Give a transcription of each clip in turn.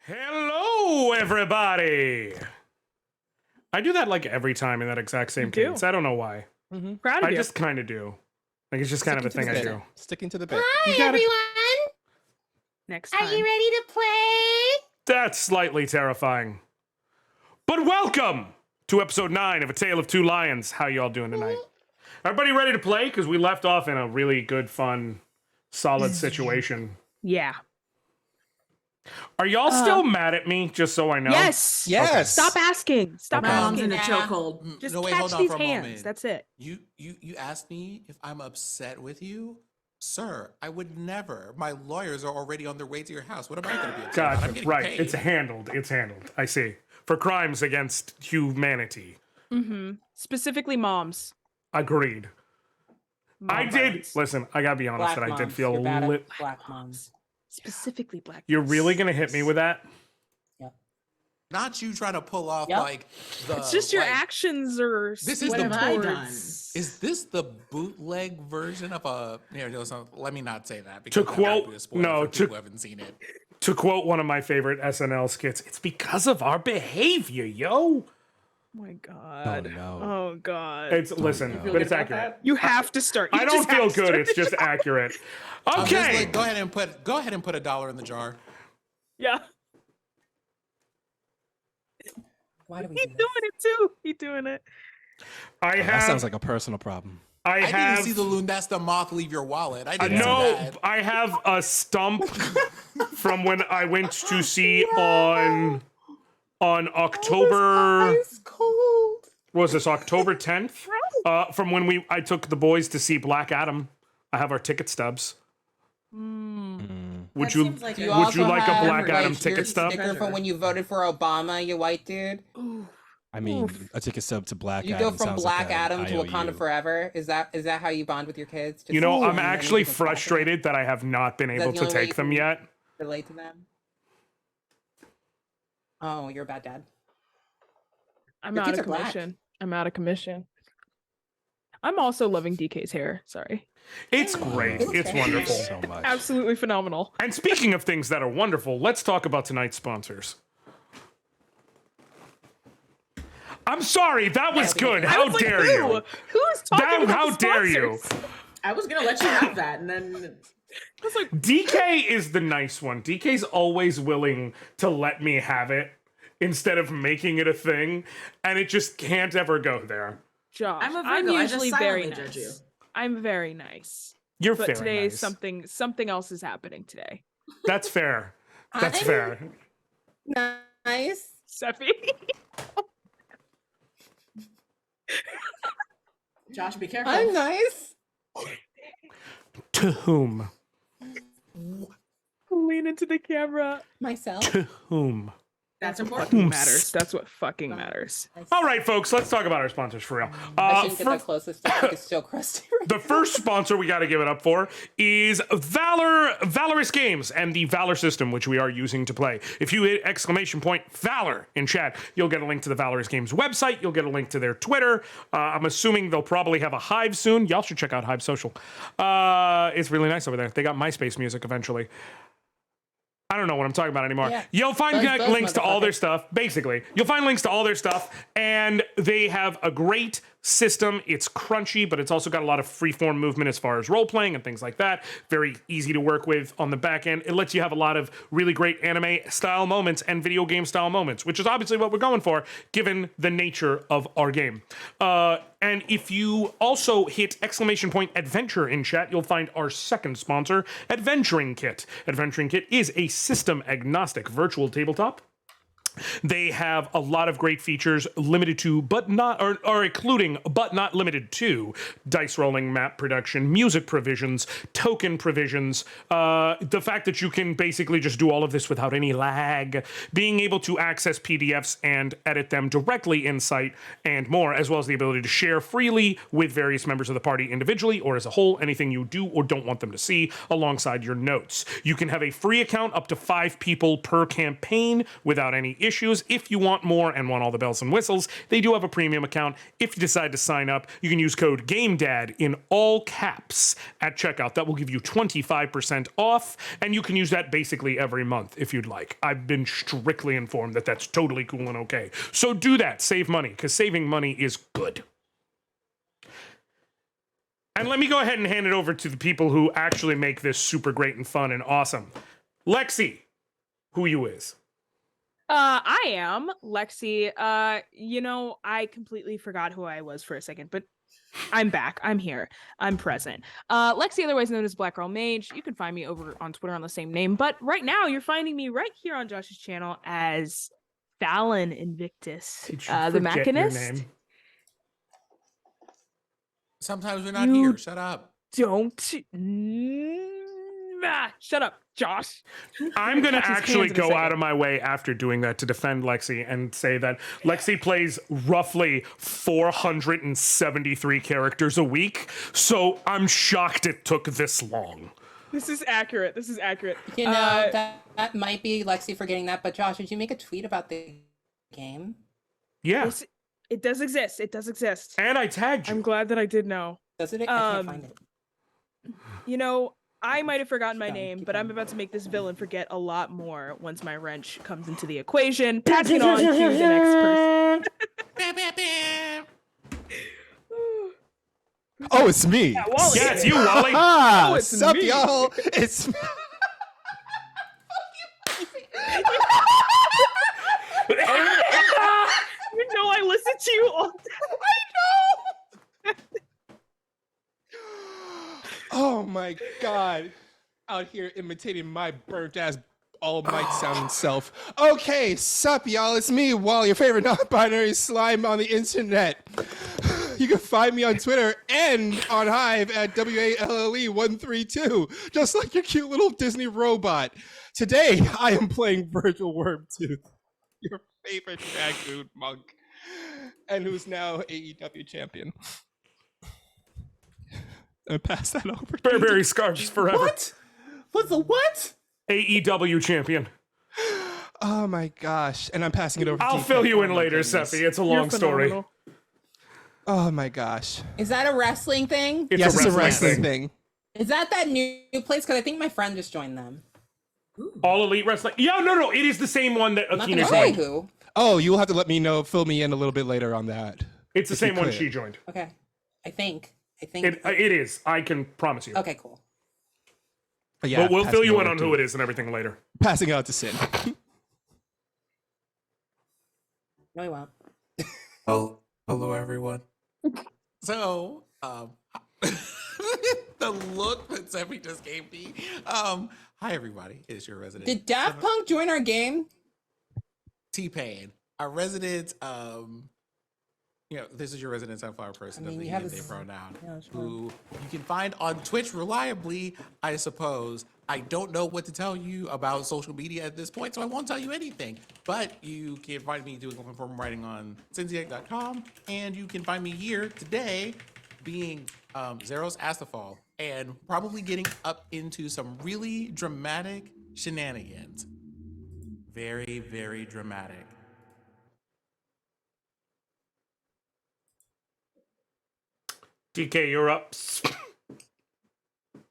Hello, everybody! I do that like every time in that exact same cadence. I don't know why. Proud of you. I just kind of do. Like, it's just kind of a thing I do. Sticking to the bit. Hi, everyone! Next time. Are you ready to play? That's slightly terrifying. But welcome to episode 9 of A Tale of Two Lions. How y'all doing tonight? Everybody ready to play? Because we left off in a really good, fun, solid situation. Yeah. Are y'all still mad at me, just so I know? Yes. Yes. Okay. Stop asking. Stop Okay. Mom's asking. in a chokehold. Just No, wait, catch hold on these for a hands. moment. That's it. You asked me if I'm upset with you? Sir, I would never. My lawyers are already on their way to your house. What am I going to be upset about? I'm Gotcha. getting Right. paid. It's handled. It's handled. I see. For crimes against humanity. Mm-hmm. Specifically moms. Agreed. Mom I did. violence. Listen, I gotta be honest Black that I did moms. feel You're bad at lit. black moms. Specifically black. You're moms. really gonna hit me with that? Not you trying to pull off Yep. like the. It's just your like, actions or This is What the have I done? towards- Is this the bootleg version of a? Let me not say that To because that might quote- be a spoiler no, for to- people who haven't seen it. To quote one of my favorite SNL skits, it's because of our behavior, yo. Oh my god. no. Oh god. It's listen, no. but it's About accurate. that? You have to start. You I just don't feel have to good. start It's the just show. accurate. Just, Okay. like, go ahead and put $1 in the jar. Yeah. Why do we He's do doing this? it too. He's doing it. I That have. sounds like a personal problem. I I have. didn't see the loon. That's the moth leave your wallet. I didn't see No, that. I have a stump from when I went to see on October. Ice cold. What was this, October 10th? From when I took the boys to see Black Adam. I have our ticket stubs. Would That you seems like would a- you also like a have, Black Adam your ticket stub? Sticker from when you voted for Obama, you white dude. I mean, a ticket stub to Black You Adam go from sounds Black like a Adam to Wakanda IOU. Forever. Is that how you bond with your kids? Just You know, I'm and then actually you can swap it. frustrated that I have not been able the to only way take you them can- yet. Relate to them. Oh, you're a bad dad. I'm Your out kids of are black. commission. I'm out of commission. I'm also loving DK's hair. Sorry. It's great. It looks It's very wonderful. nice. So much. Absolutely phenomenal. And speaking of things that are wonderful, let's talk about tonight's sponsors. I'm sorry, that was good. I How was like, dare who? you? Who's talking about How the dare you? sponsors? I was gonna let you have that, and then I was like, DK is the nice one. DK's always willing to let me have it instead of making it a thing, and it just can't ever go there. Josh, I'm a I'm Virgo, I just usually very silently judge you. nice. I'm very nice. You're But very today nice. something else is happening today. That's fair. That's I'm- fair. Nice. Seppi. Josh, be careful. I'm nice. To whom? Lean into the camera. Myself. To whom? That's important. Fucking matters. That's what fucking matters. All right, folks, let's talk about our sponsors for real. I shouldn't get that closest. It's still crusty. Right? The first sponsor we got to give it up for is Valorous Games and the Valor system, which we are using to play. If you hit !Valor in chat, you'll get a link to the Valorous Games website. You'll get a link to their Twitter. I'm assuming they'll probably have a Hive soon. Y'all should check out Hive Social. It's really nice over there. They got MySpace music eventually. I don't know what I'm talking about anymore. Yeah. You'll find Buzz, links to all their motherfucker. stuff, basically. You'll find links to all their stuff, and they have a great system. It's crunchy, but it's also got a lot of freeform movement as far as role-playing and things like that. Very easy to work with on the back end. It lets you have a lot of really great anime-style moments and video game-style moments, which is obviously what we're going for, given the nature of our game. And if you also hit !Adventure in chat, you'll find our second sponsor, Adventuring Kit. Adventuring Kit is a system-agnostic virtual tabletop. They have a lot of great features limited to, but not, or including, but not limited to, dice rolling, map production, music provisions, token provisions, the fact that you can basically just do all of this without any lag, being able to access PDFs and edit them directly in Site, and more, as well as the ability to share freely with various members of the party individually or as a whole, anything you do or don't want them to see alongside your notes. You can have a free account up to 5 people per campaign without any issues. If you want more and want all the bells and whistles, they do have a premium account. If you decide to sign up, you can use code GameDad in all caps at checkout. That will give you 25% off, and you can use that basically every month if you'd like. I've been strictly informed that that's totally cool and okay. So do that. Save money, because saving money is good. And let me go ahead and hand it over to the people who actually make this super great and fun and awesome. Lexi, who you is? I am Lexi. I completely forgot who I was for a second, but I'm back. I'm here. I'm present. Lexi, otherwise known as Black Girl Mage. You can find me over on Twitter on the same name, but right now you're finding me right here on Josh's channel as Fallon Invictus, the Machinist. Sometimes we're not here. Shut up. Shut up, Josh. I'm going to Touch his actually hands in a go second. out of my way after doing that to defend Lexi and say that Lexi plays roughly 473 characters a week, so I'm shocked it took this long. This is accurate. You know, that might be Lexi forgetting that, but Josh, did you make a tweet about the game? Yeah. It does exist. And I tagged you. I'm glad that I did know. Does it? I can't find it. You know, I might have forgotten my name, but I'm about to make this villain forget a lot more once my wrench comes into the equation. Passing it on to the next person. Oh, it's me. Yeah, Wally. Yeah, it's you, Wally. Ah, Oh, it's sup, me. y'all? It's me. You know I listen to you all Oh my god. Out here imitating my burnt ass all might sounding self. Okay, sup y'all, it's me, Wally, your favorite non-binary slime on the internet. You can find me on Twitter and on Hive at WALLE132, just like your cute little Disney robot. Today, I am playing Virgil Wormtooth, your favorite raccoon monk, and who's now AEW champion. And pass that over. Burberry scarves forever. What? What's the what? AEW champion. Oh my gosh. And I'm passing it over to I'll DK. fill you in Oh my later, goodness. Seppi. It's a long story. phenomenal. Oh my gosh. Is that a wrestling thing? Yes, it's a wrestling thing. Is that new place? Because I think my friend just joined them. All Elite Wrestling. Yeah, no. It is the same one that I'm not Akina gonna say joined. who. Oh, you'll have to let me know, fill me in a little bit later on that. It's the If you same one could. she joined. Okay. I think. It is. I can promise you. Okay, cool. But yeah, We'll fill passing you it in over on to- who it is and everything later. Passing it out to Sin. No, he won't. Oh, hello everyone. So, the look that Seppi just gave me. Hi everybody. It's your resident. Did Daft Punk join our game? T-Pain, our resident. This is your resident sunflower person I mean, of the you he have and a they s- pronoun, Yeah, sure. who you can find on Twitch reliably, I suppose. I don't know what to tell you about social media at this point, so I won't tell you anything. But you can find me doing long-form writing on Cinziac.com, and you can find me here today being Zeros Astafal, and probably getting up into some really dramatic shenanigans. Very, very dramatic. DK, you're up.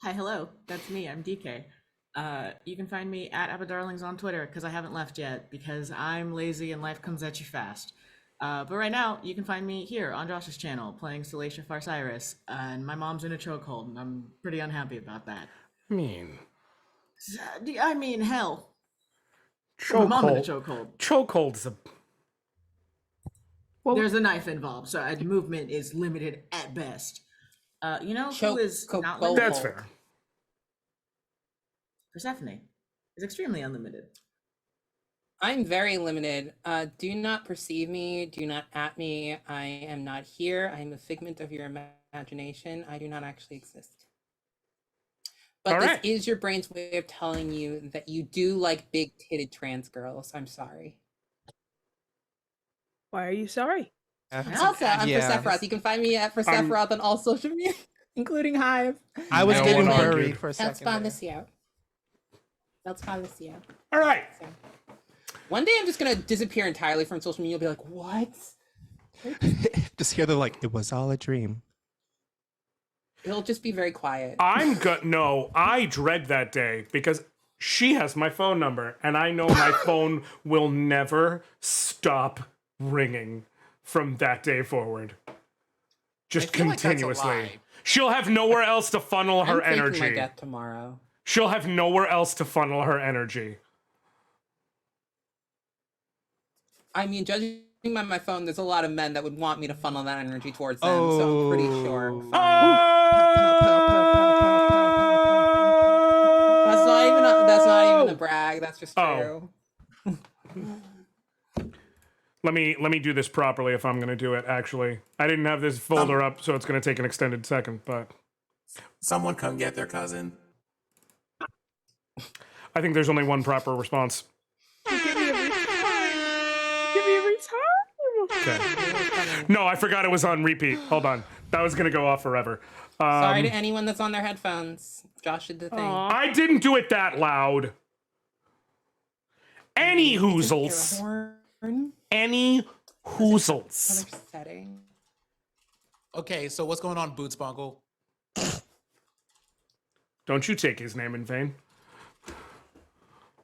Hi, hello. That's me. I'm DK. You can find me at Abadarlings on Twitter because I haven't left yet because I'm lazy and life comes at you fast. But right now, you can find me here on Josh's channel playing Salacia Farcyrus, and my mom's in a chokehold, and I'm pretty unhappy about that. I mean, hell. My mom in a chokehold. Chokehold's a... Well, There's a knife involved, so movement is limited at best. You know who is not limited? That's fair. Persephone is extremely unlimited. I'm very limited. Do not perceive me. Do not at me. I am not here. I am a figment of your imagination. I do not actually exist. But All this right. is your brain's way of telling you that you do like big-titted trans girls. I'm sorry. why are you sorry? Also, I'm for Sephiroth. You can find me at for Sephiroth on all social media, including Hive. I was No getting one buried argued. for a That's second. there. Falicia. That's Falicia. All right. So, One day I'm just gonna disappear entirely from social media. Be like, what? Just hear them like, it was all a dream. It'll just be very quiet. No, I dread that day because she has my phone number and I know my phone will never stop ringing from that day forward. Just I feel like that's a continuously. lie. She'll have nowhere else to funnel her I'm faking energy. my death tomorrow. She'll have nowhere else to funnel her energy. I mean, judging by my phone, there's a lot of men that would want me to funnel that energy towards them. So I'm pretty sure. That's not even a brag. That's just true. Let me do this properly if I'm gonna do it, actually. I didn't have this folder up, so it's gonna take an extended second, but Someone come get their cousin. I think there's only one proper response. Give me every time. Okay. No, I forgot it was on repeat. Hold on. That was gonna go off forever. Sorry to anyone that's on their headphones. Josh did the thing. I didn't do it that loud. Any hoozles. Horn? Any hoozles. Other setting. Okay, so what's going on, Boots Bungle? Don't you take his name in vain.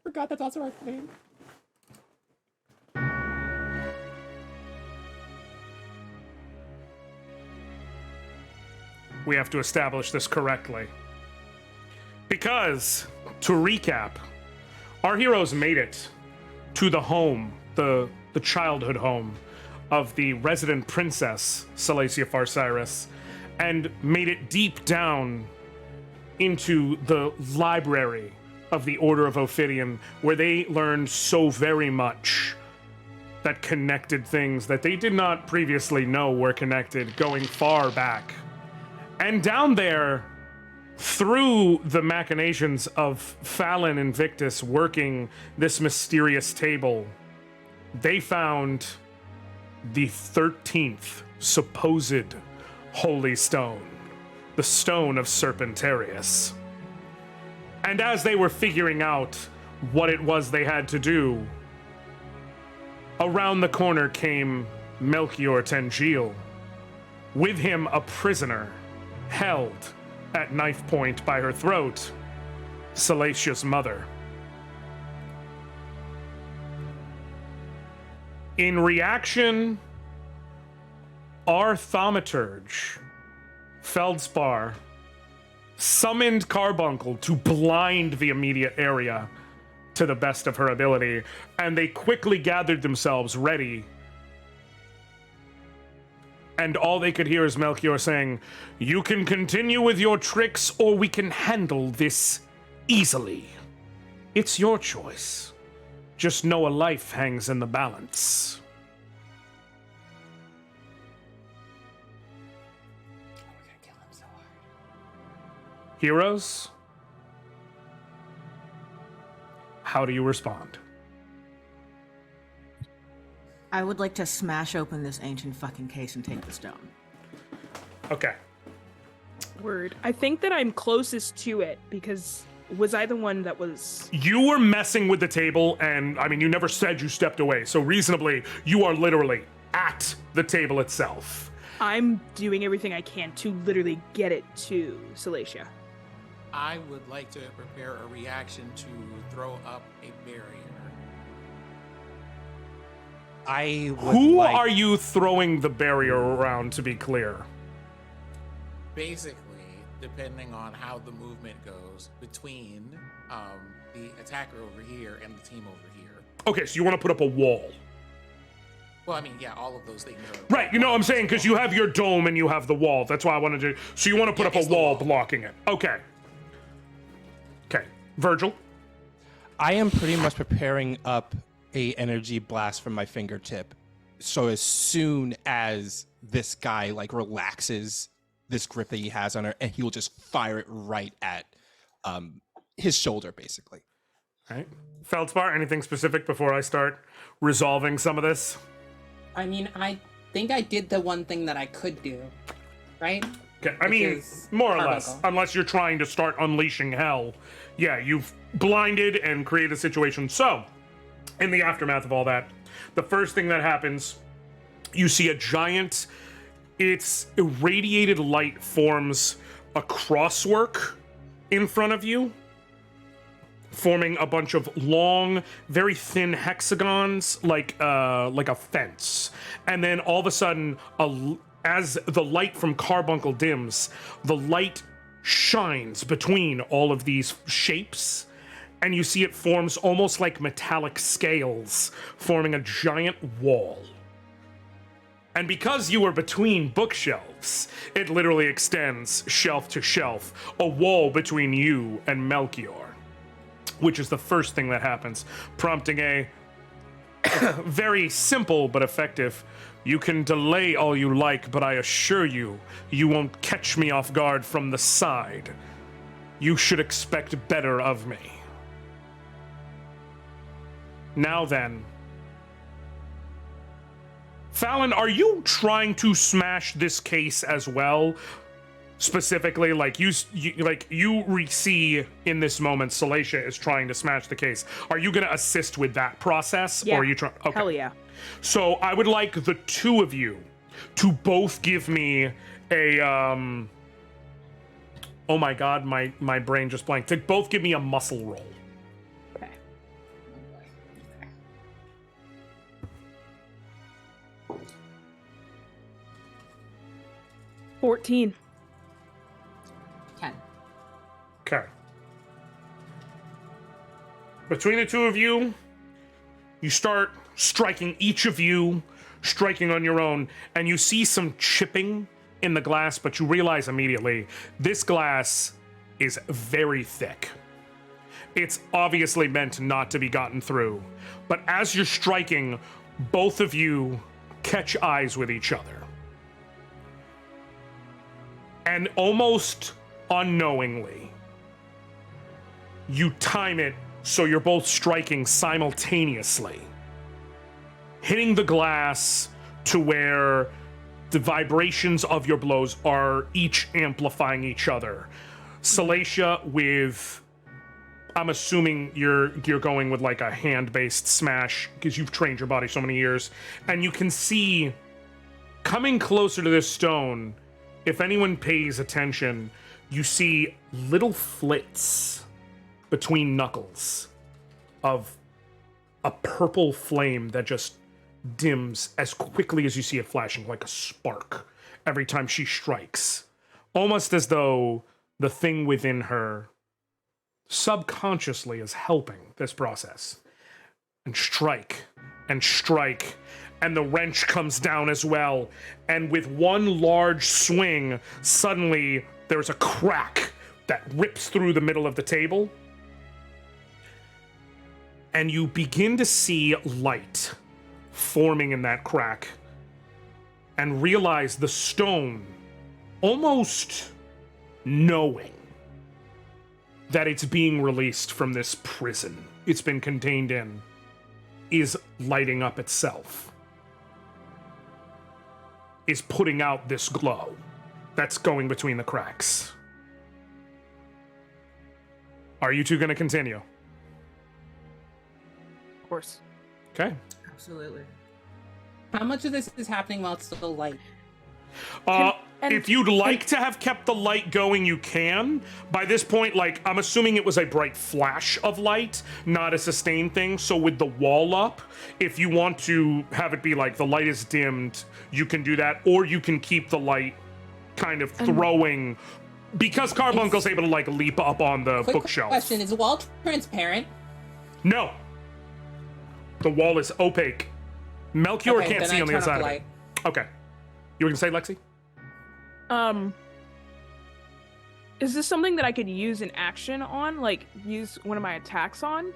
Forgot that's also our name. We have to establish this correctly. Because, to recap, our heroes made it to the home, the childhood home of the resident princess, Salacia Farcyrus, and made it deep down into the library of the Order of Ophidian, where they learned so very much that connected things that they did not previously know were connected, going far back. And down there, through the machinations of Fallon and Victus working this mysterious table, they found the 13th supposed holy stone, the Stone of Serpentarius. And as they were figuring out what it was they had to do, around the corner came Melchior Tengil, with him a prisoner, held at knife point by her throat, Salacia's mother. In reaction, our thaumaturge, Feldspar, summoned Carbuncle to blind the immediate area to the best of her ability, and they quickly gathered themselves ready. And all they could hear is Melchior saying, "You can continue with your tricks, or we can handle this easily. It's your choice. Just know a life hangs in the balance." We're gonna kill him so hard. Heroes, how do you respond? I would like to smash open this ancient fucking case and take the stone. Okay. Word. I think that I'm closest to it because was I the one that was... You were messing with the table, and I mean, you never said you stepped away, so reasonably, you are literally at the table itself. I'm doing everything I can to literally get it to Salacia. I would like to prepare a reaction to throw up a barrier. I would Who like... are you throwing the barrier around, to be clear? Basically, depending on how the movement goes between the attacker over here and the team over here. Okay, so you want to put up a wall. Well, I mean, yeah, all of those things are... Right, you know what I'm saying? Because you have your dome and you have the wall. That's why I wanted to... So you want to put up a it's the wall wall. blocking it. Okay. Okay. Virgil? I am pretty much preparing up a energy blast from my fingertip. So as soon as this guy like relaxes this grip that he has on her, and he will just fire it right at his shoulder, basically. All right. Feldspar, anything specific before I start resolving some of this? I mean, I think I did the one thing that I could do, right? Okay, I mean, is more or less, Carbuncle. unless you're trying to start unleashing hell. Yeah, you've blinded and created a situation. So, in the aftermath of all that, the first thing that happens, you see a giant, its irradiated light forms a crosswork in front of you, forming a bunch of long, very thin hexagons, like a fence. And then all of a sudden, as the light from Carbuncle dims, the light shines between all of these shapes, and you see it forms almost like metallic scales, forming a giant wall. And because you are between bookshelves, it literally extends shelf to shelf, a wall between you and Melchior, which is the first thing that happens, prompting a very simple but effective, "You can delay all you like, but I assure you, you won't catch me off guard from the side. You should expect better of me." Now then, Fallon, are you trying to smash this case as well? Specifically, like you see in this moment, Salacia is trying to smash the case. Are you going to assist with that process, Yeah. or are you trying? Okay. Hell yeah. So I would like the two of you to both give me a oh my god, my brain just blanked. To both give me a muscle roll. Okay. 14. 10. Okay. Between the two of you, you start striking, each of you striking on your own, and you see some chipping in the glass, but you realize immediately this glass is very thick. It's obviously meant not to be gotten through, but as you're striking, both of you catch eyes with each other. And almost unknowingly, you time it so you're both striking simultaneously, hitting the glass to where the vibrations of your blows are each amplifying each other. Salacia with, I'm assuming you're going with like a hand-based smash because you've trained your body so many years, and you can see coming closer to this stone, if anyone pays attention, you see little flits between knuckles of a purple flame that just dims as quickly as you see it flashing, like a spark every time she strikes. Almost as though the thing within her subconsciously is helping this process. And strike, and the wrench comes down as well. And with one large swing, suddenly there's a crack that rips through the middle of the table. And you begin to see light forming in that crack and realize the stone, almost knowing that it's being released from this prison it's been contained in, is lighting up itself. Is putting out this glow that's going between the cracks. Are you two going to continue? Of course. Okay. Absolutely. How much of this is happening while it's still light? If you'd like to have kept the light going, you can. By this point, like, I'm assuming it was a bright flash of light, not a sustained thing. So with the wall up, if you want to have it be like the light is dimmed, you can do that. Or you can keep the light kind of throwing, because Carbuncle's able to like leap up on the Quick bookshelf. question, is the wall transparent? No. The wall is opaque. Melchior Okay, can't then see I on the turn other off side the of it. Okay. You were gonna say, Lexi? Is this something that I could use an action on? Like, use one of my attacks on?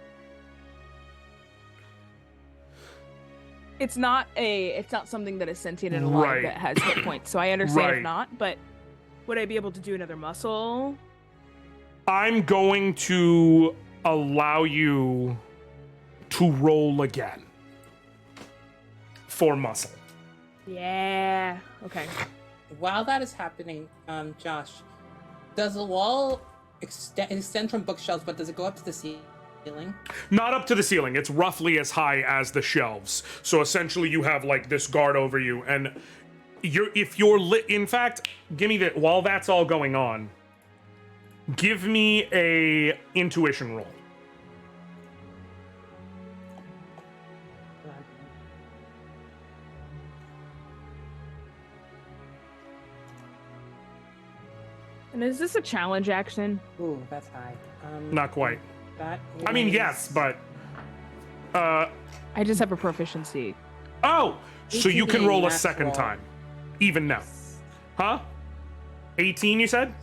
It's not something that is sentient and alive Right. that has hit points, so I understand Right. if not, but would I be able to do another muscle? I'm going to allow you to roll again for muscle. Yeah. Okay. While that is happening, Josh, does the wall extend from bookshelves, but does it go up to the ceiling? ceiling? Not up to the ceiling. It's roughly as high as the shelves. So essentially, you have like this guard over you, and if you're lit. In fact, give me that. While that's all going on, give me a intuition roll. And is this a challenge action? Ooh, that's high. Not quite. That I mean, is- yes, but. I just have a proficiency. Oh, so you can 18 roll a max second roll. time, even now, huh? 18, you said?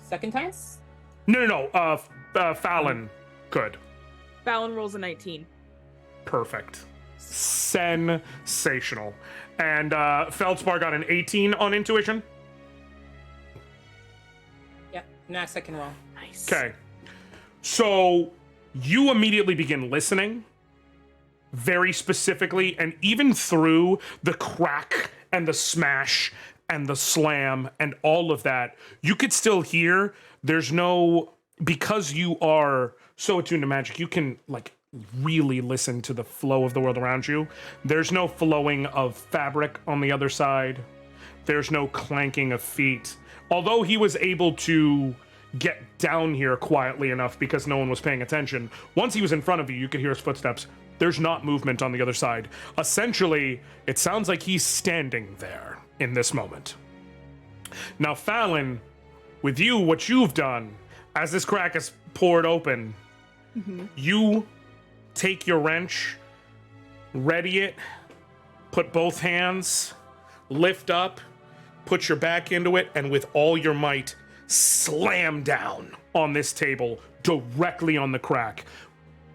Second time? No. Fallon could. Fallon rolls a 19. Perfect. Sensational. And Feldspar got an 18 on intuition. Yep. Next I can roll. Nice. Okay. So you immediately begin listening very specifically, and even through the crack and the smash and the slam and all of that, you could still hear there's no, because you are so attuned to magic, you can like really listen to the flow of the world around you. There's no flowing of fabric on the other side. There's no clanking of feet. Although he was able to get down here quietly enough because no one was paying attention, once he was in front of you, you could hear his footsteps. There's not movement on the other side. Essentially, it sounds like he's standing there in this moment. Now, Fallon, with you, what you've done, as this crack is poured open, you take your wrench, ready it, put both hands, lift up, put your back into it, and with all your might, slam down on this table directly on the crack.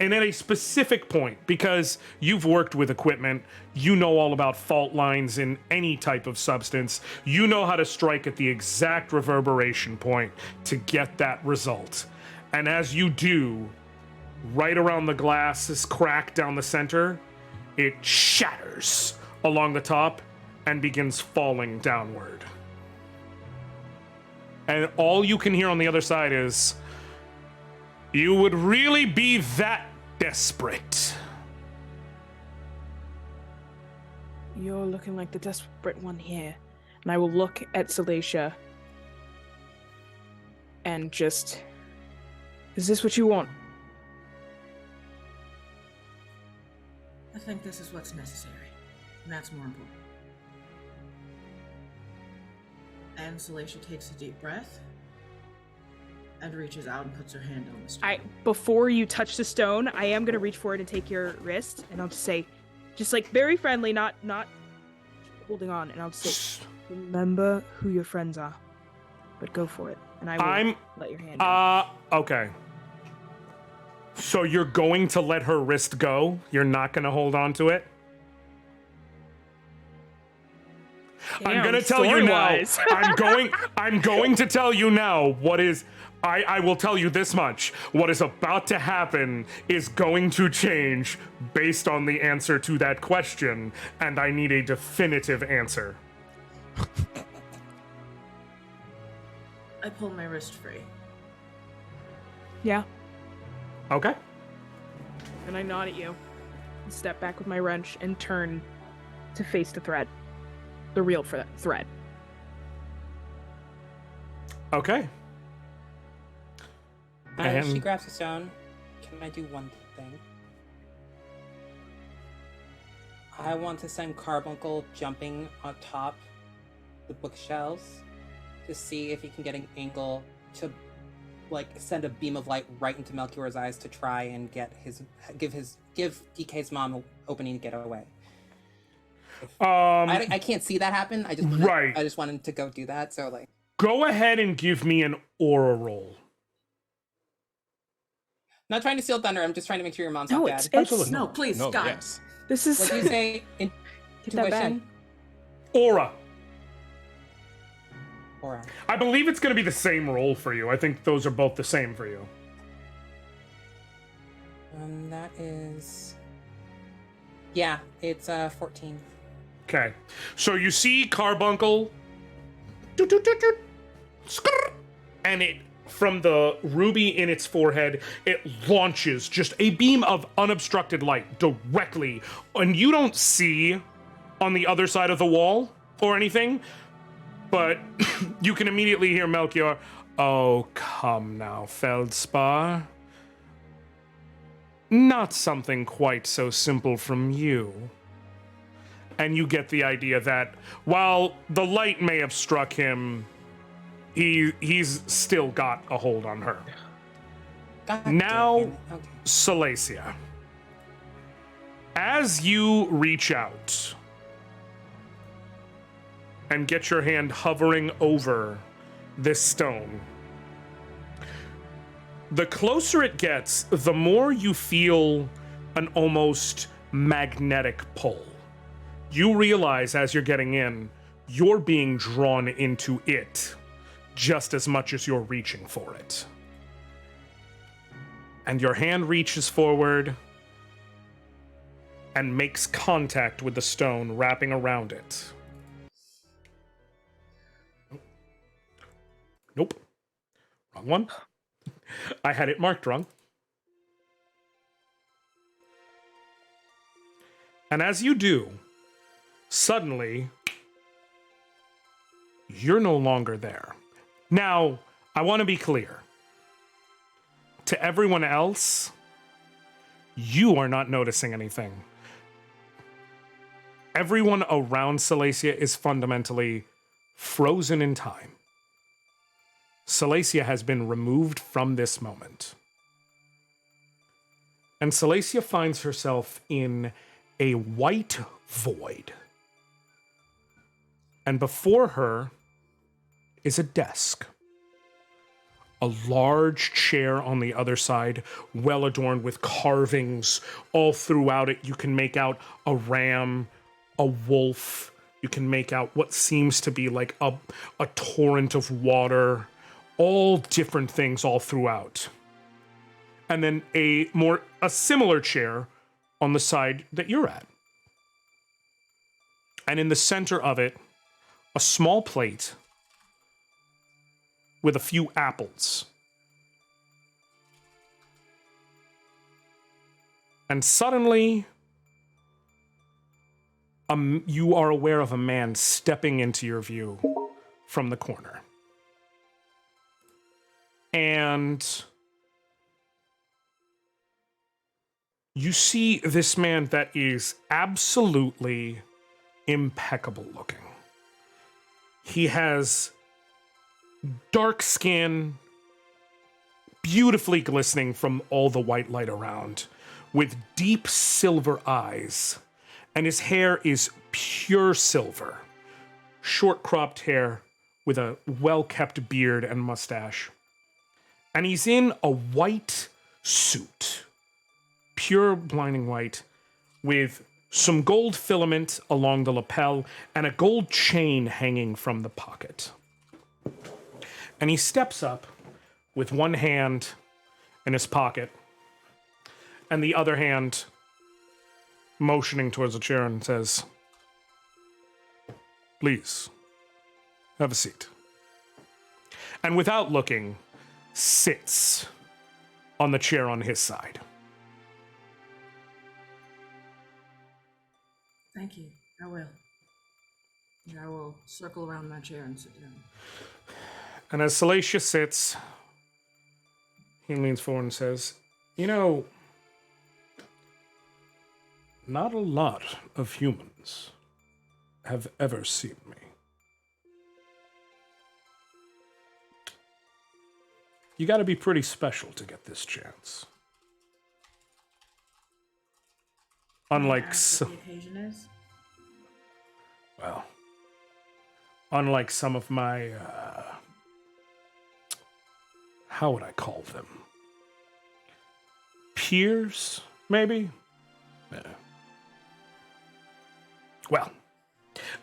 And at a specific point, because you've worked with equipment, you know all about fault lines in any type of substance. You know how to strike at the exact reverberation point to get that result. And as you do, right around the glass's crack down the center, it shatters along the top and begins falling downward. And all you can hear on the other side is, "You would really be that desperate." You're looking like the desperate one here. And I will look at Salacia and just... Is this what you want? I think this is what's necessary, and that's more important. And Salacia takes a deep breath and reaches out and puts her hand on the stone. Before you touch the stone, I am gonna reach forward and take your wrist, and I'll just say, just like very friendly, not holding on, and I'll just say, remember who your friends are, but go for it, and I will let your hand go. Okay. So you're going to let her wrist go? You're not going to hold on to it? I'm Damn, gonna tell you now. story-wise. I'm going to tell you now what is. I will tell you this much. What is about to happen is going to change based on the answer to that question, and I need a definitive answer. I pull my wrist free. Yeah, Okay. and I nod at you, and step back with my wrench, and turn to face the thread. The real thread. Okay. As she And- grabs the stone, can I do one thing? I want to send Carbuncle jumping on top the bookshelves to see if he can get an angle to like send a beam of light right into Melchior's eyes to try and give DK's mom an opening to get away. I can't see that happen. I just wanted to go do that. So like, Go ahead and give me an aura roll. not trying to steal thunder. I'm just trying to make sure your mom's No, not dead. it's Absolutely. No, please, No, Scott. yes. This is What do you say? Get that bag. Intuition? Aura. Aura. I believe it's going to be the same roll for you. I think those are both the same for you. That is. Yeah, it's 14. Okay. So you see Carbuncle. Doot, doot, doot, doot, skrr, and it from the ruby in its forehead, it launches just a beam of unobstructed light directly, and you don't see on the other side of the wall or anything, but you can immediately hear Melchior, "Oh, come now, Feldspar. Not something quite so simple from you." And you get the idea that while the light may have struck him, he's still got a hold on her. God Now, damn it. Okay. Salacia, as you reach out and get your hand hovering over this stone, the closer it gets, the more you feel an almost magnetic pull. You realize as you're getting in, you're being drawn into it just as much as you're reaching for it. And your hand reaches forward and makes contact with the stone wrapping around it. Nope. Wrong one. I had it marked wrong. And as you do, suddenly, you're no longer there. Now, I want to be clear. To everyone else, you are not noticing anything. Everyone around Salacia is fundamentally frozen in time. Salacia has been removed from this moment. And Salacia finds herself in a white void. And before her is a desk. A large chair on the other side, well adorned with carvings all throughout it. You can make out a ram, a wolf. You can make out what seems to be like a torrent of water. All different things all throughout. And then a similar chair on the side that you're at. And in the center of it, a small plate with a few apples. And suddenly, you are aware of a man stepping into your view from the corner. And you see this man that is absolutely impeccable looking. He has dark skin, beautifully glistening from all the white light around, with deep silver eyes, and his hair is pure silver. Short cropped hair with a well-kept beard and mustache. And he's in a white suit, pure blinding white, with some gold filament along the lapel and a gold chain hanging from the pocket. And he steps up with one hand in his pocket and the other hand motioning towards a chair and says, "Please, have a seat." And without looking, sits on the chair on his side. Thank you. I will. I will circle around my chair and sit down. And as Salacia sits, he leans forward and says, "You know, not a lot of humans have ever seen me. You gotta be pretty special to get this chance. Unlike Ask what the occasion is. well, unlike some of my, how would I call them? Peers, maybe? Yeah. Well,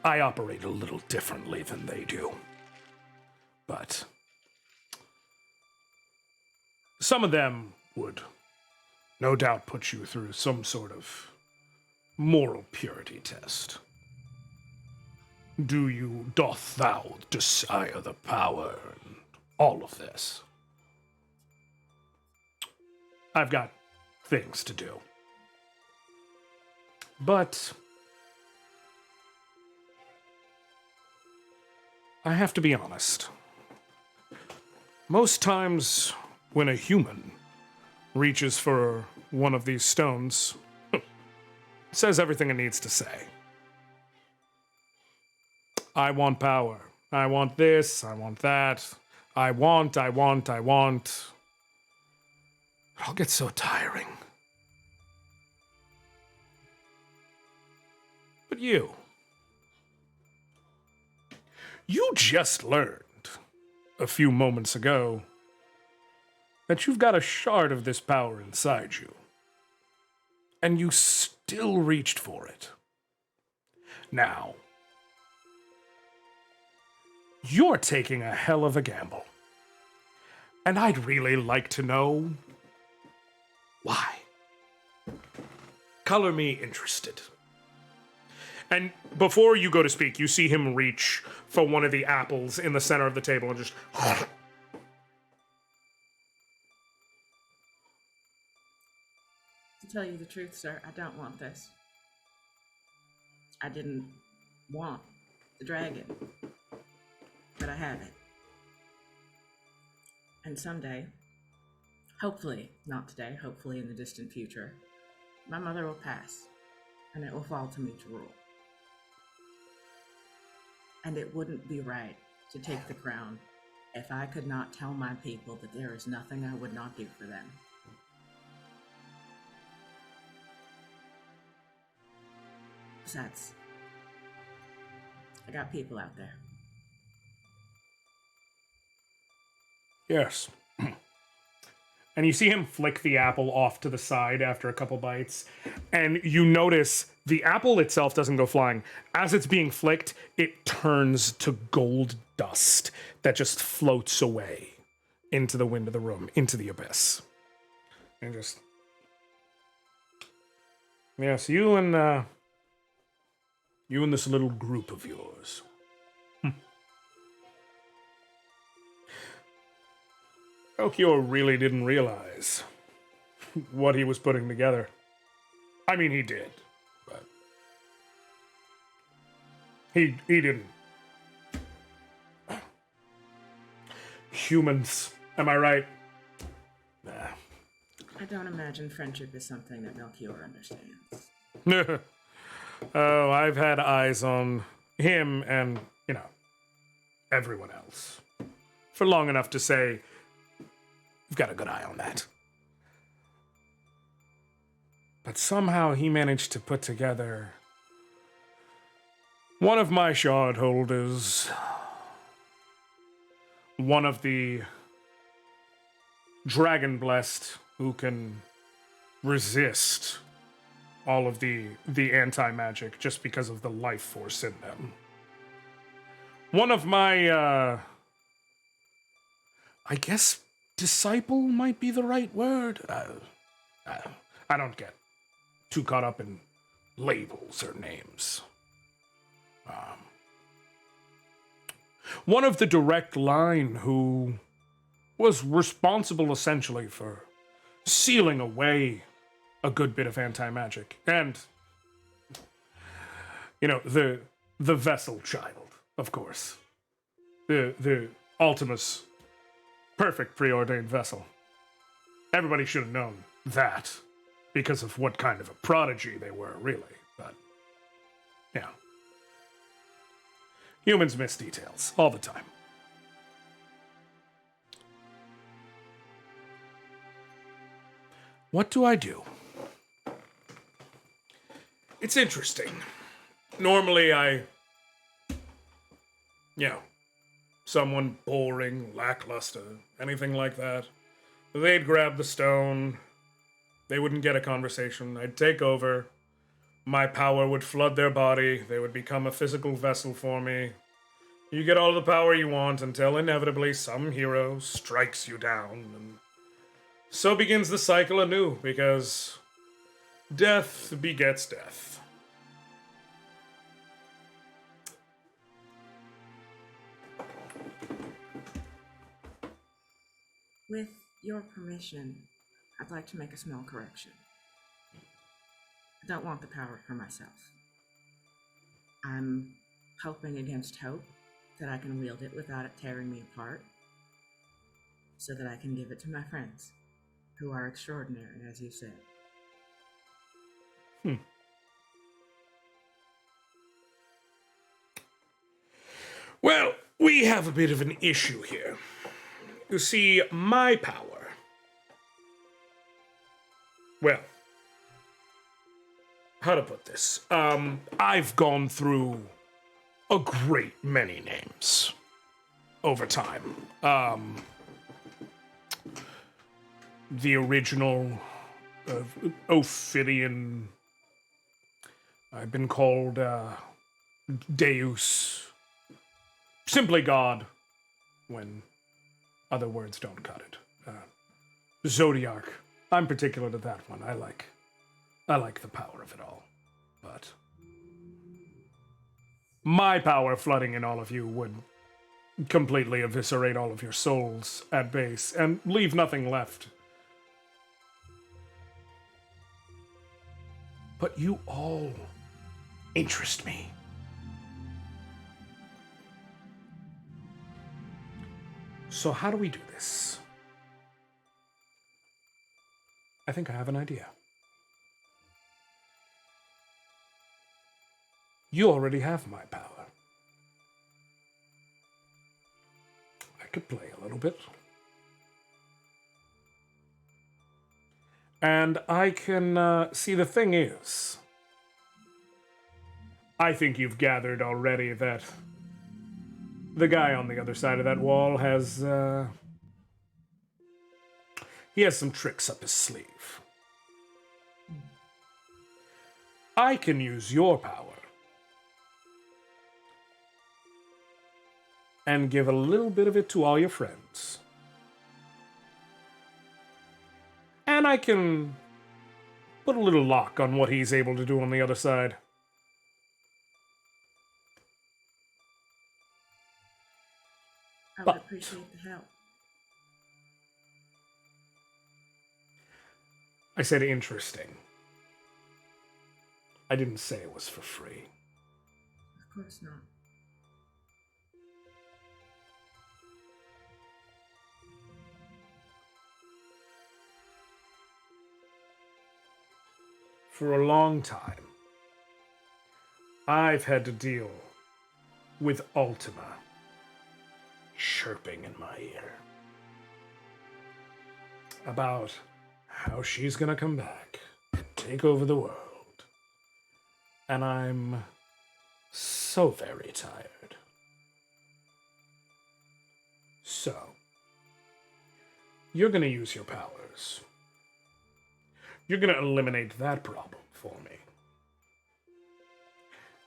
I operate a little differently than they do. But some of them would no doubt put you through some sort of moral purity test. Doth thou desire the power and all of this? I've got things to do. But I have to be honest. Most times when a human reaches for one of these stones, it says everything it needs to say. I want power. I want this. I want that. I want. It all gets so tiring. But you just learned a few moments ago that you've got a shard of this power inside you. And you still reached for it. Now, you're taking a hell of a gamble. And I'd really like to know why. Color me interested. And before you go to speak, you see him reach for one of the apples in the center of the table and just... To tell you the truth, sir, I don't want this. I didn't want the dragon, but I have it. And someday, hopefully not today, hopefully in the distant future, my mother will pass, and it will fall to me to rule. And it wouldn't be right to take the crown if I could not tell my people that there is nothing I would not do for them. Besides, I got people out there. Yes. And you see him flick the apple off to the side after a couple bites. And you notice the apple itself doesn't go flying. As it's being flicked, it turns to gold dust that just floats away into the wind of the room, into the abyss. And just... Yes, you and this little group of yours. Melchior really didn't realize what he was putting together. I mean, he did, but he didn't. Humans, am I right? Nah. I don't imagine friendship is something that Melchior understands. Oh, I've had eyes on him and, everyone else for long enough to say, you've got a good eye on that. But somehow he managed to put together one of my shard holders, one of the dragon blessed who can resist all of the anti-magic just because of the life force in them. One of my, I guess disciple might be the right word. I don't get too caught up in labels or names. One of the direct line who was responsible essentially for sealing away a good bit of anti-magic. And, the vessel child, of course. The Ultimus perfect preordained vessel. Everybody should have known that because of what kind of a prodigy they were, really. But, yeah. Humans miss details all the time. What do I do? It's interesting. Normally someone boring, lackluster, anything like that. They'd grab the stone. They wouldn't get a conversation. I'd take over. My power would flood their body. They would become a physical vessel for me. You get all the power you want until inevitably some hero strikes you down. And so begins the cycle anew, because death begets death. With your permission, I'd like to make a small correction. I don't want the power for myself. I'm hoping against hope that I can wield it without it tearing me apart, so that I can give it to my friends, who are extraordinary, as you said. Well, we have a bit of an issue here. You see, my power. Well, how to put this? I've gone through a great many names over time. The original Ophidian. I've been called Deus. Simply God, when other words don't cut it. Zodiac. I'm particular to that one. I like the power of it all. But my power flooding in all of you would completely eviscerate all of your souls at base and leave nothing left. But you all interest me. So how do we do this? I think I have an idea. You already have my power. I could play a little bit. And I can, see, the thing is, I think you've gathered already that the guy on the other side of that wall has, he has some tricks up his sleeve. I can use your power and give a little bit of it to all your friends. And I can put a little lock on what he's able to do on the other side. I would But appreciate the help. I said interesting. I didn't say it was for free. Of course not. For a long time, I've had to deal with Ultima chirping in my ear about how she's gonna come back and take over the world. And I'm so very tired. So, you're gonna use your powers. You're gonna eliminate that problem for me.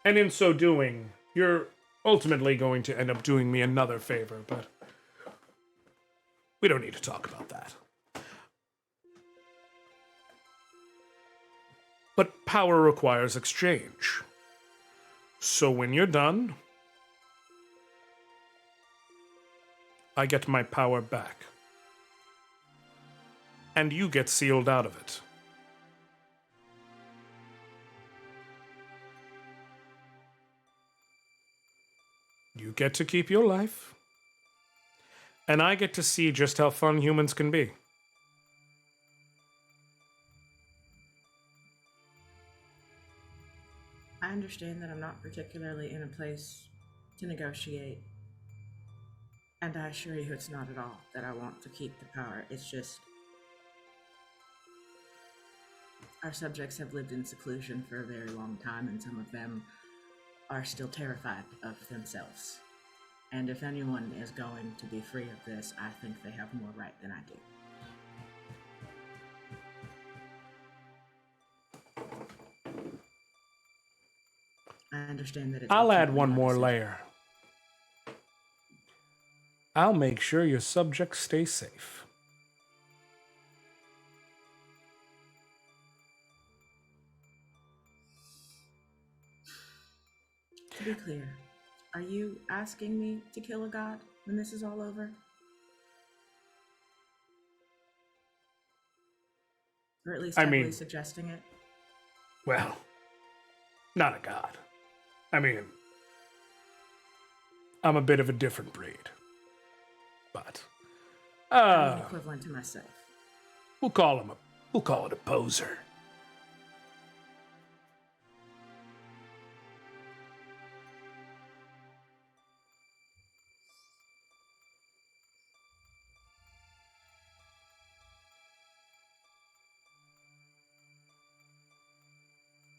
And in so doing, you're ultimately going to end up doing me another favor, but we don't need to talk about that. But power requires exchange. So when you're done, I get my power back. And you get sealed out of it. You get to keep your life, and I get to see just how fun humans can be. I understand that I'm not particularly in a place to negotiate. And I assure you it's not at all that I want to keep the power. It's just our subjects have lived in seclusion for a very long time, and some of them are still terrified of themselves. And if anyone is going to be free of this, I think they have more right than I do. I understand that it's I'll add ultimately one my more decision. layer. I'll make sure your subjects stay safe. To be clear, are you asking me to kill a god when this is all over? Or at least I heavily mean- suggesting it. Well, not a god. I mean, I'm a bit of a different breed. But, I'm an equivalent to myself. we'll call it a poser.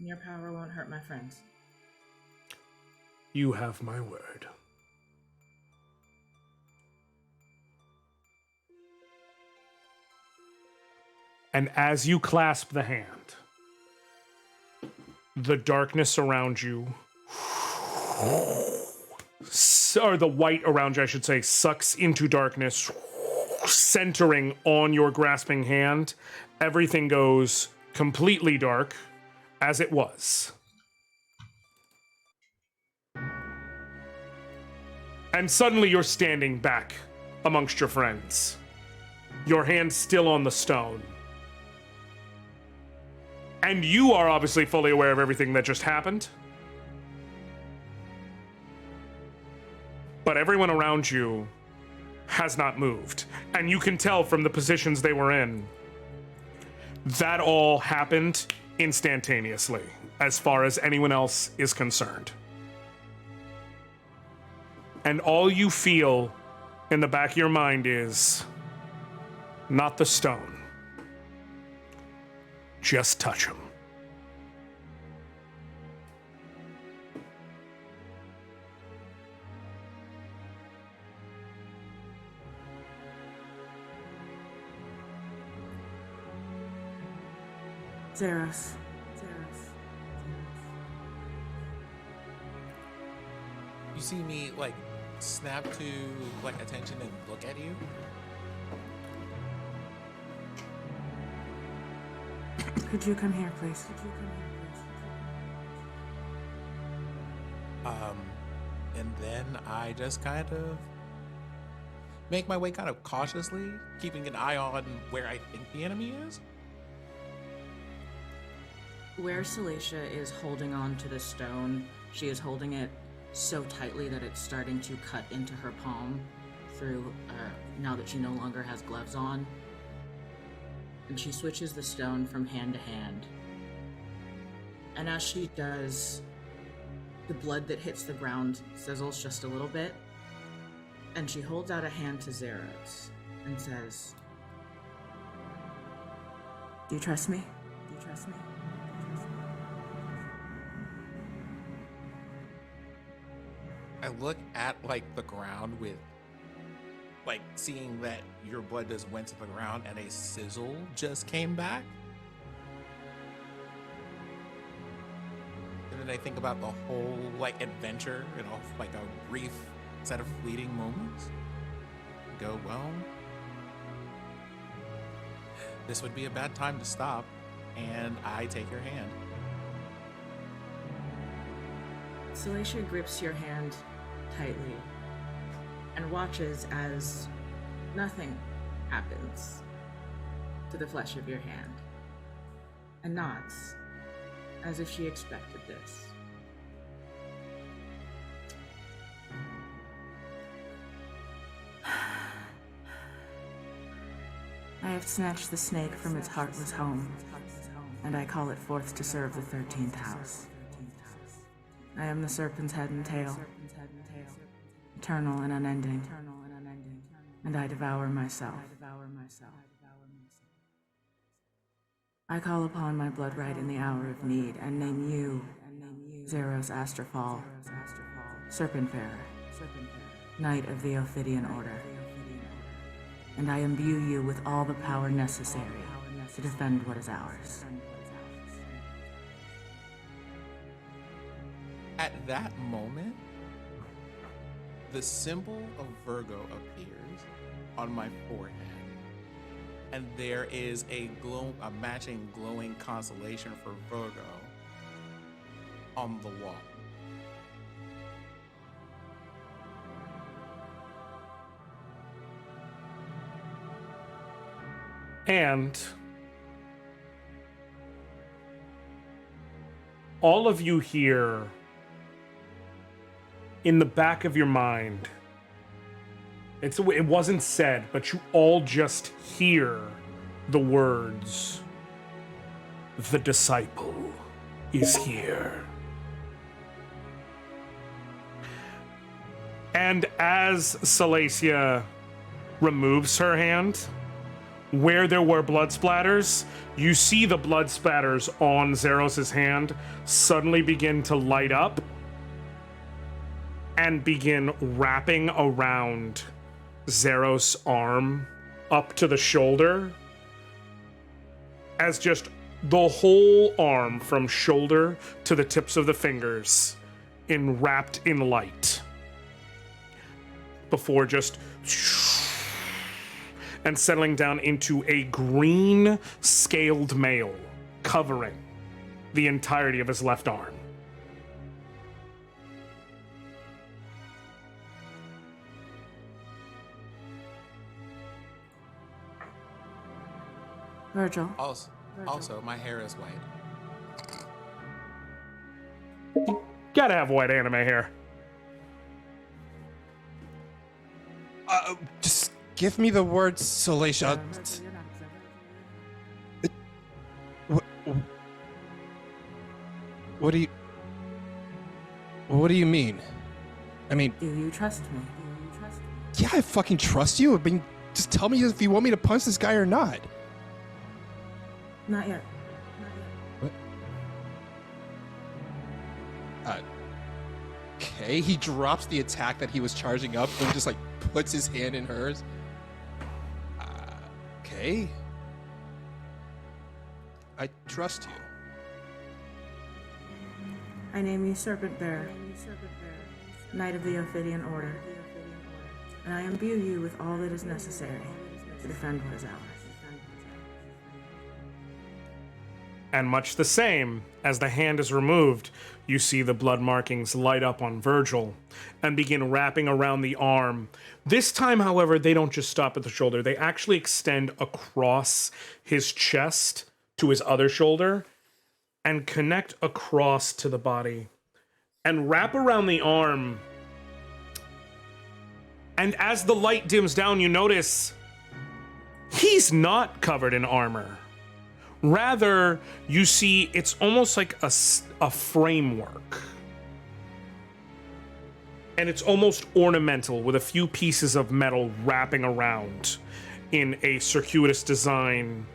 Your power won't hurt my friends. You have my word. And as you clasp the hand, the darkness around you, or the white around you, I should say, sucks into darkness, centering on your grasping hand. Everything goes completely dark, as it was. And suddenly you're standing back amongst your friends, your hand still on the stone. And you are obviously fully aware of everything that just happened. But everyone around you has not moved. And you can tell from the positions they were in, that all happened instantaneously, as far as anyone else is concerned. And all you feel in the back of your mind is, not the stone. Just touch him. Zeros. You see me like snap to like attention and look at you. Could you come here, please? And then I just kind of make my way kind of cautiously, keeping an eye on where I think the enemy is. Where Salacia is holding on to the stone, she is holding it so tightly that it's starting to cut into her palm through, now that she no longer has gloves on. And she switches the stone from hand to hand. And as she does, the blood that hits the ground sizzles just a little bit. And she holds out a hand to Zeros and says, "Do you trust me? Do you trust me?" I look at like the ground with like seeing that your blood just went to the ground and a sizzle just came back. And then I think about the whole like adventure and all like a brief set of fleeting moments. Go, well, this would be a bad time to stop, and I take your hand. Salacia grips your hand tightly and watches as nothing happens to the flesh of your hand, and nods as if she expected this. I have snatched the snake from its heartless home, and I call it forth to serve the 13th house. I am the serpent's head and tail, eternal and unending, and I devour myself. I call upon my blood right in the hour of need, and name you, Zeros Astrafal, Serpentbearer, Knight of the Ophidian Order, and I imbue you with all the power necessary to defend what is ours. At that moment, the symbol of Virgo appears on my forehead, and there is a matching glowing constellation for Virgo on the wall. And all of you hear in the back of your mind, it wasn't said, but you all just hear the words, "The disciple is here." And as Salacia removes her hand, where there were blood splatters, you see the blood splatters on Zeros' hand suddenly begin to light up and begin wrapping around Zeros' arm up to the shoulder, as just the whole arm from shoulder to the tips of the fingers wrapped in light, before just and settling down into a green scaled mail covering the entirety of his left arm. Virgil. Also, my hair is white. Gotta have white anime hair. Just give me the words, Salacia. What do you mean? I mean, Do you trust me? yeah, I fucking trust you. I mean, just tell me if you want me to punch this guy or not. Not yet. Okay, he drops the attack that he was charging up and just like puts his hand in hers. Okay. I trust you. I name you Serpent Bearer, Knight of the Ophidian Order, and I imbue you with all that is necessary to defend what is ours. And much the same, as the hand is removed, you see the blood markings light up on Virgil and begin wrapping around the arm. This time, however, they don't just stop at the shoulder. They actually extend across his chest to his other shoulder and connect across to the body and wrap around the arm. And as the light dims down, you notice he's not covered in armor. Rather, you see it's almost like a framework. And it's almost ornamental with a few pieces of metal wrapping around in a circuitous design,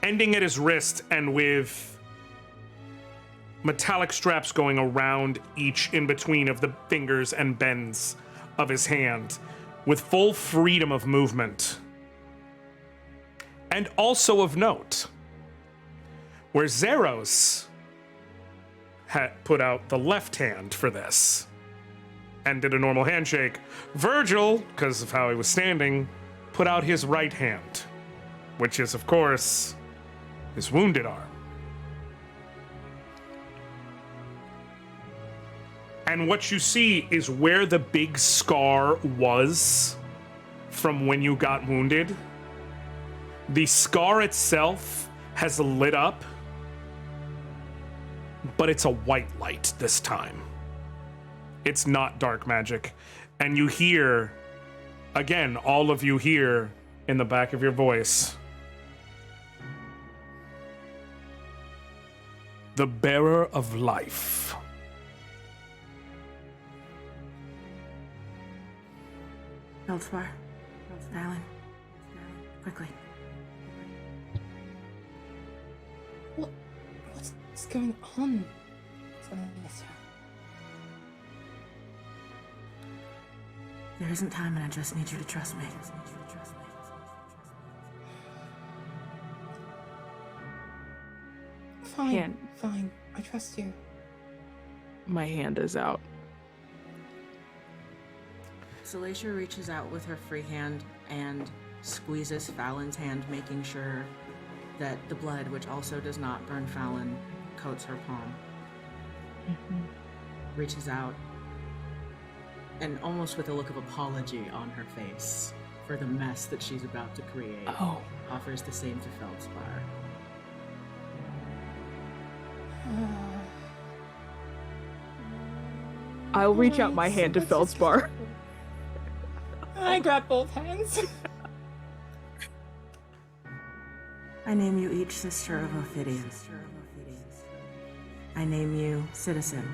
ending at his wrist and with metallic straps going around each in between of the fingers and bends of his hand, with full freedom of movement. And also of note, where Zeros had put out the left hand for this and did a normal handshake, Virgil, because of how he was standing, put out his right hand, which is, of course, his wounded arm. And what you see is where the big scar was from when you got wounded. The scar itself has lit up, but it's a white light this time. It's not dark magic. And you hear, again, all of you hear in the back of your voice, the bearer of life. Feldspar, Alan, quickly. What's going on? There isn't time, and I just need you to trust me. Fine, fine. I trust you. My hand is out. Salacia reaches out with her free hand and squeezes Fallon's hand, making sure that the blood, which also does not burn Fallon, coats her palm. Reaches out, and almost with a look of apology on her face for the mess that she's about to create, offers the same to Feldspar. I'll reach out my hand to Feldspar. I grab both hands. I name you each sister of Ophidian. I name you citizen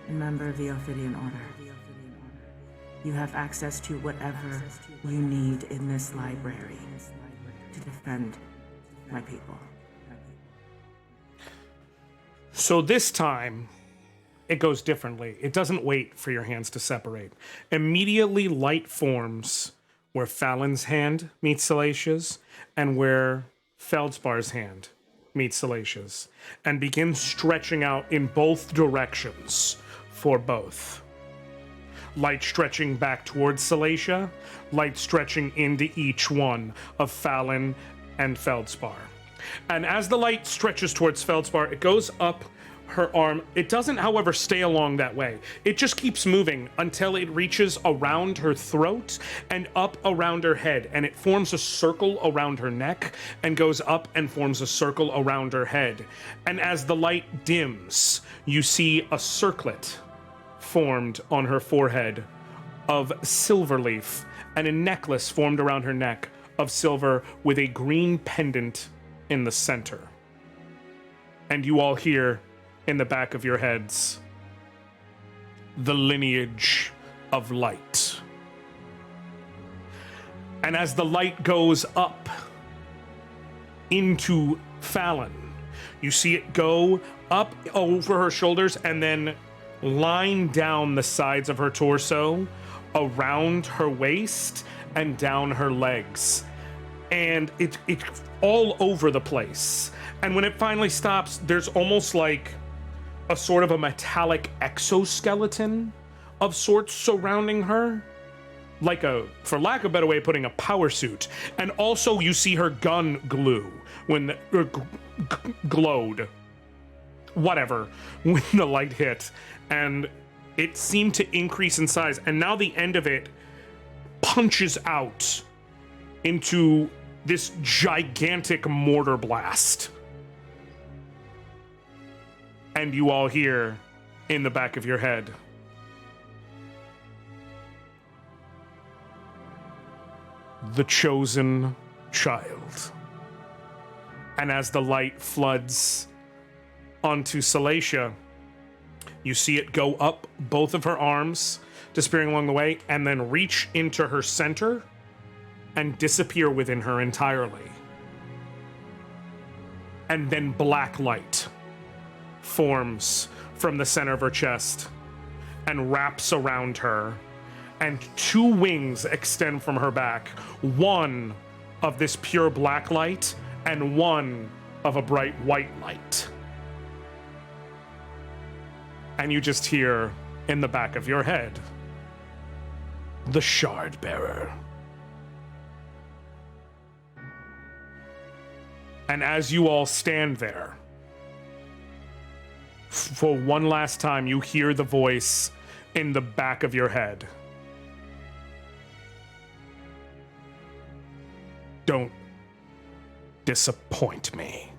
and member of the Ophidian Order. You have access to whatever you need in this library to defend my people. So this time, it goes differently. It doesn't wait for your hands to separate. Immediately, light forms where Fallon's hand meets Salacia's and where Feldspar's hand meets Salacia's, and begins stretching out in both directions for both. Light stretching back towards Salacia, light stretching into each one of Fallon and Feldspar. And as the light stretches towards Feldspar, it goes up her arm. It doesn't, however, stay along that way. It just keeps moving until it reaches around her throat and up around her head, and it forms a circle around her neck and goes up and forms a circle around her head. And as the light dims, you see a circlet formed on her forehead of silver leaf and a necklace formed around her neck of silver with a green pendant in the center. And you all hear in the back of your heads, the lineage of light. And as the light goes up into Fallon, you see it go up over her shoulders and then line down the sides of her torso, around her waist, and down her legs. And it's all over the place. And when it finally stops, there's almost like a sort of a metallic exoskeleton of sorts surrounding her. Like a, for lack of a better way of putting, a power suit. And also you see her gun glue when glowed. Whatever, when the light hit. And it seemed to increase in size. And now the end of it punches out into this gigantic mortar blast. And you all hear in the back of your head, the chosen child. And as the light floods onto Salacia, you see it go up both of her arms, disappearing along the way, and then reach into her center and disappear within her entirely. And then black light forms from the center of her chest and wraps around her, and two wings extend from her back, one of this pure black light and one of a bright white light. And you just hear in the back of your head, the Shard Bearer. And as you all stand there, for one last time, you hear the voice in the back of your head. Don't disappoint me.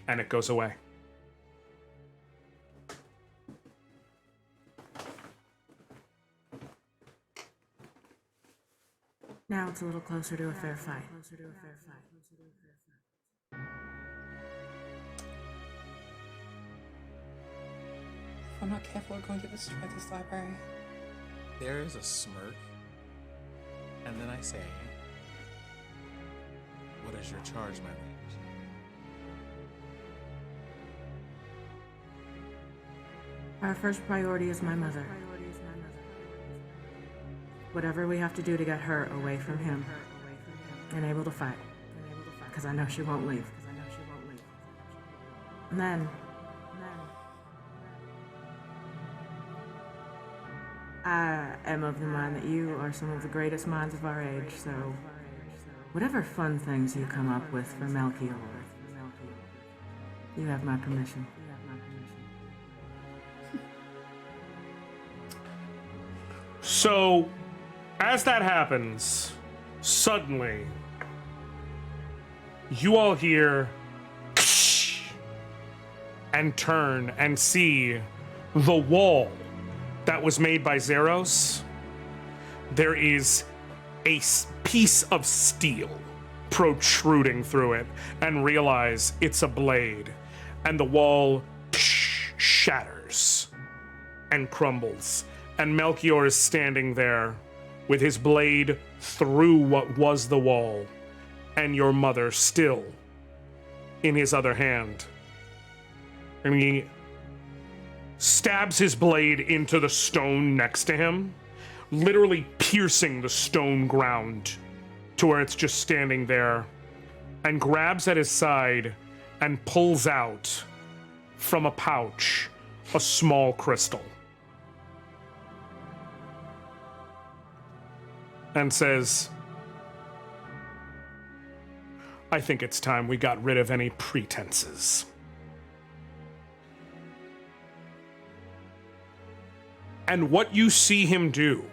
And it goes away. Now it's a little closer to a fair fight. If we're not careful, we're going to destroy this library. There is a smirk, and then I say, "What is your charge, my liege?" Our first priority is my mother. Whatever we have to do to get her away from him and able to fight. Because I know she won't leave. And then I am of the mind that you are some of the greatest minds of our age, so whatever fun things you come up with for Melchior, you have my permission. So, as that happens, suddenly, you all hear and turn and see the wall that was made by Zeros. There is a piece of steel protruding through it, and realize it's a blade, and the wall shatters and crumbles, and Melchior is standing there with his blade through what was the wall, and your mother still in his other hand. And he stabs his blade into the stone next to him, literally piercing the stone ground to where it's just standing there, and grabs at his side and pulls out from a pouch a small crystal. And says, I think it's time we got rid of any pretenses. And what you see him do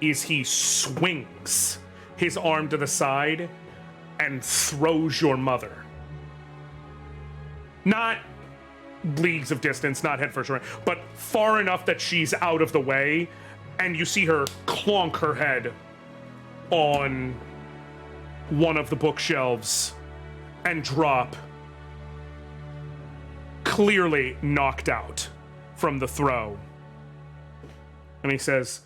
is he swings his arm to the side and throws your mother. Not leagues of distance, not head first, but far enough that she's out of the way, and you see her clonk her head on one of the bookshelves and drop, clearly knocked out from the throw. And he says,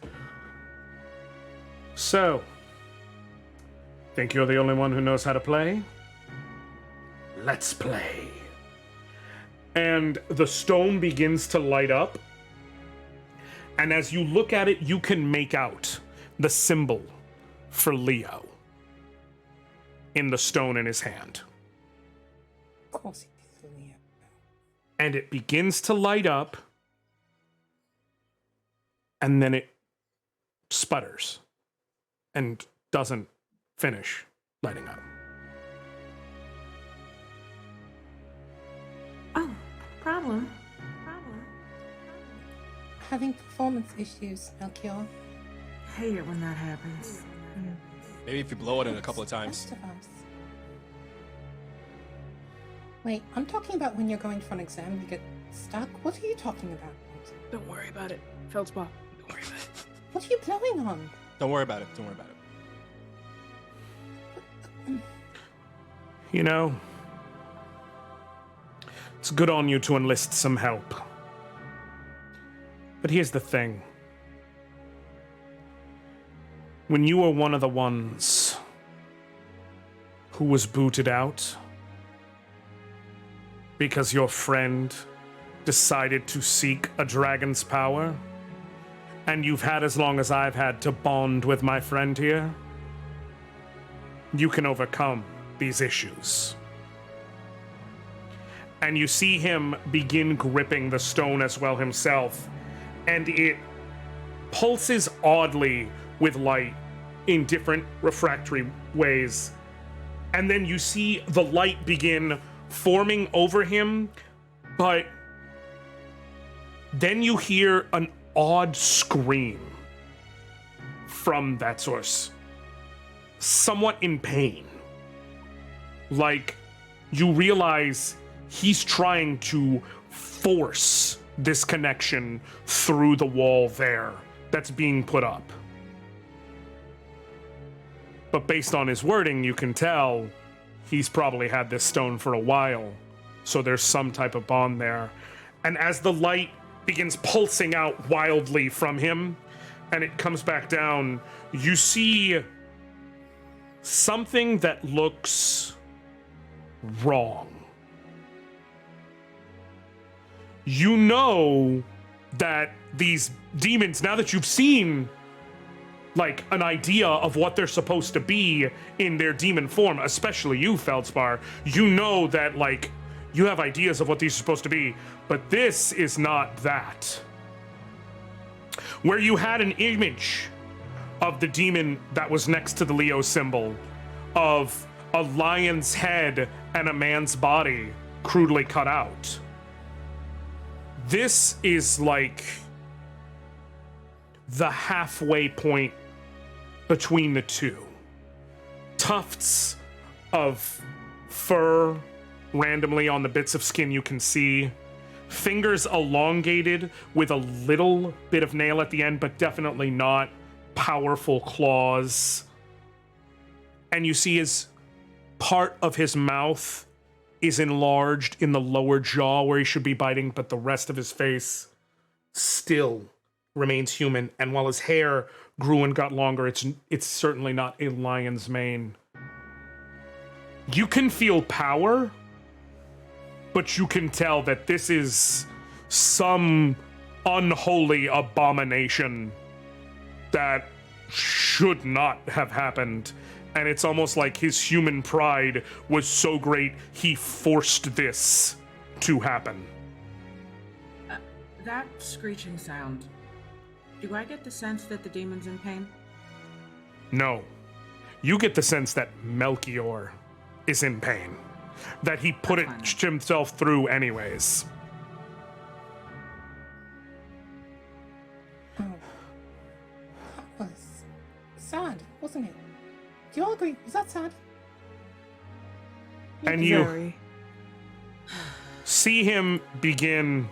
so, think you're the only one who knows how to play? Let's play. And the stone begins to light up. And as you look at it, you can make out the symbol for Leo in the stone in his hand. Of course he's Leo. And it begins to light up. And then it sputters and doesn't finish lighting up. Oh, problem. Having performance issues, Melchior. Hate it when that happens. Maybe if you blow it in a couple of times. Most of us. Wait, I'm talking about when you're going for an exam, you get stuck. What are you talking about? Don't worry about it. Feldspar, don't worry about it. What are you blowing on? Don't worry about it. Don't worry about it. You know, it's good on you to enlist some help. But here's the thing. When you were one of the ones who was booted out because your friend decided to seek a dragon's power, and you've had as long as I've had to bond with my friend here, you can overcome these issues. And you see him begin gripping the stone as well himself, and it pulses oddly with light in different refractory ways. And then you see the light begin forming over him, but then you hear an odd scream from that source, somewhat in pain. Like, you realize he's trying to force this connection through the wall there that's being put up. But based on his wording, you can tell he's probably had this stone for a while, so there's some type of bond there. And as the light begins pulsing out wildly from him, and it comes back down, you see something that looks wrong. You know that these demons, now that you've seen like an idea of what they're supposed to be in their demon form, especially you, Feldspar, you know that like you have ideas of what these are supposed to be, but this is not that. Where you had an image of the demon that was next to the Leo symbol, of a lion's head and a man's body crudely cut out. This is like the halfway point between the two. Tufts of fur randomly on the bits of skin you can see. Fingers elongated with a little bit of nail at the end, but definitely not powerful claws. And you see his part of his mouth is enlarged in the lower jaw where he should be biting, but the rest of his face still remains human. And while his hair grew and got longer, it's certainly not a lion's mane. You can feel power, but you can tell that this is some unholy abomination that should not have happened. And it's almost like his human pride was so great, he forced this to happen. That screeching sound, do I get the sense that the demon's in pain? No. You get the sense that Melchior is in pain. That he put it himself through anyways. Oh. That was sad, wasn't it? Do you all agree? Is that sad? And you Very. see him begin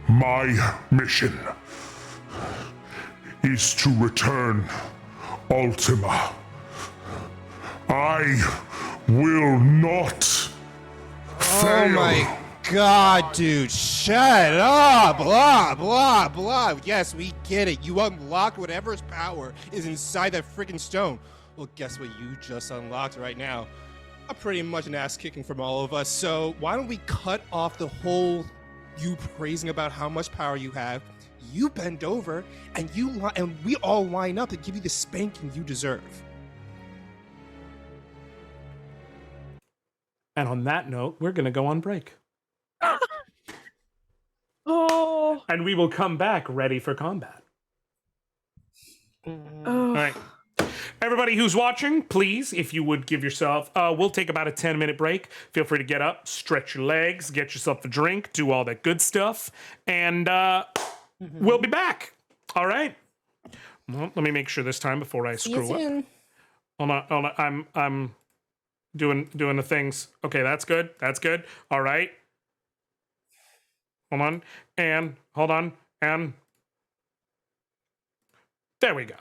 My mission is to return Ultima. I will not fail. Oh my god, dude. Shut up. Blah, blah, blah. Yes, we get it. You unlocked whatever's power is inside that freaking stone. Well, guess what you just unlocked right now? Pretty much an ass kicking from all of us. So why don't we cut off the whole you praising about how much power you have, you bend over, and and we all line up to give you the spanking you deserve. And on that note, we're going to go on break. Oh. And we will come back ready for combat. Oh. All right. Everybody who's watching, please, if you would give yourself, we'll take about a 10-minute break. Feel free to get up, stretch your legs, get yourself a drink, do all that good stuff, and we'll be back. All right? Well, let me make sure this time before I screw up. Hold on. I'm doing the things. Okay, that's good. That's good. All right. Hold on. And hold on. And there we go.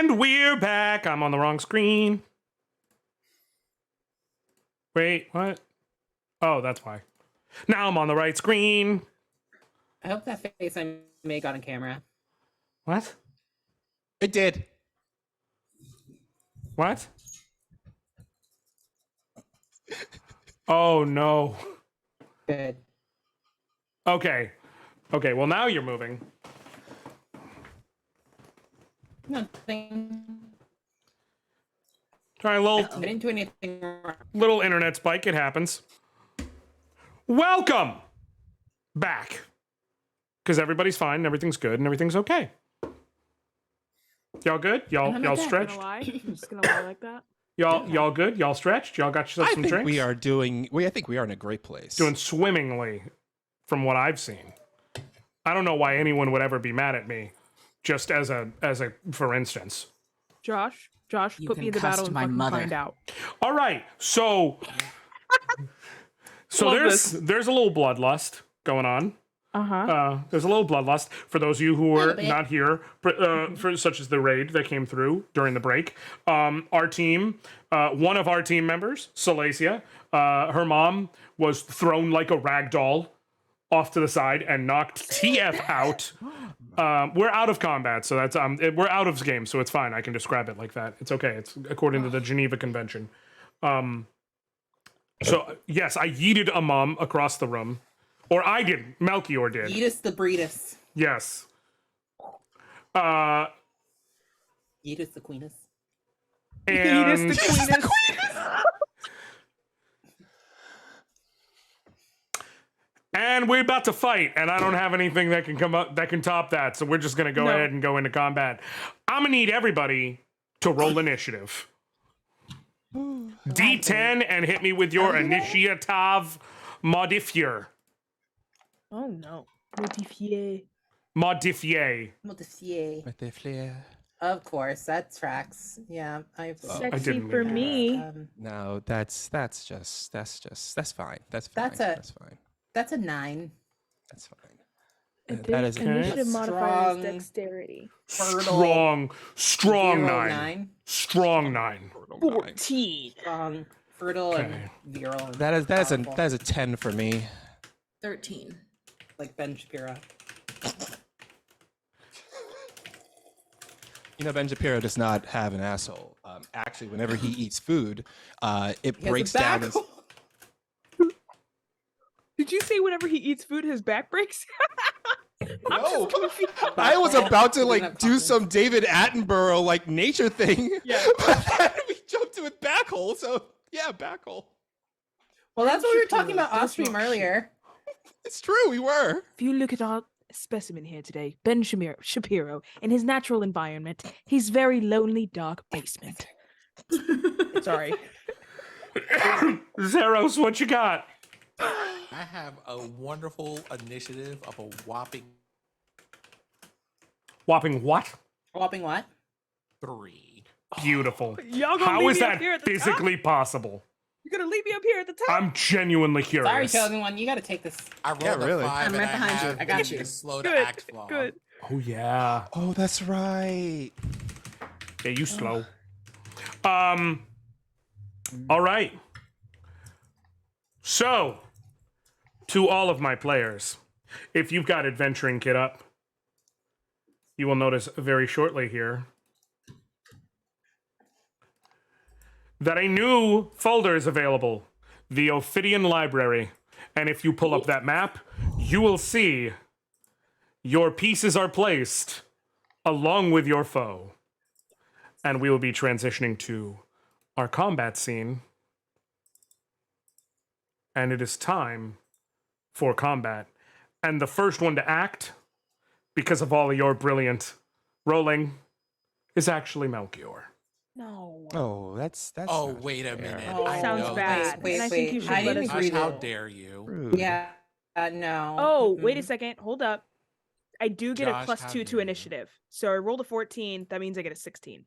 And we're back. I'm on the wrong screen. Wait, what? Oh, that's why. Now I'm on the right screen. I hope that face I made got on camera. What? It did. What? Oh, no. Good. Okay. Okay, well, now you're moving. Nothing. Try a I didn't do anything wrong. little internet spike. It happens. Welcome back. Because everybody's fine, and everything's good, and everything's okay. Y'all good? Y'all I'm y'all okay. stretched? Gonna lie? I'm just gonna lie like that. Y'all good? Y'all stretched? Y'all got yourself I some think drinks? we are doing. I think we are in a great place. Doing swimmingly from what I've seen. I don't know why anyone would ever be mad at me. Just as a for instance. Josh, You put me can in the battle cuss and my fucking mother. find out. All right. So Love there's a little bloodlust going on. There's a little bloodlust for those of you who were not here, for such as the raid that came through during the break. Our team, one of our team members, Salacia, her mom was thrown like a rag doll off to the side and knocked TF out. We're out of combat, so that's we're out of game, so it's fine. I can describe it like that. It's okay. It's according to the Geneva Convention. So yes, I yeeted a mom across the room. Or I did. Melchior did. Yeetus the breedus. Yes. Yeetus the queenus. And and we're about to fight, and I don't have anything that can come up that can top that. So we're just gonna go ahead and go into combat. I'm gonna need everybody to roll initiative. D10 and hit me with your initiative modifier. Oh no. Modifié. Modifier. Modifié. With the flair. Of course, that tracks. Yeah, I've. Sexy didn't for mean me. No, that's fine. That's fine. That's That's fine. That's a 9. That's fine. That is initiative Strong. modifier is dexterity. Strong 0, 9. 9. Strong 9. 14. Strong, fertile, and virile. And That is powerful. a 10 for me. 13. Like Ben Shapiro. You know, Ben Shapiro does not have an asshole. Actually, whenever he eats food, it He has a breaks down. back. Did you say whenever he eats food, his back breaks? I'm No. just confused. I was about to He doesn't like have do confidence. some David Attenborough like nature thing. Yeah. But then we jumped to a back hole, so yeah, back hole. Well, that's what we were talking about off That's stream not earlier. It's true, we were. If you look at our specimen here today, Ben Shapiro, in his natural environment, he's very lonely, dark basement. Sorry. Zeros, what you got? I have a wonderful initiative of a whopping Whopping what? Whopping what? 3. Beautiful. Y'all gonna How leave is me up that here at the top? physically possible? You're gonna leave me up here at the top? I'm genuinely Sorry, curious. chosen one. You got to take this. I rolled Yeah, a really. 5 I'm and right behind you. have I got the you. slow to Good. act flaw. Good. Oh yeah. Oh, that's right. Yeah, you slow. All right. So, to all of my players, if you've got adventuring kit up, you will notice very shortly here that a new folder is available, the Ophidian Library. And if you pull up that map, you will see your pieces are placed along with your foe. And we will be transitioning to our combat scene. And it is time for combat. And the first one to act, because of all of your brilliant rolling, is actually Melchior. No. Oh, that's Oh, not wait a fair. minute. Oh, I sounds know bad. this. And I think you should I let didn't us Gosh, read how it. dare you? Rude. Yeah, no. Oh, wait a Mm-mm. second. Hold up. I do get Josh, a plus how 2 dare to you. initiative. So I rolled a 14. That means I get a 16.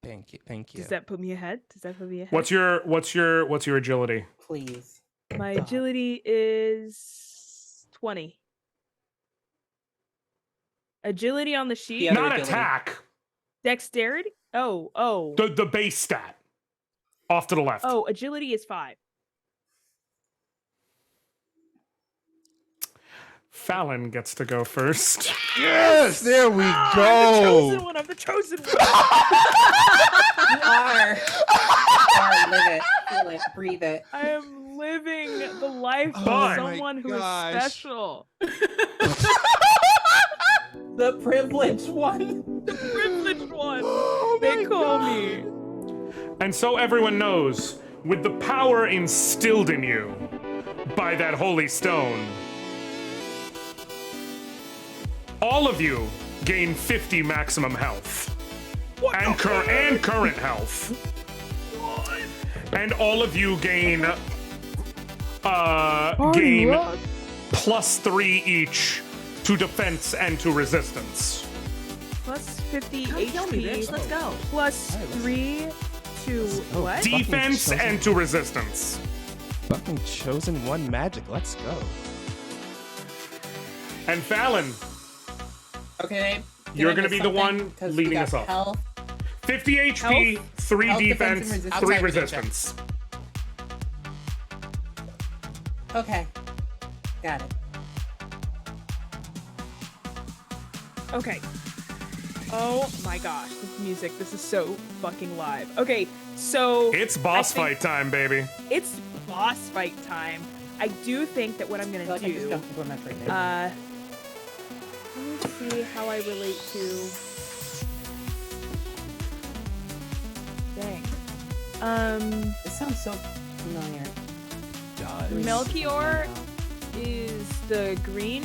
Thank you. Thank you. Does that put me ahead? Does that put me ahead? What's your agility? Please. My God. agility is 20. Agility on the sheet. Yeah. Other Not agility. attack. Dexterity? Oh. The base stat. Off to the left. Oh, agility is 5. Fallon gets to go first. Yes, there we I'm the go. chosen one. I'm the chosen one. You are. Live it. Feel it. Breathe it. I am living the life Oh of my someone who is gosh. special. The privileged one. The privileged one. Oh They my call God. me. And so everyone knows, with the power instilled in you by that holy stone, all of you gain 50 maximum health. And current health. And all of you gain +3 each to defense and to resistance. Plus 50 Come kill me, HP. bitch. Let's go. Plus 3 to what? Defense chosen. and to resistance. Fucking chosen one magic. Let's go. And Fallon, Okay. You're gonna be the one leading us off. Health. 50 HP, 3 Health, defense, defense, and 3 resistance. resistance. Okay. Got it. Okay. Oh my gosh, this music, this is so fucking live. Okay, so It's boss I think fight time, baby. it's boss fight time. I do think that what I'm I gonna feel like I just do, jumped into a memory thing. let me see how I relate to. Dang. This sounds so familiar. Melchior is the green.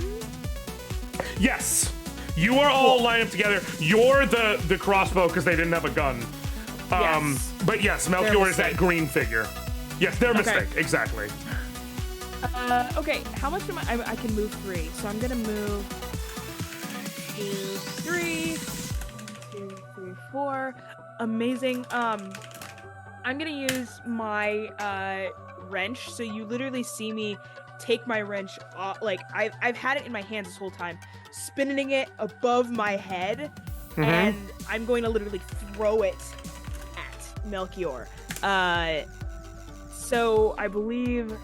Yes. You are all lined up together. You're the crossbow because they didn't have a gun. Yes. But yes, Melchior is that green figure. Yes, their mistake. Exactly. Okay, how much am I can move 3, so I'm gonna move 2, 3, 2, 3, 4. Amazing. I'm gonna use my wrench, so you literally see me take my wrench off. Like I've had it in my hands this whole time, spinning it above my head, and I'm going to literally throw it at Melchior. So I believe,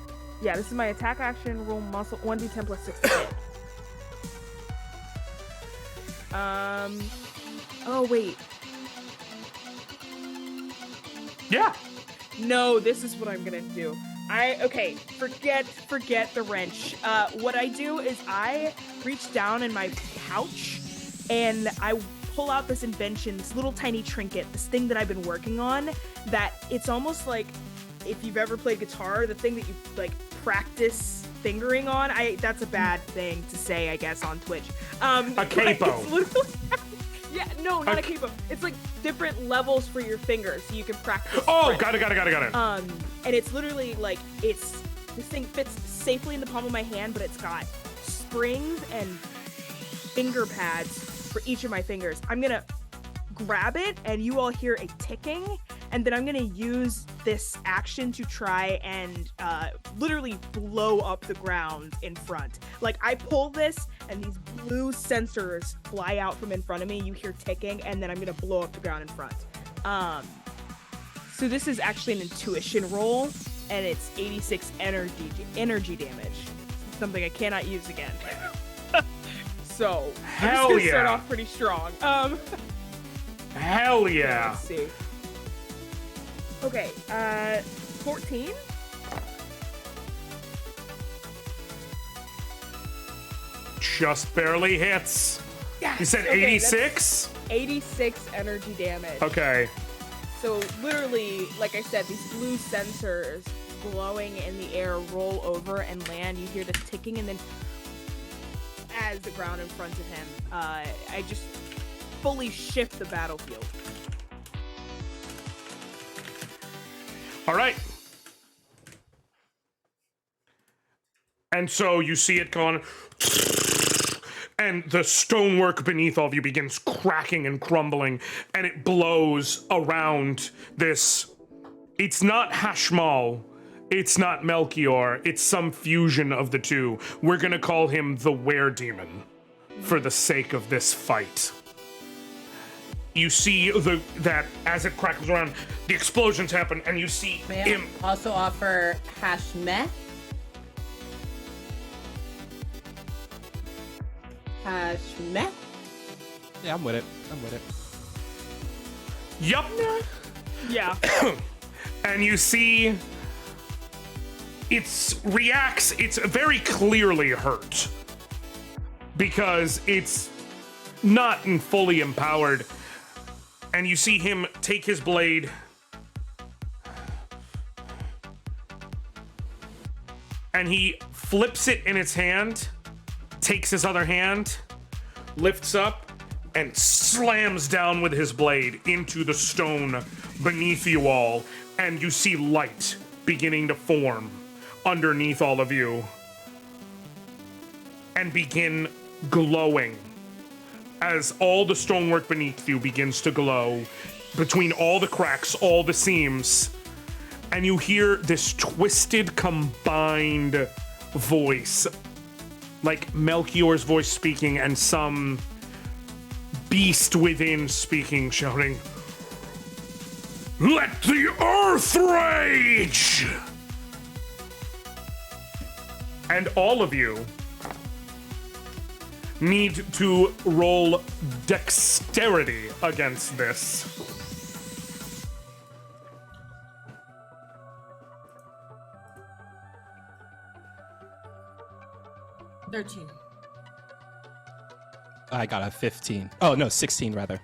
yeah, this is my attack action. Roll muscle 1d10 plus 6 to hit. Oh wait. Yeah. No, this is what I'm gonna do. Forget the wrench. What I do is I reach down in my pouch and I pull out this invention, this little tiny trinket, this thing that I've been working on, that it's almost like if you've ever played guitar, the thing that you like practice fingering on. That's a bad thing to say, I guess, on Twitch. A capo. It's literally, yeah, no, not a capo. It's like different levels for your fingers, so you can practice. Oh, fretting. got it. And it's literally like this thing fits safely in the palm of my hand, but it's got springs and finger pads for each of my fingers. I'm gonna grab it, and you all hear a ticking, and then I'm gonna use this action to try and literally blow up the ground in front. Like I pull this, and these blue sensors fly out from in front of me. You hear ticking, and then I'm gonna blow up the ground in front. So this is actually an intuition roll, and it's 86 energy damage. Something I cannot use again. So Hell I'm just gonna start yeah. off pretty strong. Hell yeah. Let's see. Okay, 14. Just barely hits. Yes. You said okay, 86? that's 86 energy damage. Okay. So literally, like I said, these blue sensors glowing in the air roll over and land. You hear this ticking, and then as the ground in front of him, I just fully shift the battlefield. All right. And so you see it going, and the stonework beneath all of you begins cracking and crumbling, and it blows around this. It's not Hashmal, it's not Melchior, it's some fusion of the two. We're gonna call him the Were-Demon for the sake of this fight. you see that as it crackles around, the explosions happen, and you see May I him. also offer hash meh? Hash meh? Yeah, I'm with it. I'm with it. Yup. Yeah. And you see it's very clearly hurt because it's not fully empowered. And you see him take his blade and he flips it in his hand, takes his other hand, lifts up, and slams down with his blade into the stone beneath you all. And you see light beginning to form underneath all of you and begin glowing as all the stonework beneath you begins to glow between all the cracks, all the seams. And you hear this twisted, combined voice, like Melchior's voice speaking and some beast within speaking, shouting, "Let the earth rage!" And all of you need to roll dexterity against this. I got a 15. Oh, no, 16 rather.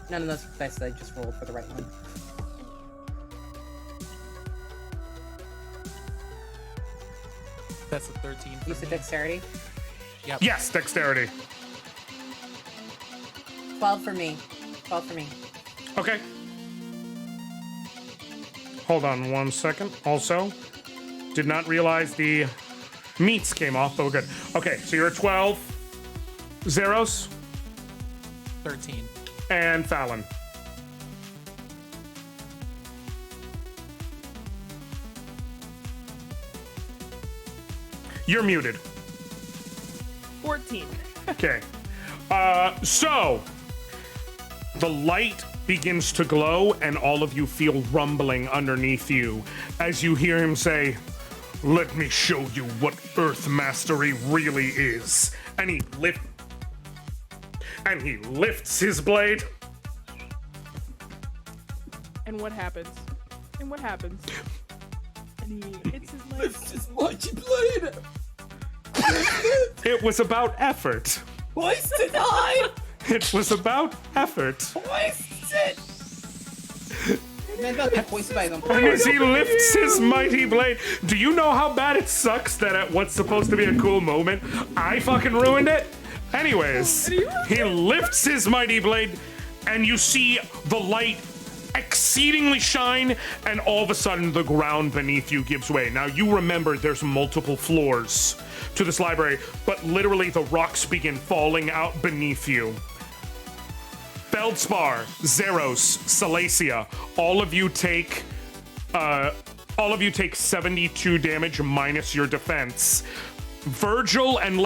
None of those dice I just rolled for the right one. That's a 13. You said dexterity? Yes, dexterity. 12 for me. 12 for me. Okay. Hold on 1 second. Also, did not realize the meats came off, but we're good. Okay, so you're at 12. Zeros 13. and Fallon. You're muted. 14. Okay. So the light begins to glow, and all of you feel rumbling underneath you as you hear him say, "Let me show you what Earth Mastery really is." And he lifts his blade. And what happens? And what happens? And he hits his leg. It was about effort. Wasted time! It was about effort. Wasted! Man, don't get wasted by them. And as he lifts his mighty blade, do you know how bad it sucks that at what's supposed to be a cool moment, I fucking ruined it? Anyways, he lifts his mighty blade, and you see the light exceedingly shine, and all of a sudden the ground beneath you gives way. Now you remember there's multiple floors to this library, but literally the rocks begin falling out beneath you. Feldspar, Zeros, Salacia, all of you take 72 damage minus your defense. Virgil and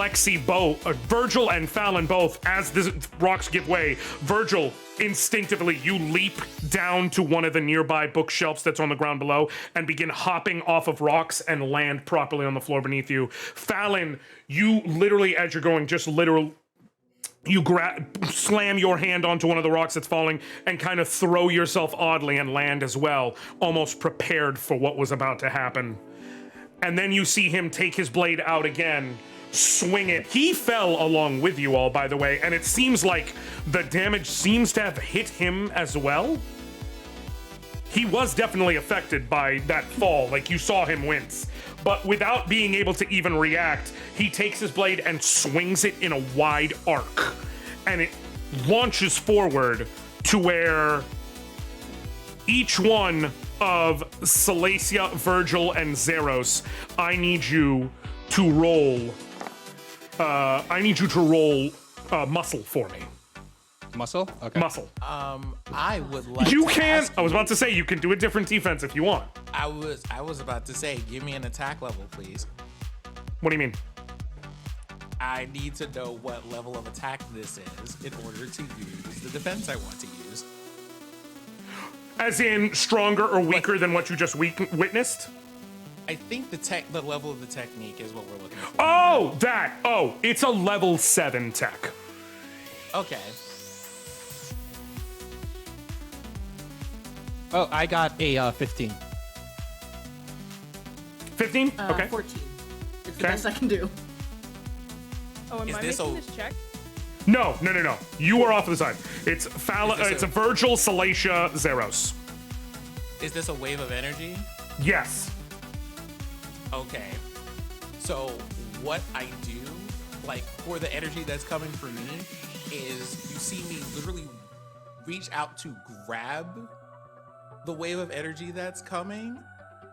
Virgil and Fallon both, as the rocks give way, Virgil, instinctively, you leap down to one of the nearby bookshelves that's on the ground below and begin hopping off of rocks and land properly on the floor beneath you. Fallon, you literally, as you're going, you slam your hand onto one of the rocks that's falling and kind of throw yourself oddly and land as well, almost prepared for what was about to happen. And then you see him take his blade out again, swing it. He fell along with you all, by the way, and it seems like the damage seems to have hit him as well. He was definitely affected by that fall, like you saw him wince. But without being able to even react, he takes his blade and swings it in a wide arc. And it launches forward to where each one of Salacia, Virgil, and Zeros, I need you to roll muscle for me. Muscle? Okay. Muscle. I would like You to can. ask I was about to say you can do a different defense if you want. I was about to say, give me an attack level, please. What do you mean? I need to know what level of attack this is in order to use the defense I want to use. As in stronger or weaker than what you just witnessed? I think the level of the technique is what we're looking for. Oh, that. Oh, it's a level 7 tech. Okay. Oh, I got a 15. 15? Okay. 14. It's the Okay. best I can do. Oh, am Is I this making a- this check? No. You are off to the side. It's this it's a Virgil, Salacia, Zeros. Is this a wave of energy? Yes. Okay. So what I do, like for the energy that's coming for me, is you see me literally reach out to grab the wave of energy that's coming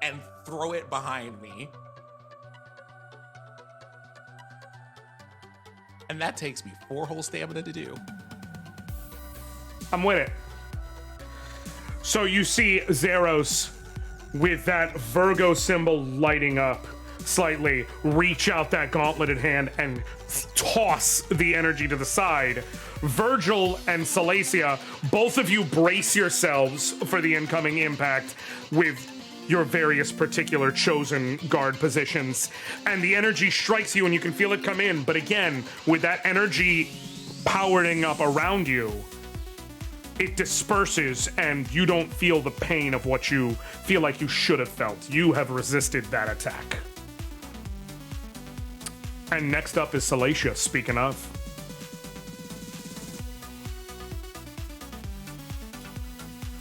and throw it behind me. And that takes me 4 whole stamina to do. I'm with it. So you see Zeros with that Virgo symbol lighting up slightly, reach out that gauntleted hand and toss the energy to the side. Virgil and Salacia, both of you brace yourselves for the incoming impact with your various particular chosen guard positions. And the energy strikes you and you can feel it come in. But again, with that energy powering up around you, it disperses and you don't feel the pain of what you feel like you should have felt. You have resisted that attack. And next up is Salacia, speaking of.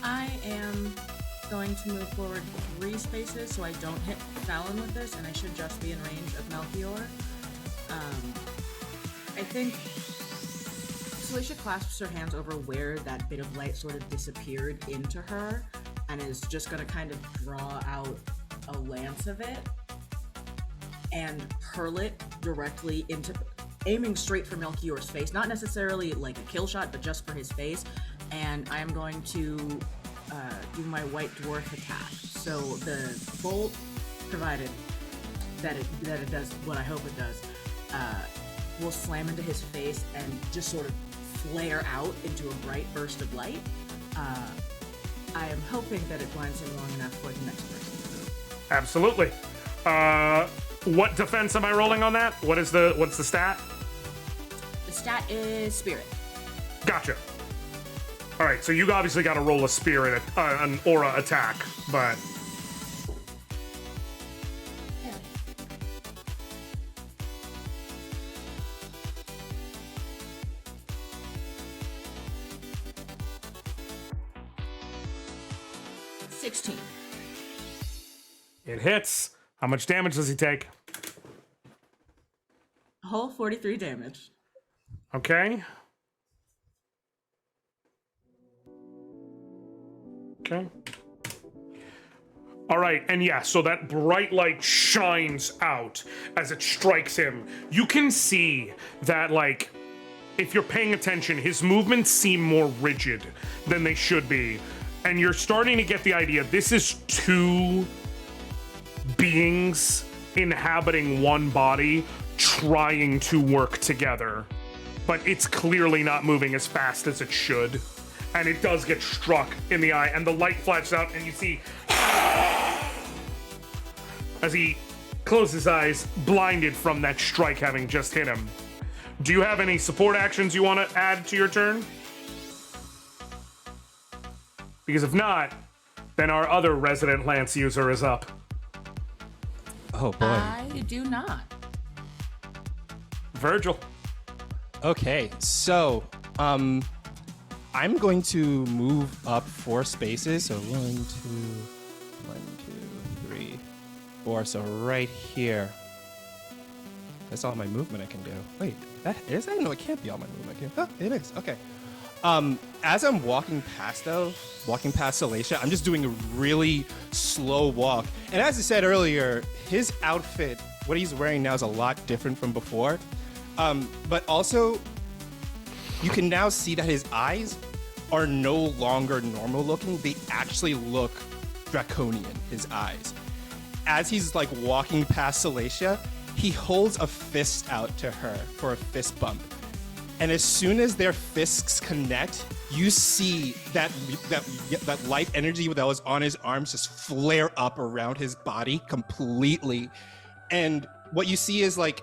I am going to move forward 3 spaces so I don't hit Fallon with this, and I should just be in range of Melchior. I think Salacia clasps her hands over where that bit of light sort of disappeared into her, and is just going to kind of draw out a lance of it and hurl it directly into, aiming straight for Melchior's face. Not necessarily like a kill shot, but just for his face. And I'm going to do my white dwarf attack. So the bolt, provided that it does what I hope it does, will slam into his face and just sort of flare out into a bright burst of light. I am hoping that it blinds him long enough for the next person. Absolutely. What defense am I rolling on that? What's the stat? The stat is spirit. Gotcha. All right, so you obviously got to roll a spirit, an aura attack, but it hits. How much damage does he take? A whole 43 damage. Okay. Okay. All right, and yeah, so that bright light shines out as it strikes him. You can see that, like, if you're paying attention, his movements seem more rigid than they should be. And you're starting to get the idea this is 2 beings inhabiting one body trying to work together. But it's clearly not moving as fast as it should. And it does get struck in the eye, and the light flashes out, and you see as he closes his eyes, blinded from that strike having just hit him. Do you have any support actions you want to add to your turn? Because if not, then our other resident lance user is up. Oh boy. I do not. Virgil. Okay, so I'm going to move up 4 spaces. So 1, 2, 3, 4. So right here. That's all my movement I can do. Wait, that is that? No, it can't be all my movement. Oh, it is. Okay. As I'm walking past Salacia, I'm just doing a really slow walk. And as I said earlier, his outfit, what he's wearing now, is a lot different from before. But also, you can now see that his eyes are no longer normal looking. They actually look draconian, his eyes. As he's like walking past Salacia, he holds a fist out to her for a fist bump. And as soon as their fists connect, you see that light energy that was on his arms just flare up around his body completely. And what you see is like,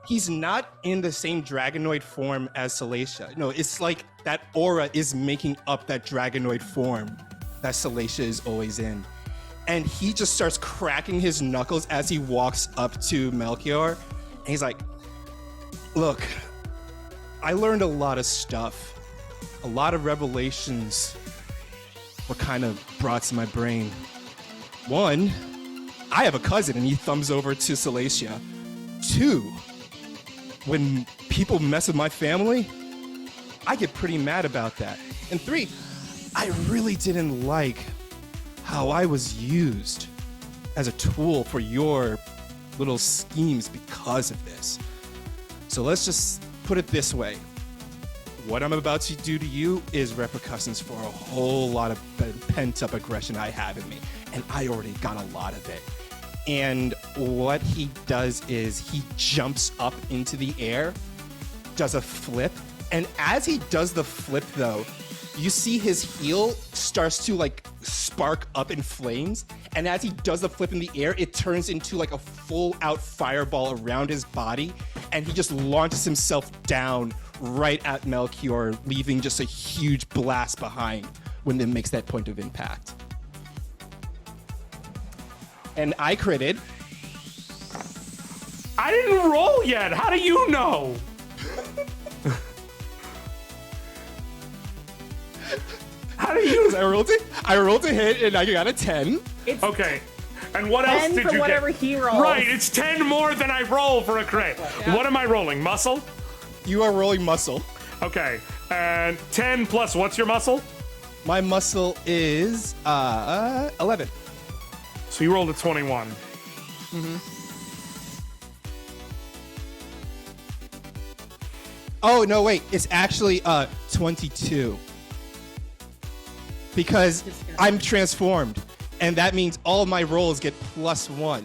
he's not in the same dragonoid form as Salacia. No, it's like that aura is making up that dragonoid form that Salacia is always in. And he just starts cracking his knuckles as he walks up to Melchior. And he's like, look, I learned a lot of stuff. A lot of revelations were kind of brought to my brain. One, I have a cousin, and he thumbs over to Salacia. Two, when people mess with my family, I get pretty mad about that. And three, I really didn't like how I was used as a tool for your little schemes because of this. So let's just put it this way. What I'm about to do to you is repercussions for a whole lot of pent-up aggression I have in me, and I already got a lot of it. And what he does is he jumps up into the air, does a flip, and as he does the flip though, you see his heel starts to like spark up in flames, and as he does the flip in the air, it turns into like a full-out fireball around his body, and he just launches himself down right at Melchior, leaving just a huge blast behind when it makes that point of impact. And I critted. I didn't roll yet. How do you know? How do you? I rolled a hit and I got a 10. It's Okay. And what else 10 did for you whatever get? he rolls. Right, it's 10 more than I roll for a crit. Yeah. What am I rolling? Muscle? You are rolling muscle. Okay. And 10 plus what's your muscle? My muscle is 11. So you rolled a 21. Oh no, wait! It's actually 22 because I'm transformed, and that means all my rolls get +1.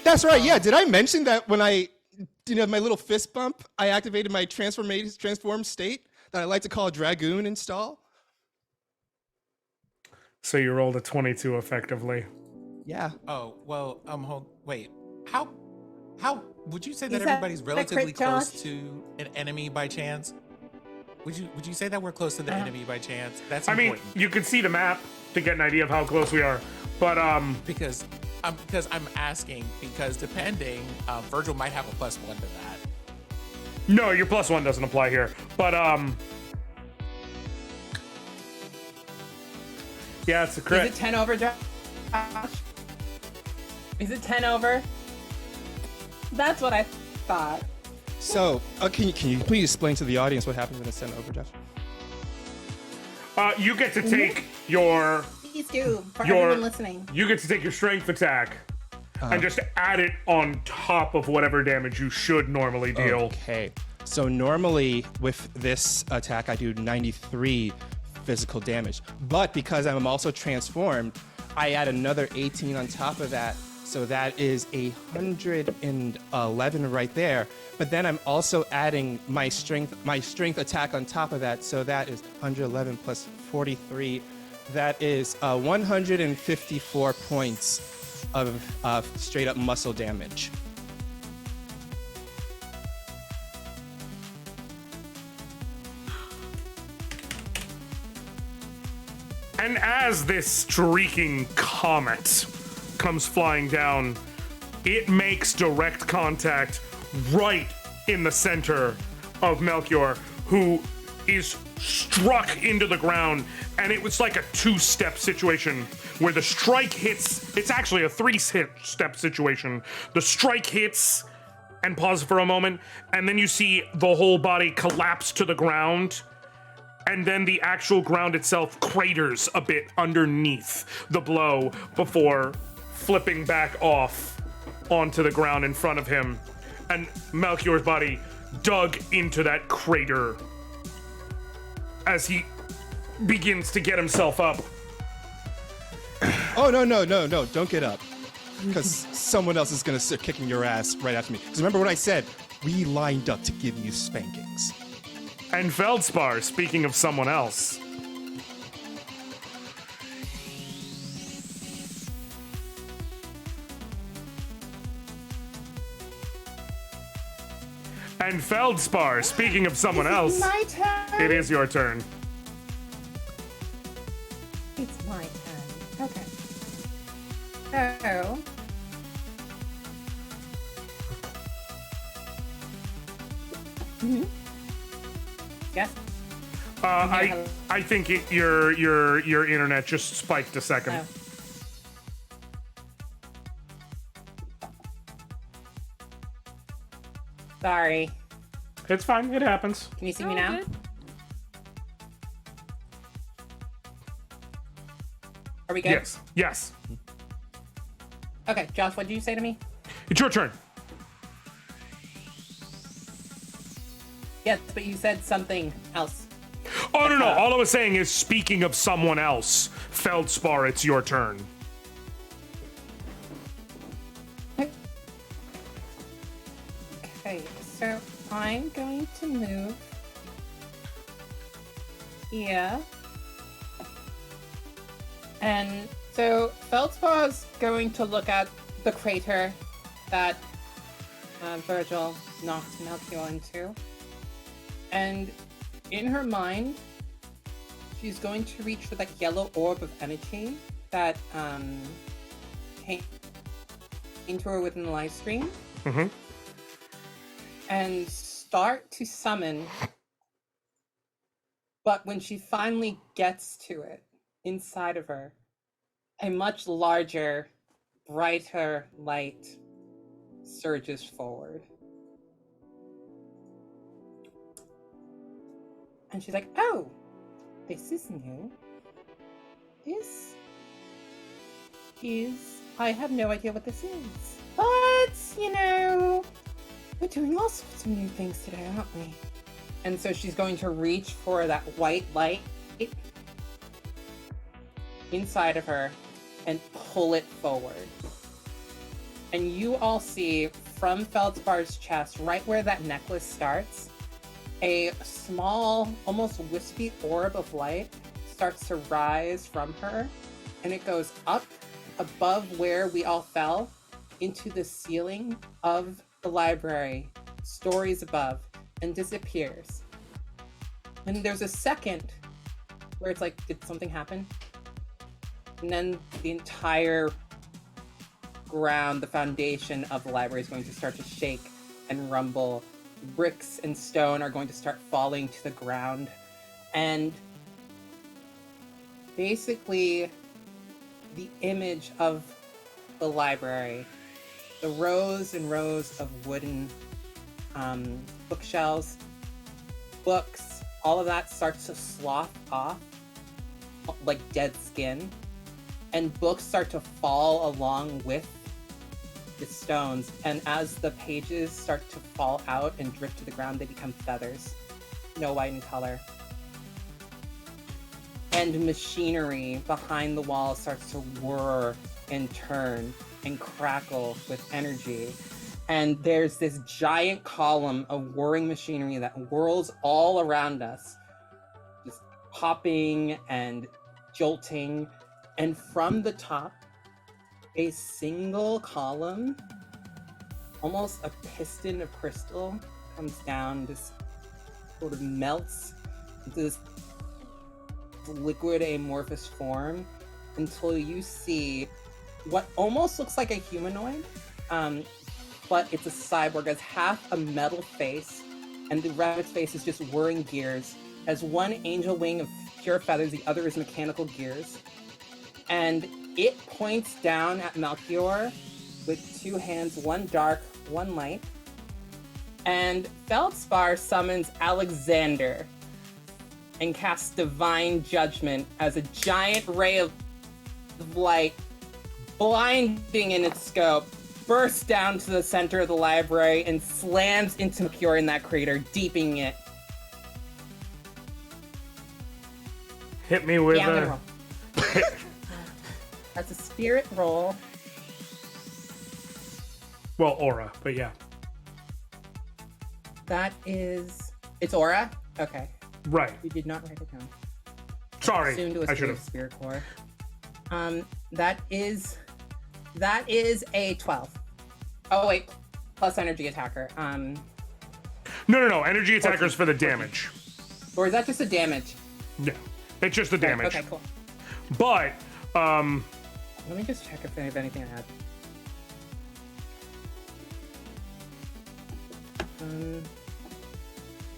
That's right. Yeah. Did I mention that when I did my little fist bump, I activated my transformed state that I like to call Dragoon install? So you rolled a 22 effectively. Yeah. Oh, well, wait. How would you say that Is that everybody's a relatively crit, close Josh? to an enemy by chance? Would you say that we're close to the enemy by chance? That's I mean, important. you can see the map to get an idea of how close we are. But because I'm asking because depending, Virgil might have a +1 to that. no, your +1 doesn't apply here. But yeah, it's a Is crit. it 10 over, Josh? Is it 10 over? That's what I thought. So, can you please explain to the audience what happens when it's sent over, Josh? You get to take your Please do, for Your- everyone listening. you get to take your strength attack and just add it on top of whatever damage you should normally deal. Okay. So normally with this attack, I do 93 physical damage. But because I'm also transformed, I add another 18 on top of that. So that is 111 right there. But then I'm also adding my strength attack on top of that. So that is 111 plus 43. That is 154 points of straight up muscle damage. And as this streaking comet comes flying down, it makes direct contact right in the center of Melchior, who is struck into the ground. And it was like a two-step situation where the strike hits. It's actually a three-step situation. The strike hits and pause for a moment, and then you see the whole body collapse to the ground. And then the actual ground itself craters a bit underneath the blow before flipping back off onto the ground in front of him. And Melchior's body dug into that crater as he begins to get himself up. Oh, no, don't get up. because someone else is gonna start kicking your ass right after me. Because remember what I said, we lined up to give you spankings. And Feldspar, speaking of someone else. And Feldspar, speaking of someone else. My turn. It is your turn. It's my turn. Okay. So. Yes. I think your internet just spiked a second. Oh. Sorry. It's fine. It happens. Can you see Oh, me now? good. Are we good? Yes. Yes. Okay, Josh, what did you say to me? It's your turn. Yes, but you said something else. Oh, no. All I was saying is, speaking of someone else, Feldspar, it's your turn. Okay, so I'm going to move here. And so Feldspar's going to look at the crater that Virgil knocked Melchior into. And in her mind, she's going to reach for that yellow orb of energy that came into her within the live stream. Mm-hmm. And start to summon. But when she finally gets to it, inside of her, a much larger, brighter light surges forward. And she's like, oh, this is new. This is... I have no idea what this is. But, you know, we're doing all sorts of new things today, aren't we? And so she's going to reach for that white light inside of her and pull it forward. And you all see from Feldspar's chest, right where that necklace starts, a small, almost wispy orb of light starts to rise from her, and it goes up above where we all fell into the ceiling of the library, stories above, and disappears. And there's a second where it's like, did something happen? And then the entire ground, the foundation of the library is going to start to shake and rumble. Bricks and stone are going to start falling to the ground. And basically, the image of the library, the rows and rows of wooden bookshelves, books, all of that starts to slough off like dead skin. And books start to fall along with the stones. And as the pages start to fall out and drift to the ground, they become feathers, snow white in color. And machinery behind the wall starts to whir and turn and crackle with energy. And there's this giant column of whirring machinery that whirls all around us, just popping and jolting. And from the top, a single column, almost a piston of crystal, comes down, just sort of melts into this liquid amorphous form until you see what almost looks like a humanoid, but it's a cyborg. Has half a metal face, and the rest of its face is just whirring gears. Has one angel wing of pure feathers, the other is mechanical gears. And it points down at Melchior with two hands, one dark, one light. And Feldspar summons Alexander and casts Divine Judgment as a giant ray of light, blinding in its scope, bursts down to the center of the library and slams into Melchior in that crater, deepening it. Hit me with Yeah, I'm a... gonna roll. That's a spirit roll. Well, aura, but yeah. That is... It's aura? Okay. Right. You did not write it down. Sorry, Assumed it was I should have. Spirit Core. That is a 12. Oh wait, plus energy attacker. No. Energy attackers for the damage. Or is that just a damage? Yeah, it's just the damage. Okay, cool. But Let me just check if I have anything I had.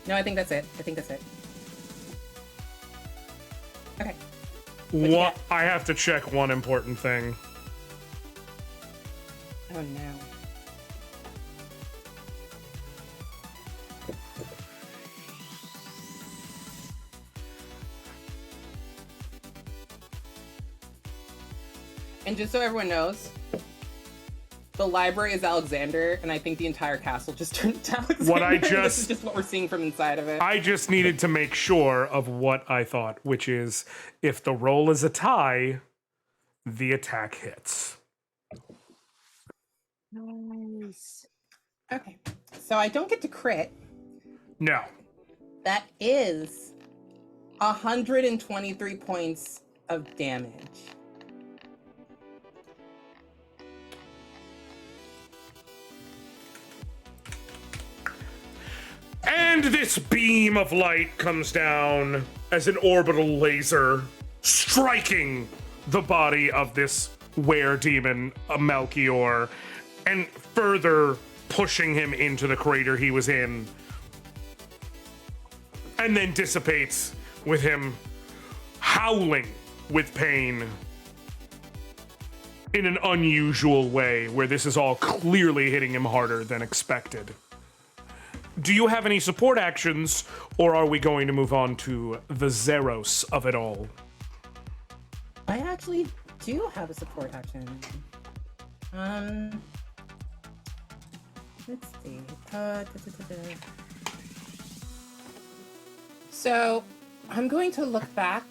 No, I think that's it. Okay. What'd you what get? I have to check one important thing. Oh no. And just so everyone knows, the library is Alexander, and I think the entire castle just turned into Alexander. This is just what we're seeing from inside of it. I just needed to make sure of what I thought, which is if the roll is a tie, the attack hits. Nice. Okay, so I don't get to crit. No. That is 123 points of damage. And this beam of light comes down as an orbital laser, striking the body of this were-demon, Melchior, and further pushing him into the crater he was in. And then dissipates with him howling with pain in an unusual way, where this is all clearly hitting him harder than expected. Do you have any support actions, or are we going to move on to the Zeros of it all? I actually do have a support action. Let's see. So, I'm going to look back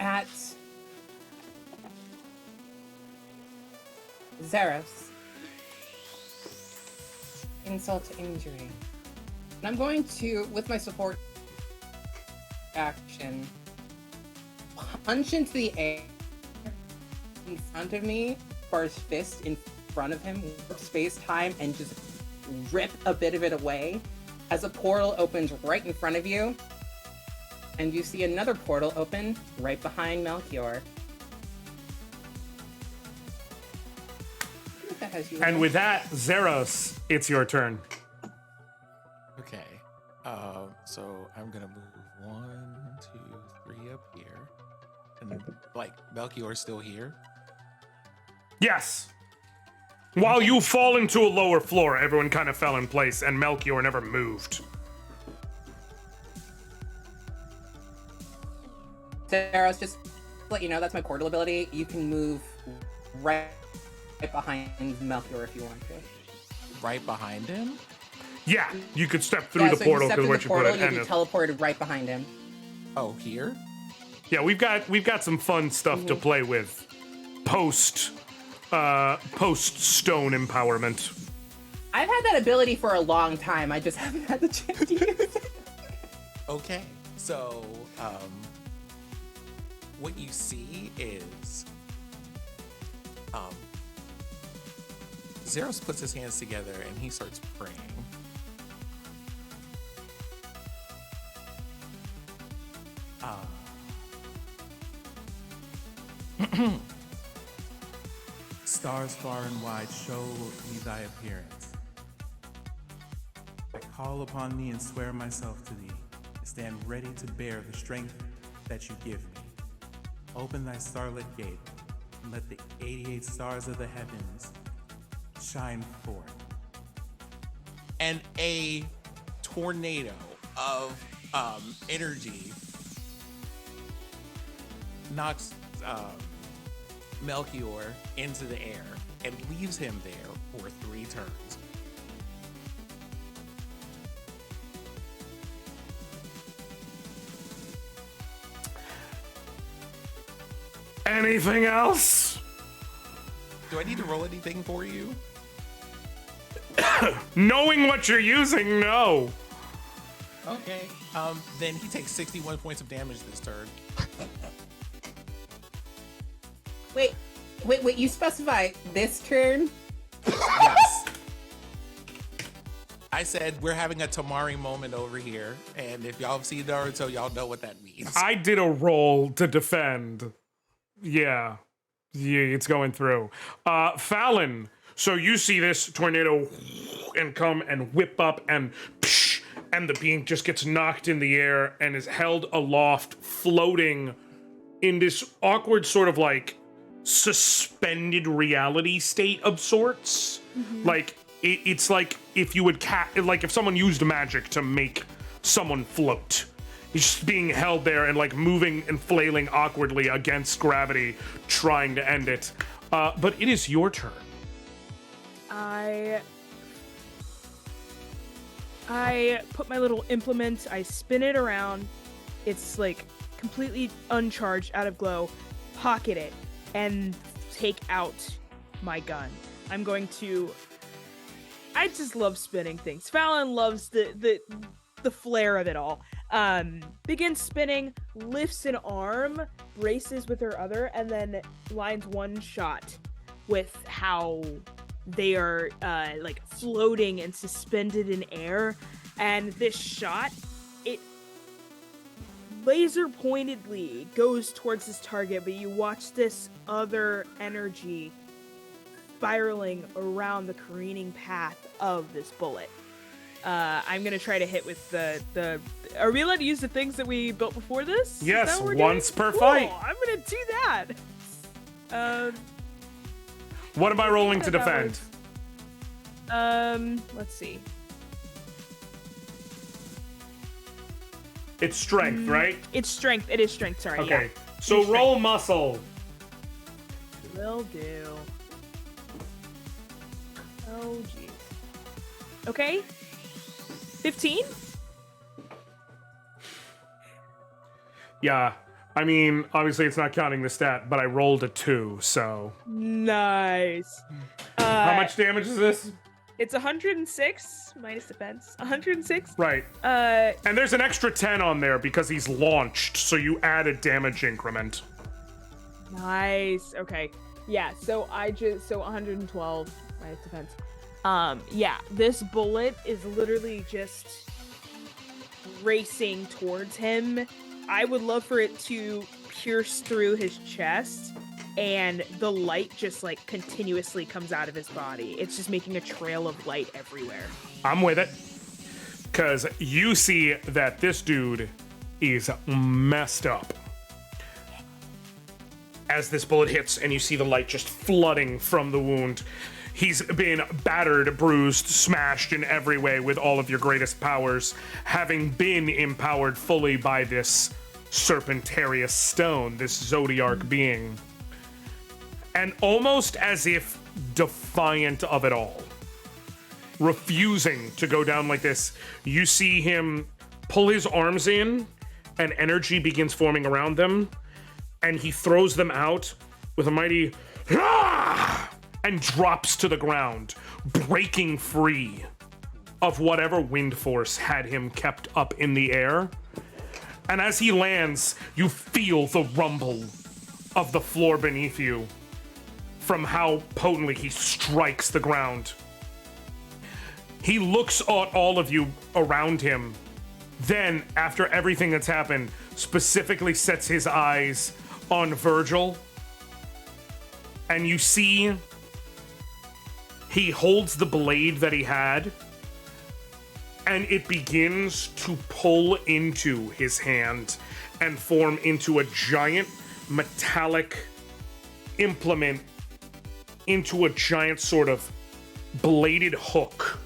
at Zeros. Insult to injury. And I'm going to, with my support action, punch into the air in front of me, or his fist in front of him, warp space-time, and just rip a bit of it away as a portal opens right in front of you, and you see another portal open right behind Melchior. What the heck has you And with that, Zeros, it's your turn. Okay. So I'm gonna move 1, 2, 3 up here, and then like Melchior's still here. Yes. While you fall into a lower floor, everyone kind of fell in place, and Melchior never moved. Sarah's just to let you know, that's my portal ability. You can move right behind Melchior if you want to. Right behind him. Yeah, you could step through the so portal you because where you put it. you'll And be teleported right behind him. Oh, here. yeah, we've got some fun stuff to play with post stone empowerment. I've had that ability for a long time. I just haven't had the chance to use it. Okay. So, what you see is, Zeros puts his hands together and he starts praying. Stars far and wide, show me thy appearance. I call upon thee and swear myself to thee, to stand ready to bear the strength that you give me. Open thy starlit gate, and let the 88 stars of the heavens shine forth. And a tornado of energy knocks Melchior into the air and leaves him there for 3 turns. Anything else? Do I need to roll anything for you? Knowing what you're using, no. Okay. Then he takes 61 points of damage this turn. Wait, you specify this turn? Yes. I said we're having a Tamari moment over here, and if y'all have seen Naruto, y'all know what that means. I did a roll to defend. Yeah, it's going through. Fallon, so you see this tornado and come and whip up and psh, and the being just gets knocked in the air and is held aloft, floating in this awkward sort of like suspended reality state of sorts. Like it's like if you would like if someone used magic to make someone float. He's just being held there and like moving and flailing awkwardly against gravity, trying to end it. But it is your turn. I put my little implement, I spin it around. It's like completely uncharged, out of glow. Pocket it and take out my gun. I'm going to. I just love spinning things. Fallon loves the flair of it all. Begins spinning, lifts an arm, braces with her other, and then lines one shot with how they are like floating and suspended in air. And this shot, it laser pointedly goes towards this target, but you watch this other energy spiraling around the careening path of this bullet. I'm gonna try to hit with the. Are we allowed to use the things that we built before this? Is Yes, that what we're once doing? per fight. Cool, I'm gonna do that. What am I rolling to that defend? Let's see. It's strength, right? It's strength. It is strength. Sorry. Okay. So roll muscle. Yeah. Will do. Oh jeez. Okay. 15? Yeah. I mean, obviously it's not counting the stat, but I rolled a 2, so. Nice. How much damage is this? It's 106 minus defense. 106. Right. And there's an extra 10 on there because he's launched, so you add a damage increment. Nice. Okay. Yeah, so 112 minus defense. Yeah, this bullet is literally just racing towards him. I would love for it to pierce through his chest, and the light just like continuously comes out of his body. It's just making a trail of light everywhere. I'm with it. Because you see that this dude is messed up. As this bullet hits and you see the light just flooding from the wound, he's been battered, bruised, smashed in every way with all of your greatest powers, having been empowered fully by this Serpentarius stone, this Zodiarch being. And almost as if defiant of it all, refusing to go down like this, you see him pull his arms in and energy begins forming around them, and he throws them out with a mighty "Ah!" and drops to the ground, breaking free of whatever wind force had him kept up in the air. And as he lands, you feel the rumble of the floor beneath you from how potently he strikes the ground. He looks at all of you around him, then, after everything that's happened, specifically sets his eyes on Virgil, and you see he holds the blade that he had, and it begins to pull into his hand and form into a giant metallic implement, into a giant sort of bladed hook.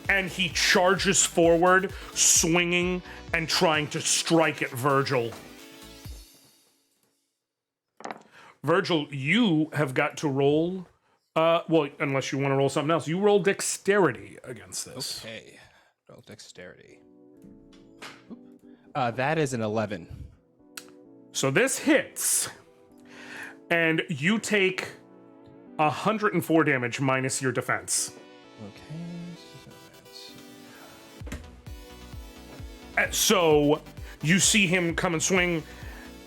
And he charges forward, swinging and trying to strike at Virgil. Virgil, you have got to roll. Well, unless you want to roll something else, you roll dexterity against this. Okay. Roll dexterity. That is an 11. So this hits. And you take 104 damage minus your defense. Okay. So you see him come and swing,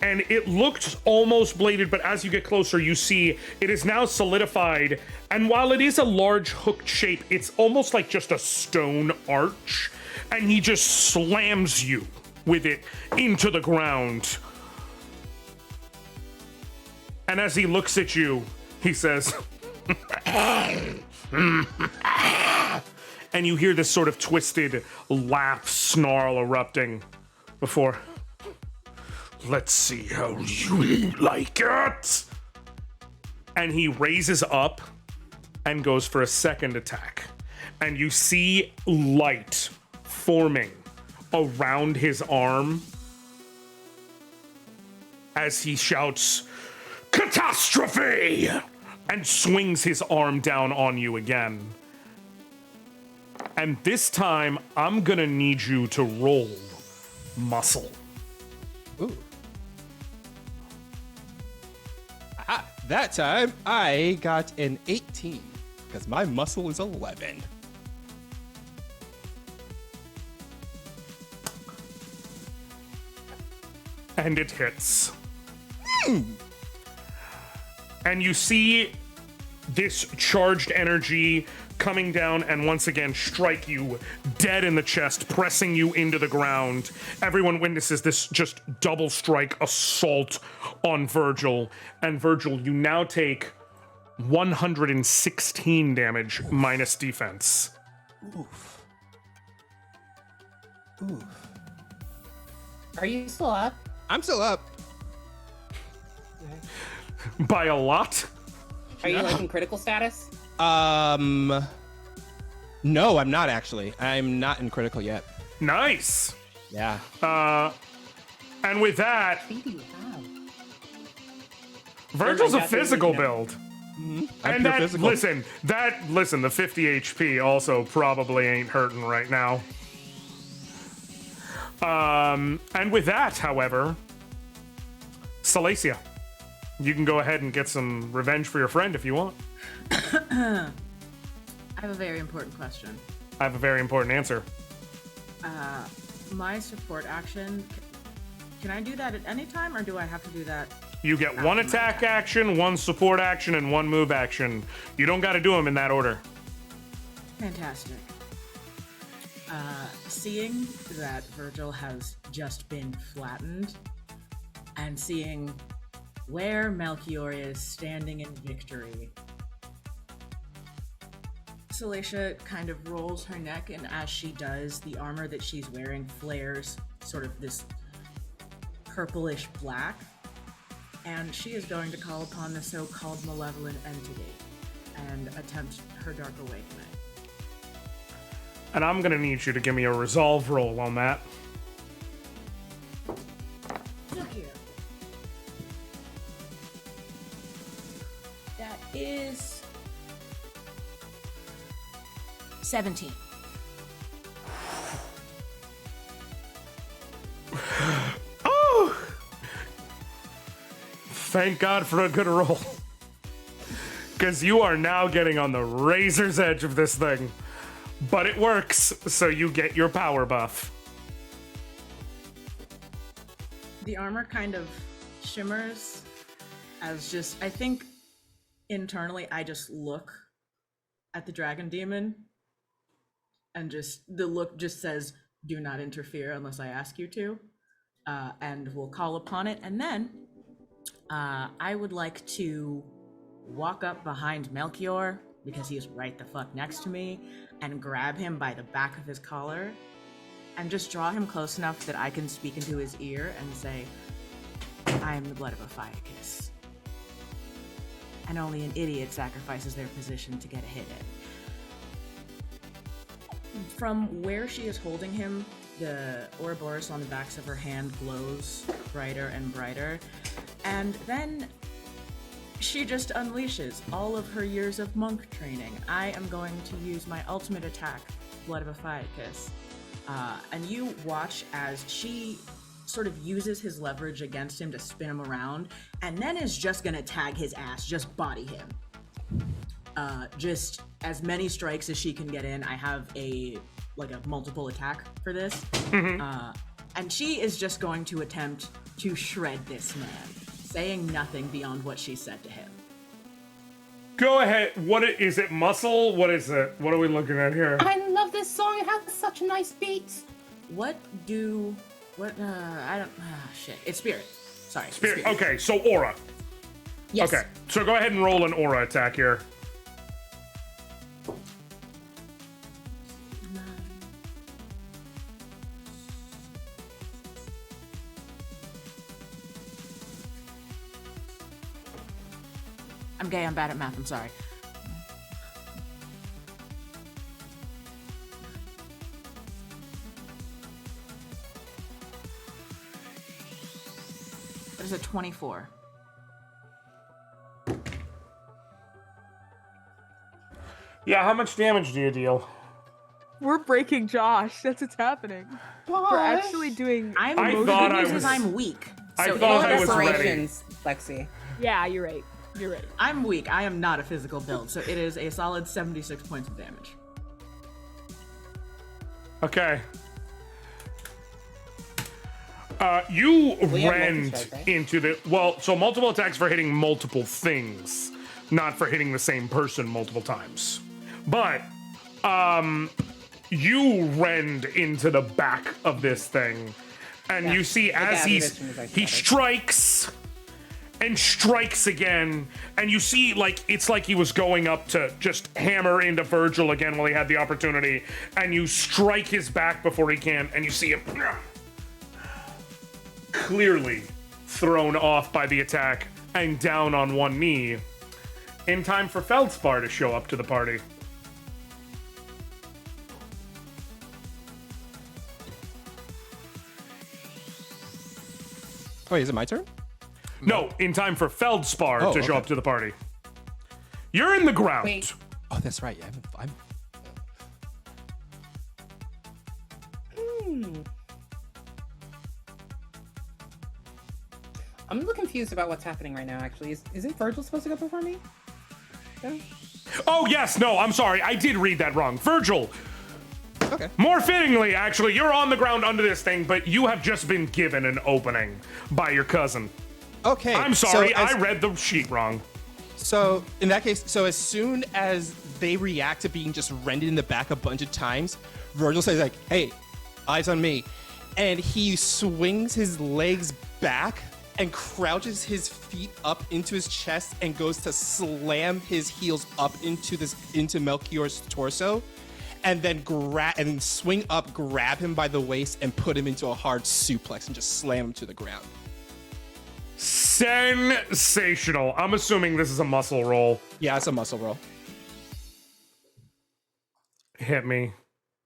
and it looked almost bladed, but as you get closer, you see it is now solidified. And while it is a large hooked shape, it's almost like just a stone arch, and he just slams you with it into the ground. And as he looks at you, he says, and you hear this sort of twisted laugh snarl erupting before, let's see how you like it. And he raises up and goes for a second attack. And you see light forming around his arm as he shouts, "Catastrophe!" and swings his arm down on you again. And this time, I'm gonna need you to roll muscle. Ooh. Aha, that time I got an 18 because my muscle is 11. And it hits. And you see this charged energy coming down and once again strike you dead in the chest, pressing you into the ground. Everyone witnesses this just double strike assault on Virgil. And Virgil, you now take 116 damage minus defense. Oof. Are you still up? I'm still up. By a lot? Are you like in critical status? No, I'm not actually. I'm not in critical yet. Nice. Yeah. And with that, Wow. Virgil's a That's physical easy, you know. build. I'm And pure that, physical. listen, the 50 HP also probably ain't hurting right now. And with that, however, Salacia, you can go ahead and get some revenge for your friend if you want. I have a very important question. I have a very important answer. My support action, can I do that at any time, or do I have to do that? You get one attack action, one support action, and one move action. You don't got to do them in that order. Fantastic. Seeing that Virgil has just been flattened, and seeing where Melchior is standing in victory, Salacia kind of rolls her neck, and as she does, the armor that she's wearing flares sort of this purplish black, and she is going to call upon the so-called malevolent entity and attempt her dark awakening. And I'm going to need you to give me a resolve roll on that. Look here. That is 17. Oh! Thank God for a good roll. Because you are now getting on the razor's edge of this thing. But it works, so you get your power buff. The armor kind of shimmers as just, I think internally I just look at the dragon demon and just, the look just says, do not interfere unless I ask you to, and we'll call upon it. And then I would like to walk up behind Melchior, because he is right the fuck next to me, and grab him by the back of his collar and just draw him close enough that I can speak into his ear and say, I am the blood of a Fiacus. And only an idiot sacrifices their position to get a hit in. From where she is holding him, the Ouroboros on the backs of her hand glows brighter and brighter. And then she just unleashes all of her years of monk training. I am going to use my ultimate attack, Blood of a Fiacus. And you watch as she sort of uses his leverage against him to spin him around, and then is just gonna tag his ass, just body him. Just as many strikes as she can get in. I have a multiple attack for this. And she is just going to attempt to shred this man, saying nothing beyond what she said to him. Go ahead. Is it muscle? What is it? What are we looking at here? I love this song. It has such a nice beat. Shit. It's spirit. Sorry. Spirit. Okay, so aura. Yes. Okay, so go ahead and roll an aura attack here. I'm gay, I'm bad at math, I'm sorry. That is a 24. Yeah, how much damage do you deal? We're breaking Josh. That's what's happening. We're actually doing. I thought I was- I'm weak. I So thought I was ready. Decorations, Lexi. Yeah, you're right. You're right. I'm weak. I am not a physical build, so it is a solid 76 points of damage. Okay. You have rend multi-strike, right? into the... Well, so multiple attacks for hitting multiple things, not for hitting the same person multiple times. But, you rend into the back of this thing, and you see as gathered he as soon as I started. strikes and strikes again, and you see, like, it's like he was going up to just hammer into Virgil again while he had the opportunity, and you strike his back before he can, and you see him clearly thrown off by the attack and down on one knee. In time for Feldspar to show up to the party. Wait, is it my turn? No, in time for Feldspar Oh, to show okay. up to the party. You're in the ground. Wait. Oh, that's right. Yeah, I'm I'm a little confused about what's happening right now, actually. Isn't Virgil supposed to go before me? No? Oh, yes, no, I'm sorry. I did read that wrong. Virgil, okay. more fittingly, actually, you're on the ground under this thing, but you have just been given an opening by your cousin. Okay. I'm sorry, so as- I read the sheet wrong. So in that case, so as soon as they react to being just rended in the back a bunch of times, Virgil says like, "Hey, eyes on me," and he swings his legs back and crouches his feet up into his chest and goes to slam his heels up into Melchior's torso, and then swing up, grab him by the waist, and put him into a hard suplex and just slam him to the ground. Sensational. I'm assuming this is a muscle roll. Yeah, it's a muscle roll. Hit me.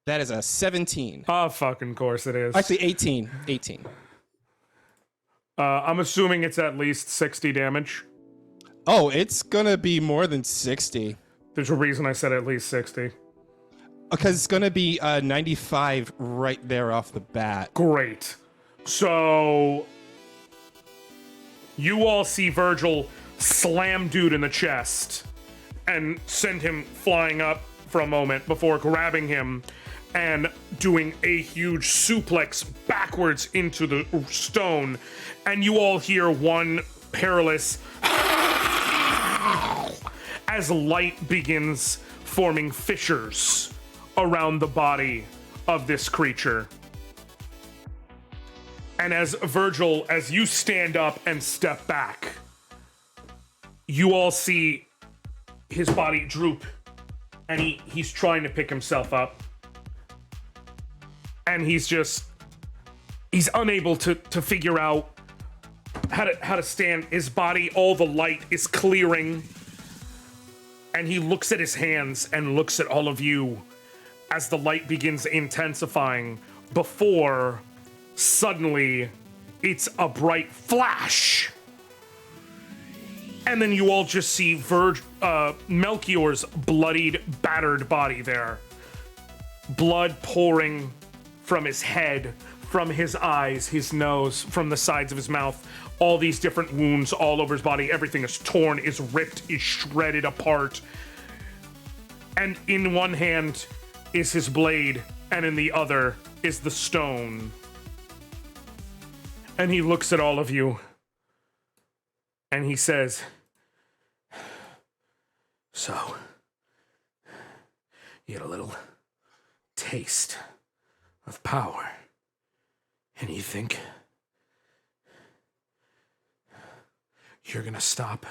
That is a 17. Fucking course it is. Actually, 18. 18. I'm assuming it's at least 60 damage. Oh, it's gonna be more than 60. There's a reason I said at least 60. Because it's gonna be 95 right there off the bat. Great. So you all see Virgil slam dude in the chest and send him flying up for a moment before grabbing him and doing a huge suplex backwards into the stone. And you all hear one perilous as light begins forming fissures around the body of this creature. And as Virgil, as you stand up and step back, you all see his body droop, and he's trying to pick himself up. And he's unable to figure out how to stand. His body, all the light is clearing. And he looks at his hands and looks at all of you as the light begins intensifying before suddenly it's a bright flash. And then you all just see Melchior's bloodied, battered body there. Blood pouring from his head, from his eyes, his nose, from the sides of his mouth, all these different wounds all over his body. Everything is torn, is ripped, is shredded apart. And in one hand is his blade, and in the other is the stone. And he looks at all of you, and he says, "So, you get a little taste of power, and you think you're gonna stop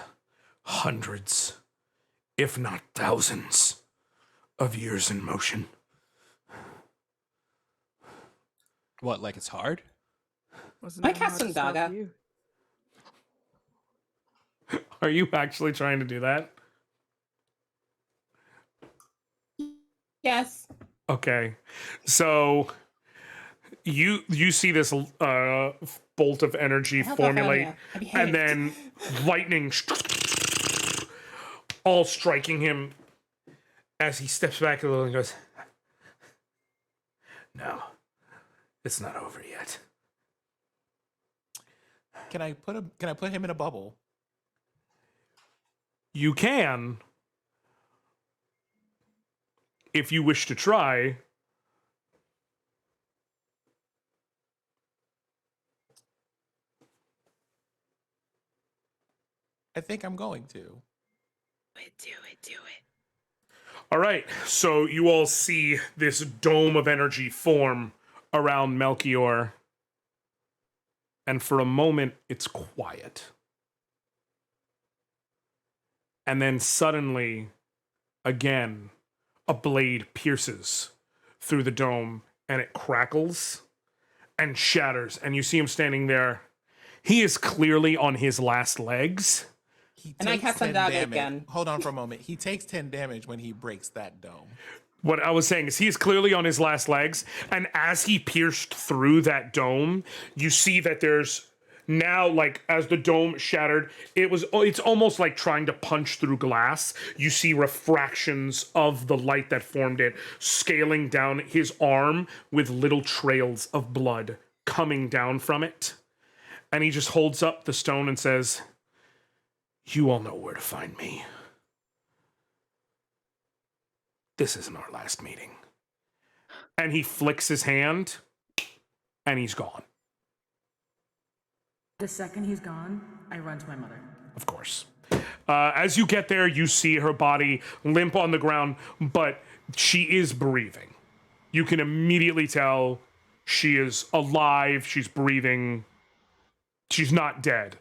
hundreds, if not thousands, of years in motion." What, like it's hard? Wasn't I that cast hard to some stop dagger. you? Are you actually trying to do that? Yes. Okay, so you see this bolt of energy Help formulate, Ophelia. I behaved. and then lightning all striking him as he steps back a little and goes, "No, it's not over yet." Can I put him in a bubble? You can, if you wish to try. I think I'm going to. Do it. All right, so you all see this dome of energy form around Melchior. And for a moment, it's quiet. And then suddenly, again, a blade pierces through the dome, and it crackles and shatters. And you see him standing there. He is clearly on his last legs. He And I takes cast 10 Undaga damage. again. Hold on for a moment. He takes 10 damage when he breaks that dome. What I was saying is he is clearly on his last legs, and as he pierced through that dome, you see that there's now, like, as the dome shattered, it's almost like trying to punch through glass. You see refractions of the light that formed it scaling down his arm with little trails of blood coming down from it. And he just holds up the stone and says, "You all know where to find me. This isn't our last meeting." And he flicks his hand, and he's gone, The second he's gone, I run to my mother. of course. As you get there, you see her body limp on the ground, but she is breathing. You can immediately tell she is alive, she's breathing, she's not dead.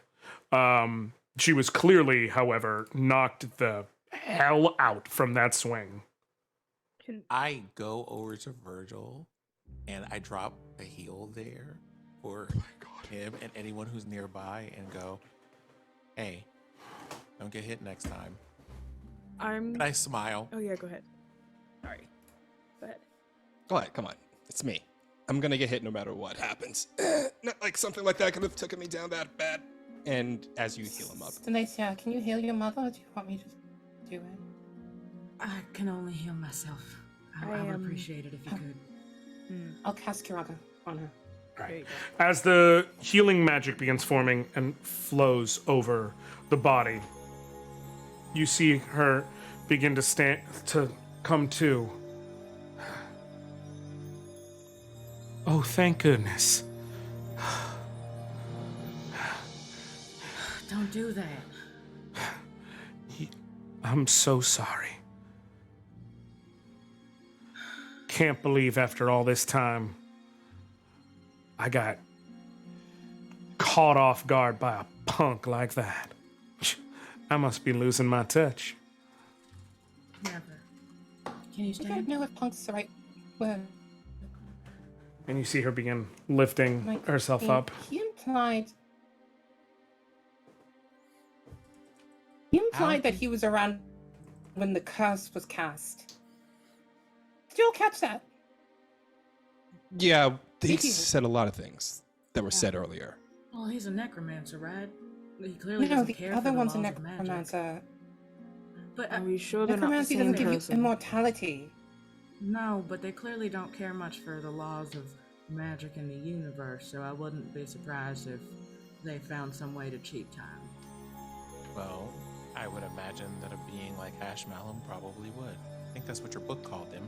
She was clearly, however, knocked the hell out from that swing. I go over to Virgil and I drop a heal there for him and anyone who's nearby and go, "Hey, don't get hit next time." And I smile. Oh yeah, go ahead. Sorry. Go ahead. Go ahead, come on. It's me. I'm gonna get hit no matter what happens. Not like something like that could have taken me down that bad. And as you heal him up. Salacia, can you heal your mother, or do you want me to do it? I can only heal myself. I would appreciate it if you could. I'll cast Kiraga on her. Right. As the healing magic begins forming and flows over the body, you see her begin to come to. Oh, thank goodness. Don't do that. I'm so sorry. Can't believe after all this time, I got caught off guard by a punk like that. I must be losing my touch. Never. Can you I stand? don't know if punk's the right word. And you see her begin lifting Like, herself up. He implied that he was around when the curse was cast. Did you all catch that? Yeah, he Thank you. said a lot of things that were said earlier. Well, he's a necromancer, right? He clearly No, doesn't the care other for the one's a laws of magic. necromancer. But Are we sure they're not the Necromancy same doesn't give you person? immortality. no, but they clearly don't care much for the laws of magic in the universe, so I wouldn't be surprised if they found some way to cheat time. Well, I would imagine that a being like Ash Malum probably would. I think that's what your book called him.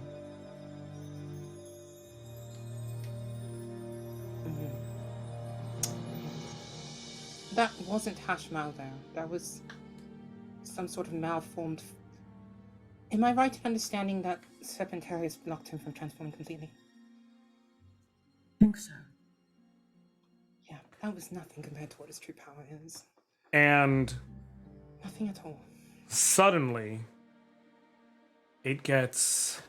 That wasn't Hashmal, though. That was some sort of malformed. Am I right in understanding that Serpentarius blocked him from transforming completely? I think so. Yeah, that was nothing compared to what his true power is. And Nothing at all. suddenly, it gets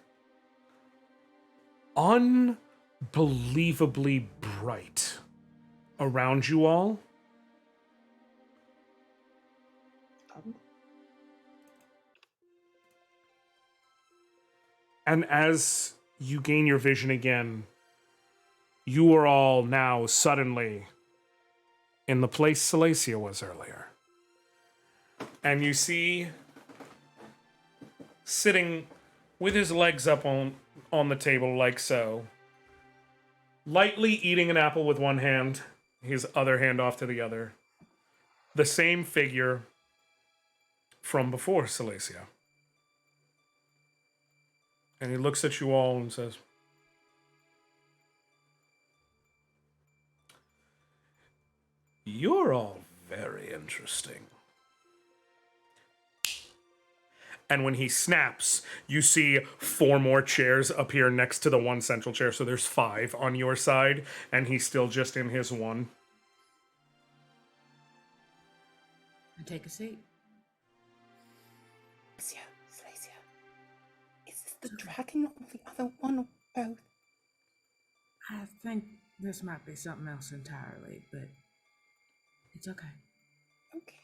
unbelievably bright around you all. And as you gain your vision again, you are all now suddenly in the place Salacia was earlier. And you see, sitting with his legs up on the table like so, lightly eating an apple with one hand, his other hand off to the other, the same figure from before Salacia. And he looks at you all and says, "You're all very interesting." And when he snaps, you see 4 more chairs appear next to the one central chair. So there's 5 on your side, and he's still just in his one. And take a seat. Salacia. Is this the dragon or the other one or both? I think this might be something else entirely, but it's okay. Okay.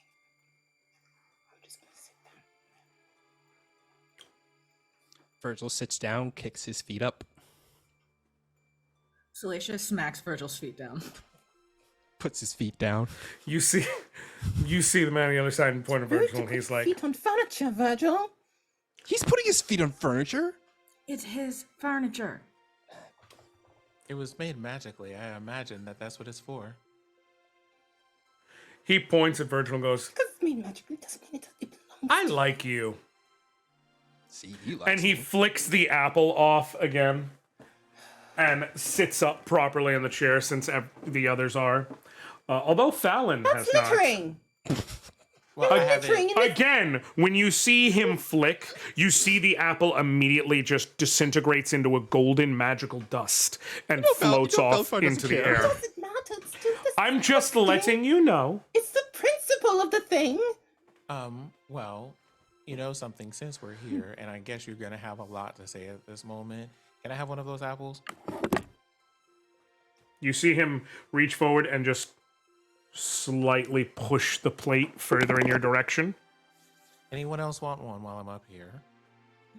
I'm just gonna sit down. Virgil sits down, kicks his feet up, Salacia smacks Virgil's feet down. puts his feet down. You see the man on the other side and point of Virgil, and he's like, Feet on furniture, Virgil. He's putting his feet on furniture. It's his furniture. It was made magically. I imagine that that's what it's for. he points at Virgil and goes, Because it's made magically doesn't mean it belongs. "I like you." See, he likes And he me. flicks the apple off again and sits up properly in the chair since the others are. Although Fallon has not. Littering. Well, I have Littering it. in this. Again, when you see him flick, you see the apple immediately just disintegrates into a golden magical dust and floats off Belfort doesn't into the care. air. Doesn't matter. It's still the I'm just letting you know. It's the principle of the thing. Well, you know something, since we're here, and I guess you're gonna have a lot to say at this moment. Can I have one of those apples? You see him reach forward and just slightly push the plate further in your direction. Anyone else want one while I'm up here?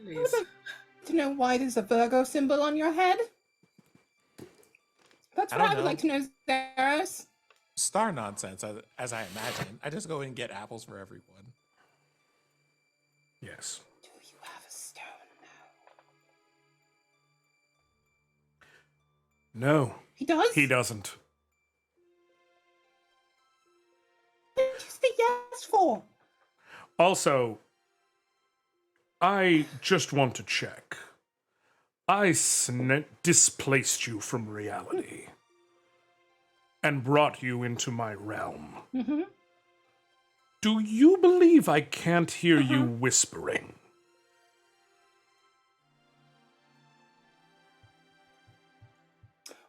Please. To know why there's a Virgo symbol on your head? That's I what don't I would know. like to know, Zaros. Star nonsense, as I imagine. I just go and get apples for everyone. Yes. Do you have a stone now? No, He does? he doesn't. What did you say yes for? Also, I just want to check. I displaced you from reality and brought you into my realm. Mm-hmm. Do you believe I can't hear you whispering?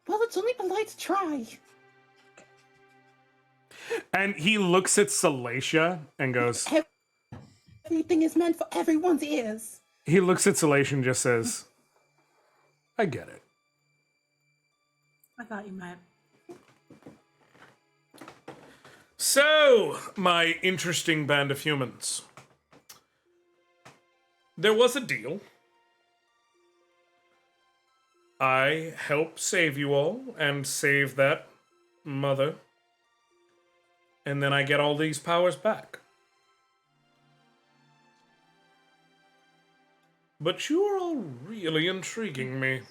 Well, it's only polite to try. And he looks at Salacia and goes, Everything is meant for everyone's ears. he looks at Salacia and just says, "I get it." I thought you might. So, my interesting band of humans. There was a deal. I helped save you all and save that mother. And then I get all these powers back. But you're all really intriguing me.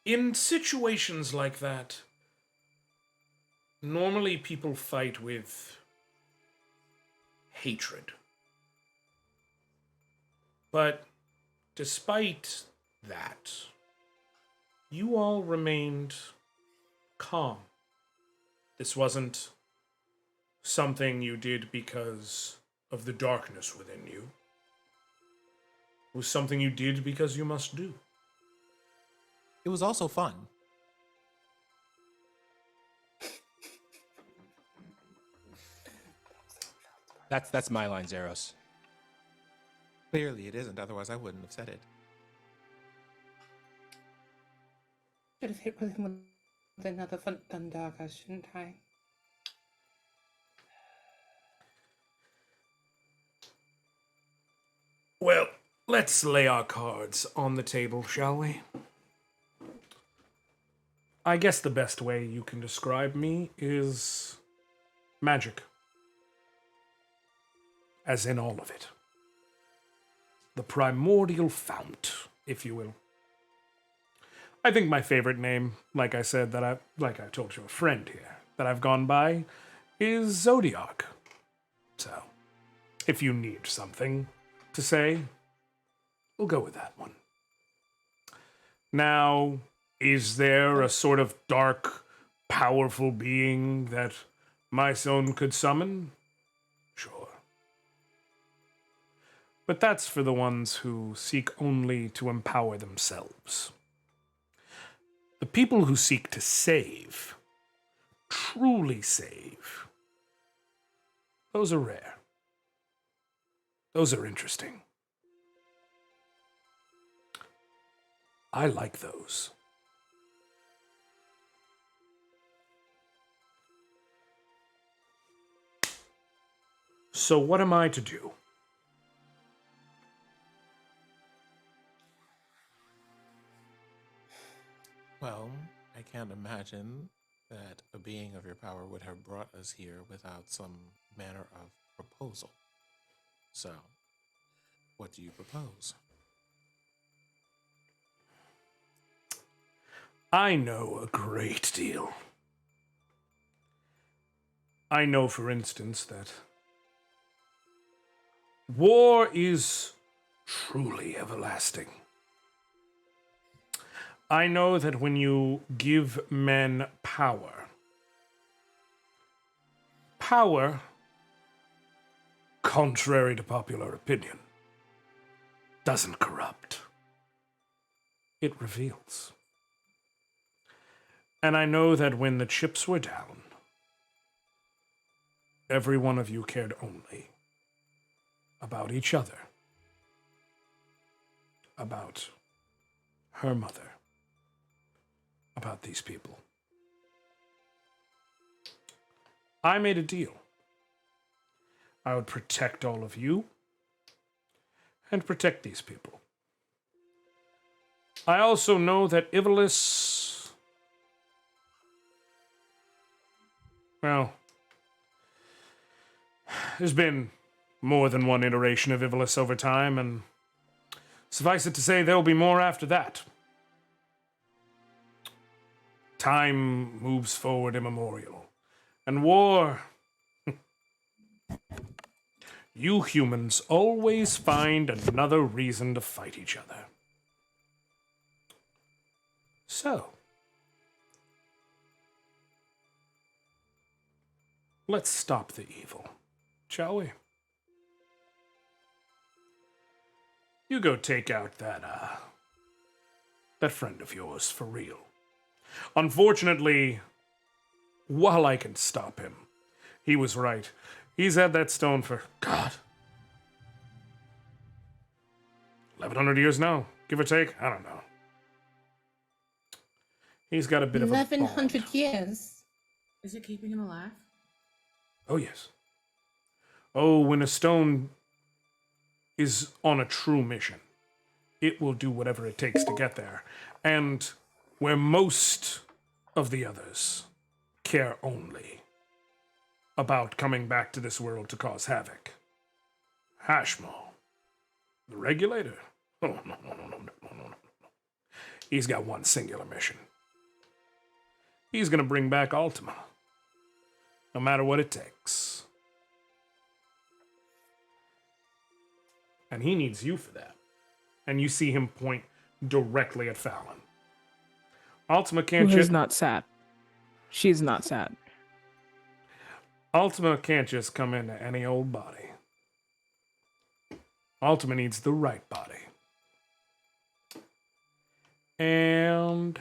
In situations like that, normally people fight with hatred. But despite that, you all remained calm. This wasn't something you did because of the darkness within you. It was something you did because you must do. It was also fun. That's my line, Zeros. Clearly it isn't, otherwise I wouldn't have said it. Should have hit with him with another Thundaga, shouldn't I? Well, let's lay our cards on the table, shall we? I guess the best way you can describe me is magic. As in all of it. The primordial fount, if you will. I think my favorite name, like I said, like I told you, a friend here, that I've gone by, is Zodiac. So, if you need something to say, we'll go with that one. Now, is there a sort of dark, powerful being that my son could summon? Sure. But that's for the ones who seek only to empower themselves. The people who seek to save, truly save, those are rare. Those are interesting. I like those. So what am I to do? Well, I can't imagine that a being of your power would have brought us here without some manner of proposal. So, what do you propose? I know a great deal. I know, for instance, that war is truly everlasting. I know that when you give men power, contrary to popular opinion, doesn't corrupt. It reveals. And I know that when the chips were down, every one of you cared only about each other, about her mother, about these people. I made a deal. I would protect all of you and protect these people. I also know that Ivalice, well, there's been more than one iteration of Ivalice over time, and suffice it to say, there will be more after that. Time moves forward immemorial. And war, you humans always find another reason to fight each other. So, let's stop the evil, shall we? You go take out that friend of yours for real. Unfortunately, while I can stop him, he was right. He's had that stone for, God, 1,100 years now, give or take. I don't know. He's got a bit of a 1,100 bond. years. Is it keeping him alive? Oh, yes. Oh, when a stone is on a true mission, it will do whatever it takes to get there. And where most of the others care only about coming back to this world to cause havoc. Hashmal, the regulator. Oh, no. He's got one singular mission. He's going to bring back Ultima, no matter what it takes. And he needs you for that. And you see him point directly at Fallon. Ultima can't Who's just not sad. She's not sad. Ultima can't just come into any old body. Ultima needs the right body. And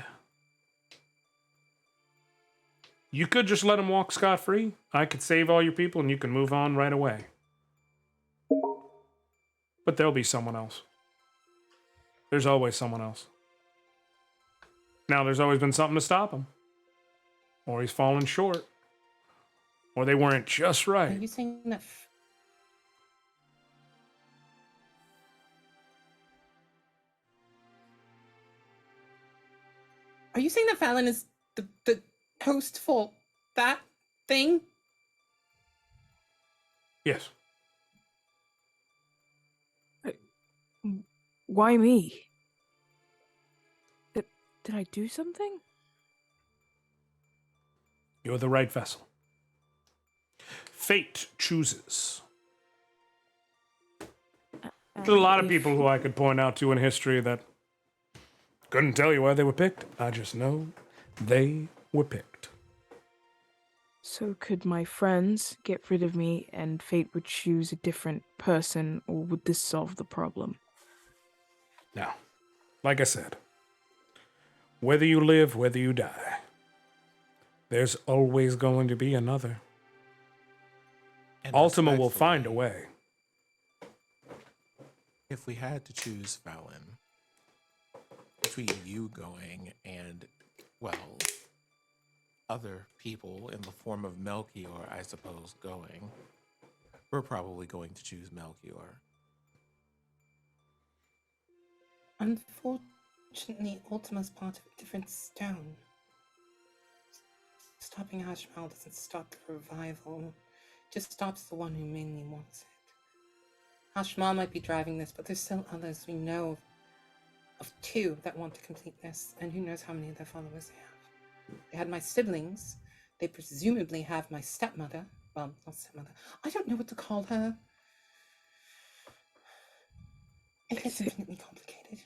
you could just let him walk scot-free. I could save all your people and you can move on right away. But there'll be someone else. There's always someone else. Now, there's always been something to stop him. Or he's fallen short. Or they weren't just Are right. you saying that? Are you saying that Fallon is the host for that thing? Yes. Why me? Did I do something? You're the right vessel. Fate chooses. There's a lot of people who I could point out to in history that couldn't tell you why they were picked. I just know they were picked. So could my friends get rid of me and fate would choose a different person, or would this solve the problem? Now, like I said, whether you live, whether you die, there's always going to be another. And Ultima will find a respectfully, way. If we had to choose Fallon between you going and, well, other people in the form of Melchior, I suppose, going, we're probably going to choose Melchior. Unfortunately, Ultima's part of a different stone. Stopping Hashmal doesn't stop the revival, just stops the one who mainly wants it. Hashmal might be driving this, but there's still others we know of two that want to complete this, and who knows how many of their followers they have. They had my siblings. They presumably have my stepmother. Well, not stepmother. I don't know what to call her. It gets infinitely complicated.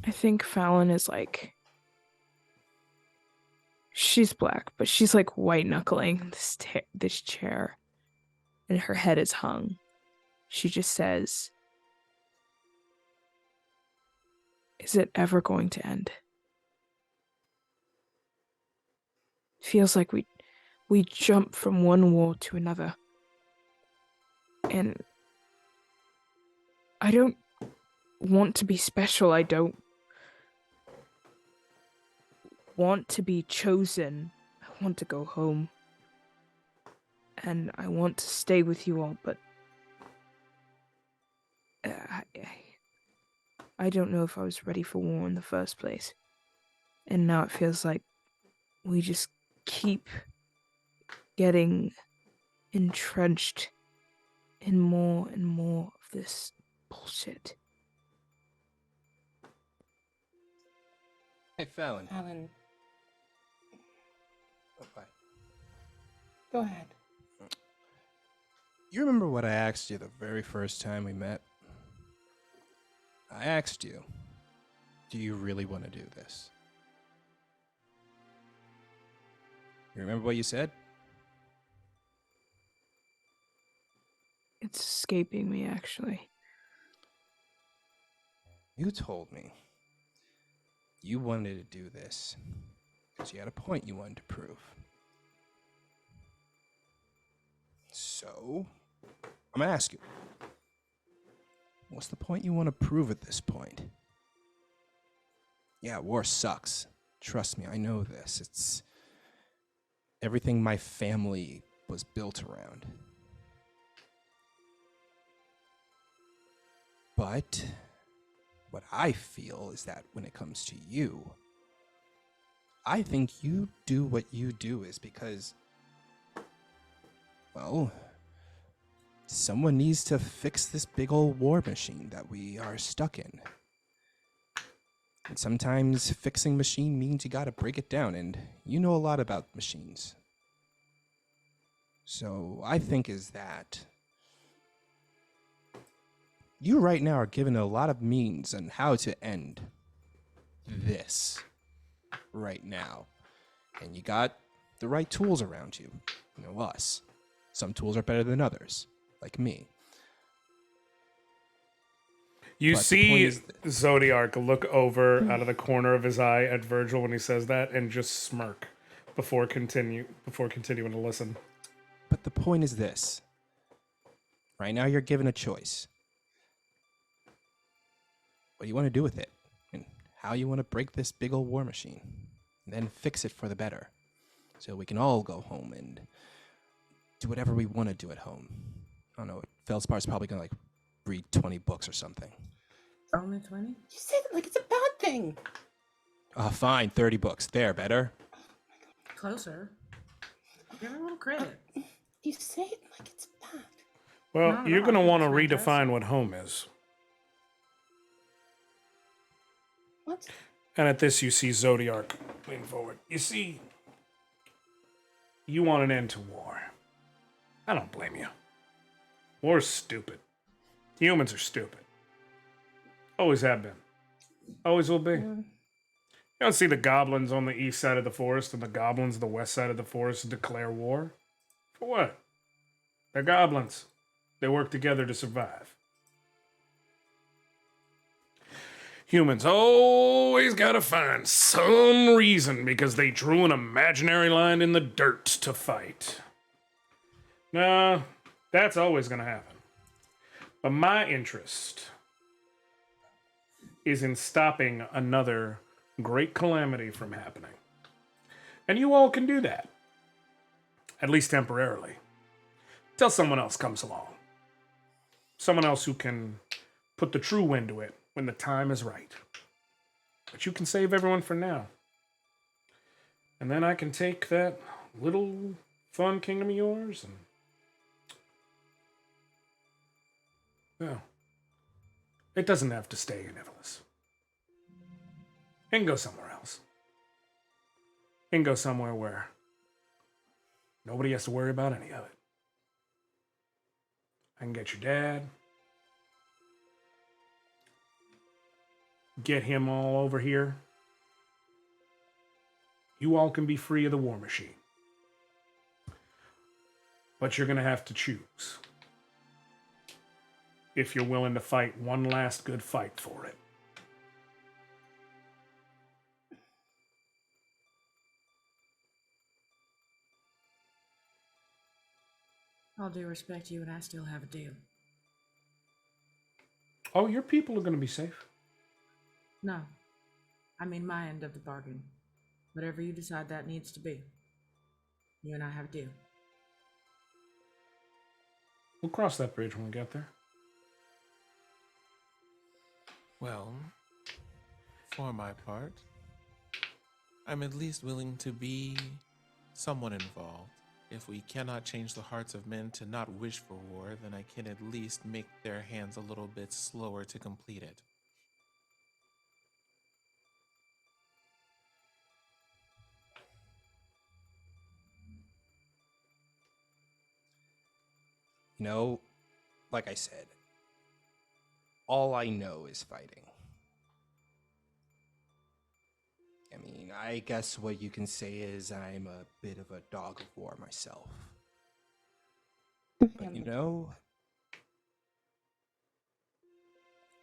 I think Fallon is like... She's black, but she's like white knuckling this chair. And her head is hung. She just says, "Is it ever going to end?" Feels like we jump from one war to another. And I don't want to be special. I don't want to be chosen. I want to go home. And I want to stay with you all, but I don't know if I was ready for war in the first place. And now it feels like we just keep getting entrenched in more and more of this bullshit. Hey, Fallon. Alan, Oh, bye. go ahead. You remember what I asked you the very first time we met? I asked you, do you really want to do this? You remember what you said? It's escaping me, actually. You told me you wanted to do this because you had a point you wanted to prove. So, I'm gonna ask you, what's the point you want to prove at this point? Yeah, war sucks. Trust me, I know this. It's everything my family was built around. But what I feel is that when it comes to you, I think you do what you do is because, well, someone needs to fix this big old war machine that we are stuck in. And sometimes fixing machine means you gotta break it down, and you know a lot about machines. So I think is that you right now are given a lot of means on how to end this right now. And you got the right tools around you. You know, us. Some tools are better than others, like me. You But the see point is Zodiac look over out of the corner of his eye at Virgil when he says that and just smirk before continuing to listen. But the point is this. Right now you're given a choice. What do you want to do with it? And how you want to break this big old war machine. And then fix it for the better. So we can all go home and do whatever we want to do at home. I don't know, Feldspar's probably going to like read 20 books or something. Only 20? You say it like it's a bad thing. Fine, 30 books. There, better? Closer. Give her a little credit. You say it like it's bad. Well, Not at you're all. going to I think want to it's fantastic. redefine what home is. What? And at this, you see Zodiac lean forward. You see, you want an end to war. I don't blame you. War's stupid. Humans are stupid. Always have been. Always will be. You don't see the goblins on the east side of the forest and the goblins on the west side of the forest declare war. For what? They're goblins. They work together to survive. Humans always gotta find some reason because they drew an imaginary line in the dirt to fight. No, that's always gonna happen. But my interest is in stopping another great calamity from happening. And you all can do that. At least temporarily. Till someone else comes along. Someone else who can put the true end to it when the time is right. But you can save everyone for now. And then I can take that little fun kingdom of yours and... well, it doesn't have to stay in Ivalice. It can go somewhere else. It can go somewhere where nobody has to worry about any of it. I can get your dad. Get him all over here. You all can be free of the war machine. But you're going to have to choose. If you're willing to fight one last good fight for it. All due respect, you and I still have a deal. Oh, your people are going to be safe. No. I mean my end of the bargain. Whatever you decide that needs to be. You and I have a deal. We'll cross that bridge when we get there. Well, for my part, I'm at least willing to be somewhat involved. If we cannot change the hearts of men to not wish for war, then I can at least make their hands a little bit slower to complete it. You know, like I said, all I know is fighting. I mean, I guess what you can say is I'm a bit of a dog of war myself. But you know,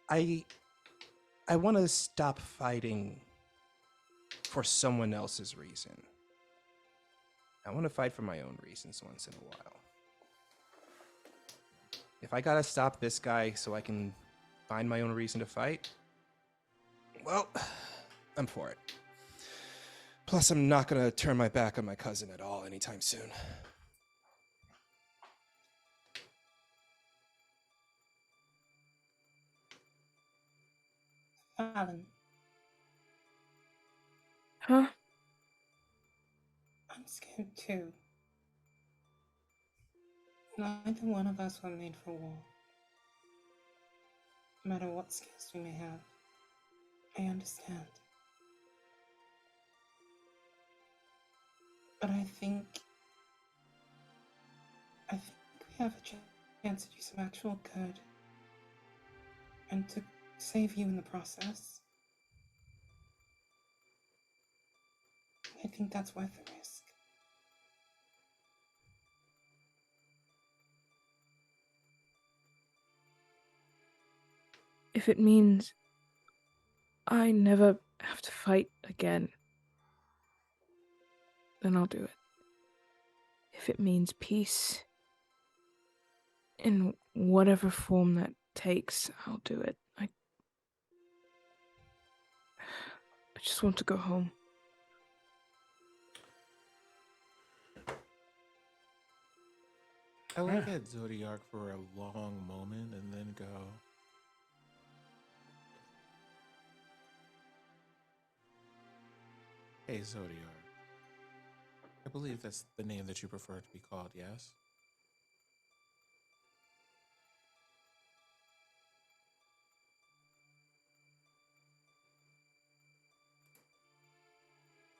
I want to stop fighting for someone else's reason. I want to fight for my own reasons once in a while. If I gotta stop this guy so I can find my own reason to fight, well, I'm for it. Plus, I'm not gonna turn my back on my cousin at all anytime soon. Alan, Huh? I'm scared too. Neither one of us were made for war. No matter what skills we may have. I understand. But I think we have a chance to do some actual good. And to save you in the process. I think that's worth the risk. If it means I never have to fight again, then I'll do it. If it means peace, in whatever form that takes, I'll do it. I just want to go home. I look at Zodiac for a long moment and then go, "Hey, Zodiac. I believe that's the name that you prefer to be called, yes?"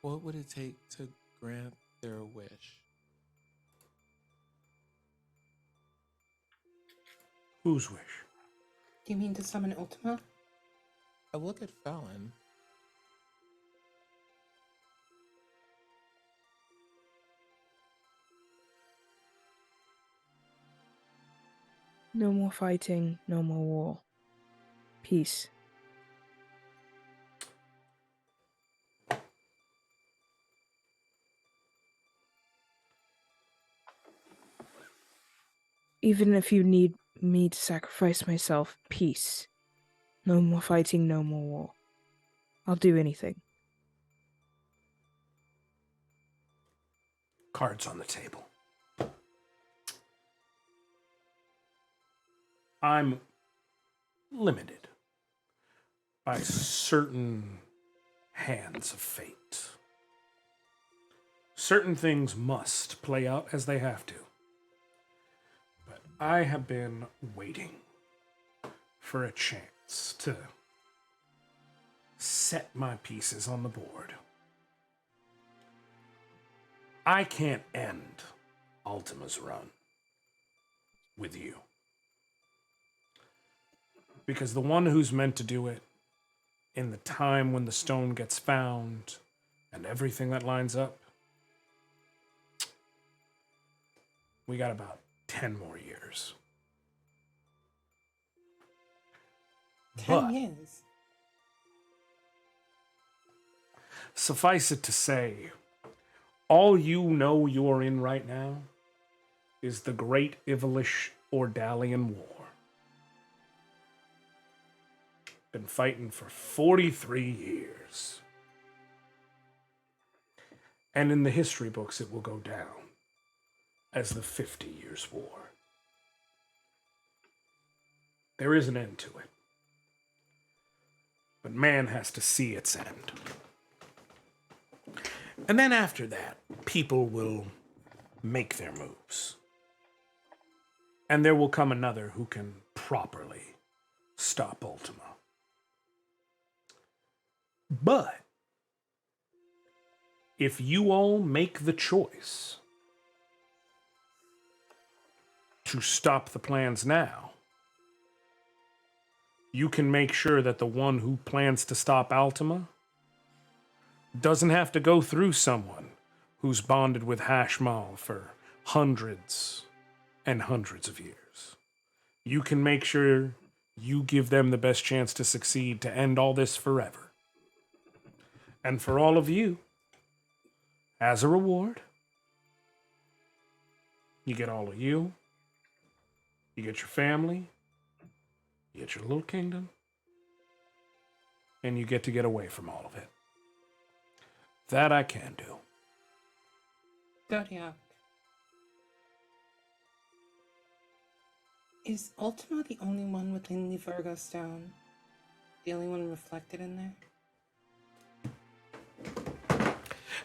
What would it take to grant their wish? Whose wish? Do you mean to summon Ultima? I look at Fallon. No more fighting, no more war. Peace. Even if you need me to sacrifice myself, peace. No more fighting, no more war. I'll do anything. Cards on the table. I'm limited by certain hands of fate. Certain things must play out as they have to. But I have been waiting for a chance to set my pieces on the board. I can't end Ultima's run with you. Because the one who's meant to do it in the time when the stone gets found and everything that lines up, we got about 10 more years. 10 years? Suffice it to say, all you know you're in right now is the Great Ivalish Ordalian War. Been fighting for 43 years. And in the history books, it will go down as the 50 Years' War. There is an end to it. But man has to see its end. And then after that, people will make their moves. And there will come another who can properly stop Ultima. But if you all make the choice to stop the plans now, you can make sure that the one who plans to stop Ultima doesn't have to go through someone who's bonded with Hashmal for hundreds and hundreds of years. You can make sure you give them the best chance to succeed to end all this forever. And for all of you, as a reward, you get all of you, you get your family, you get your little kingdom, and you get to get away from all of it. That I can do. Zodiac. Is Ultima the only one within the Virgo Stone? The only one reflected in there?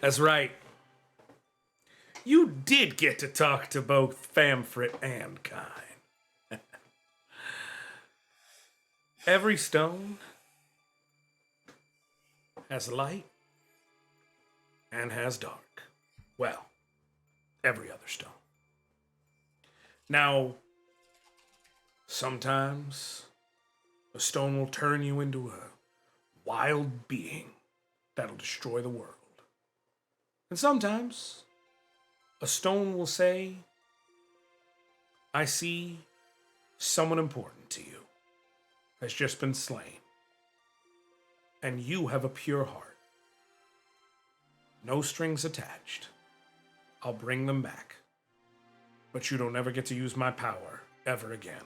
That's right. You did get to talk to both Famfrit and Kine. Every stone has light and has dark. Well, every other stone. Now, sometimes a stone will turn you into a wild being that'll destroy the world. And sometimes a stone will say, I see someone important to you has just been slain, and you have a pure heart. No strings attached. I'll bring them back, but you don't ever get to use my power ever again.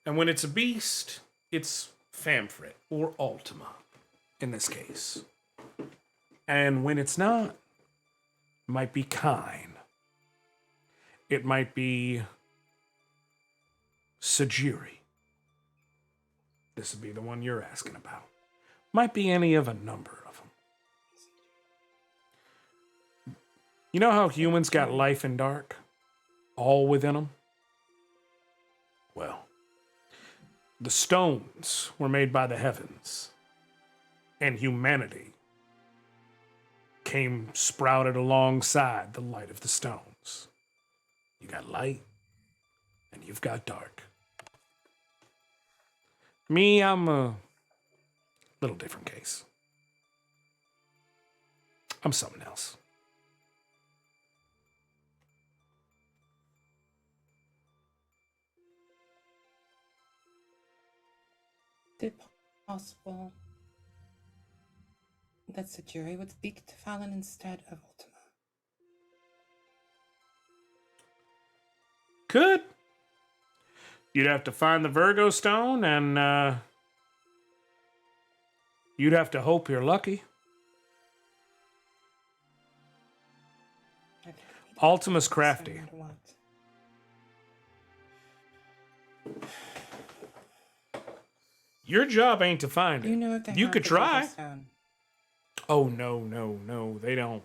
And when it's a beast, it's Famfrit or Ultima in this case. And when it's not, it might be Kine. It might be Sajiri. This would be the one you're asking about. Might be any of a number of them. You know how humans got life and dark all within them? Well, the stones were made by the heavens, and humanity came sprouted alongside the light of the stones. You got light, and you've got dark. Me, I'm a little different case. I'm something else. Is it possible that Sajiri would speak to Fallon instead of Ultima? Could. You'd have to find the Virgo stone, and you'd have to hope you're lucky. I think we need Ultima's to no crafty. matter what. Your job ain't to find it. You know if they You have could the try. Virgo stone. Oh, no. They don't.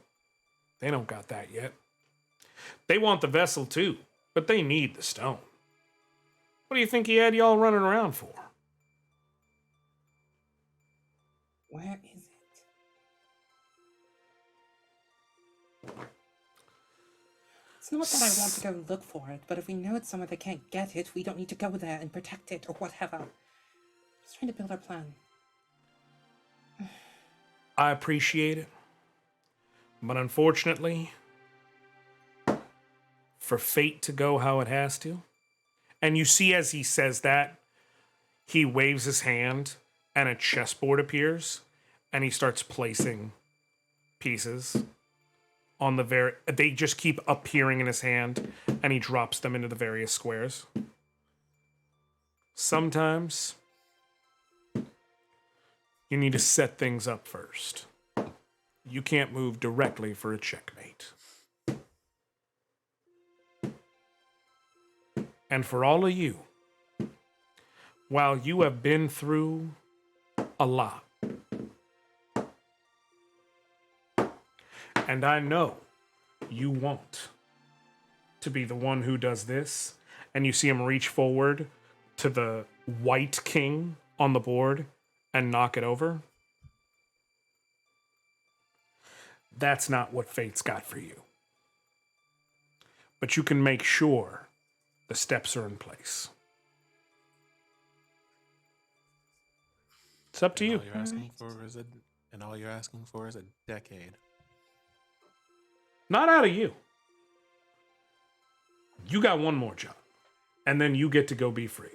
They don't got that yet. They want the vessel too, but they need the stone. What do you think he had y'all running around for? Where is it? It's not that I want to go look for it, but if we know it's somewhere they can't get it, we don't need to go there and protect it or whatever. Just trying to build our plan. I appreciate it, but unfortunately, for fate to go how it has to, and you see as he says that, he waves his hand and a chessboard appears, and he starts placing pieces on the they just keep appearing in his hand, and he drops them into the various squares. Sometimes you need to set things up first. You can't move directly for a checkmate. And for all of you, while you have been through a lot, and I know you want to be the one who does this, and you see him reach forward to the white king on the board and knock it over. That's not what fate's got for you. But you can make sure the steps are in place. It's up to you. All you're asking for is and all you're asking for is a decade. Not out of you. You got one more job, and then you get to go be free.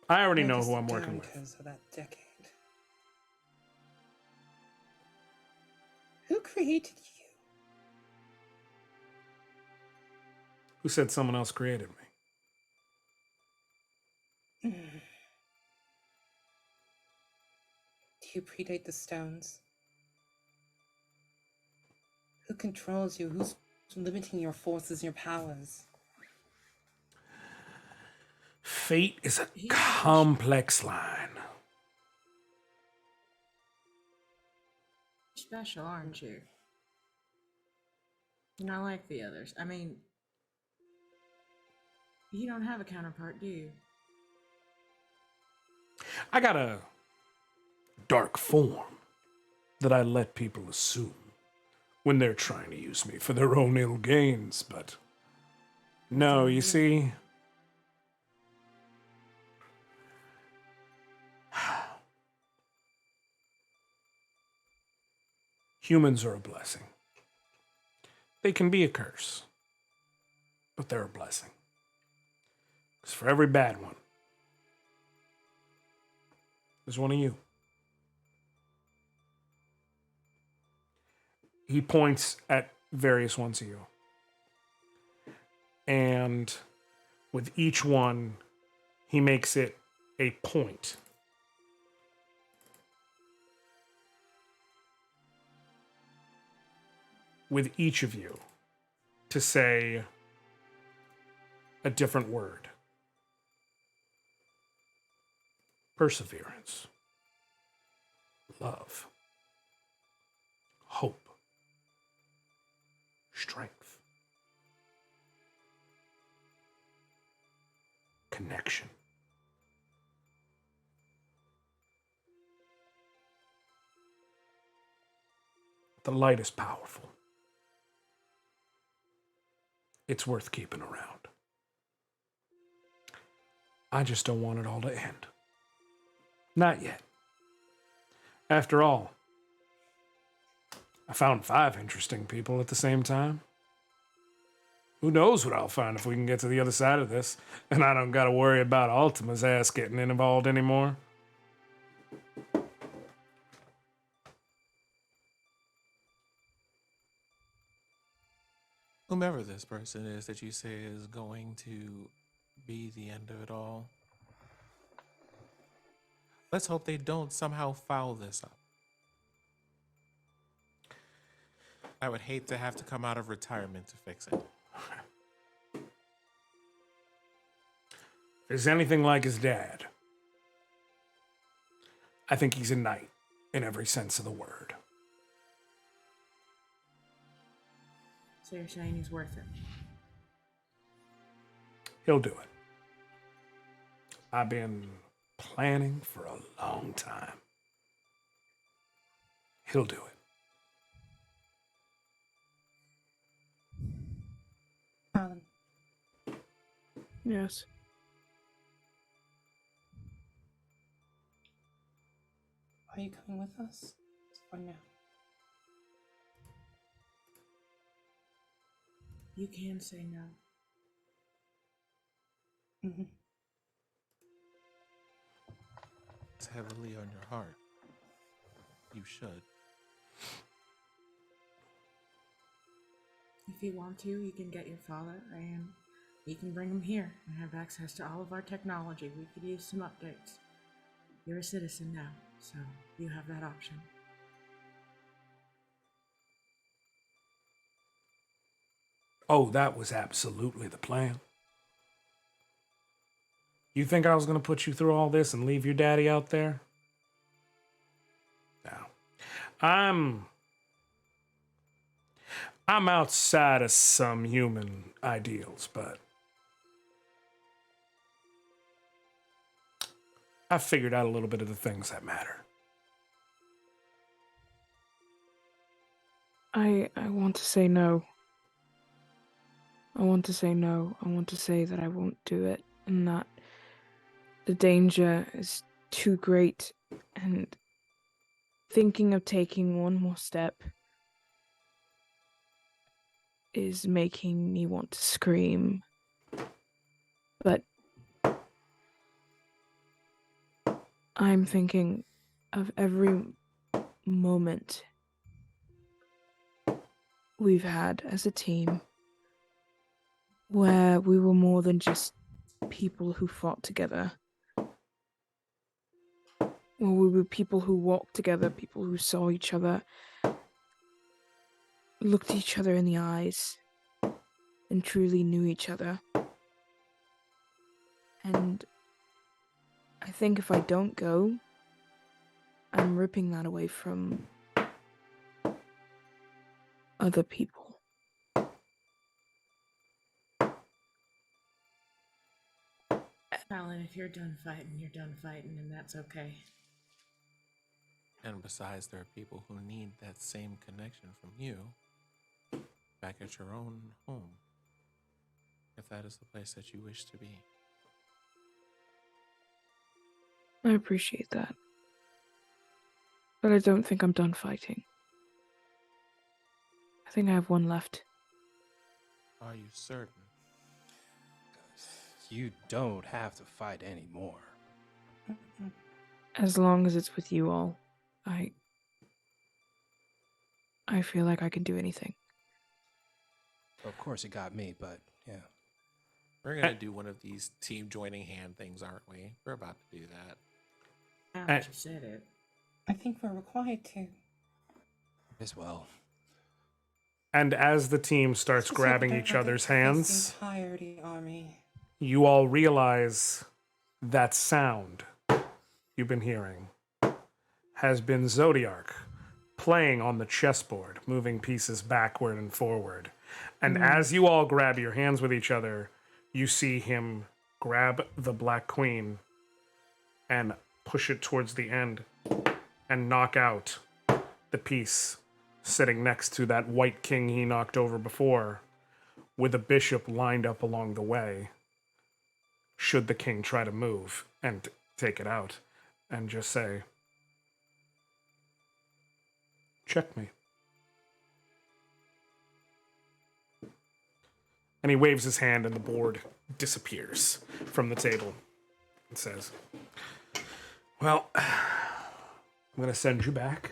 I already know who I'm working with. Because of that decade. Who created you? Who said someone else created me? Do you predate the stones? Who controls you? Who's limiting your forces, your powers? Fate is a complex line. Special, aren't you? You're not like the others. I mean, you don't have a counterpart, do you? I got a dark form that I let people assume when they're trying to use me for their own ill gains, but no, you see, humans are a blessing. They can be a curse, but they're a blessing. Because for every bad one, there's one of you. He points at various ones of you. And with each one, he makes it a point with each of you to say a different word. Perseverance, love, hope, strength, connection. The light is powerful. It's worth keeping around. I just don't want it all to end. Not yet. After all, I found 5 interesting people at the same time. Who knows what I'll find if we can get to the other side of this, and I don't gotta worry about Ultima's ass getting involved anymore. Whomever this person is that you say is going to be the end of it all, let's hope they don't somehow foul this up. I would hate to have to come out of retirement to fix it. If there's anything like his dad, I think he's a knight in every sense of the word. So you're saying he's worth it? He'll do it. I've been planning for a long time. He'll do it. Alan, Yes. are you coming with us? Or no? You can say no. Mm-hmm. It's heavily on your heart. You should. If you want to, you can get your father and you can bring him here and have access to all of our technology. We could use some updates. You're a citizen now, so you have that option. Oh, that was absolutely the plan. You think I was going to put you through all this and leave your daddy out there? No. I'm outside of some human ideals, but I figured out a little bit of the things that matter. I want to say no. I want to say no. I want to say that I won't do it and that the danger is too great, and thinking of taking one more step is making me want to scream. But I'm thinking of every moment we've had as a team where we were more than just people who fought together. Well, we were people who walked together, people who saw each other, looked each other in the eyes, and truly knew each other. And I think if I don't go, I'm ripping that away from other people. Alan, if you're done fighting, and that's okay. And besides, there are people who need that same connection from you back at your own home, if that is the place that you wish to be. I appreciate that. But I don't think I'm done fighting. I think I have one left. Are you certain? You don't have to fight anymore. As long as it's with you all, I feel like I can do anything. Of course, it got me, but yeah. We're going to do one of these team joining hand things, aren't we? We're about to do that. Now that you said it. I think we're required to. As well. And as the team starts This is grabbing what each the other's rest of hands, the entirety army. you all realize that sound you've been hearing has been Zodiark playing on the chessboard, moving pieces backward and forward. And as you all grab your hands with each other, you see him grab the Black Queen and push it towards the end and knock out the piece sitting next to that white king he knocked over before, with a bishop lined up along the way, should the king try to move and take it out, and just say, check me. And he waves his hand and the board disappears from the table and says, well, I'm going to send you back.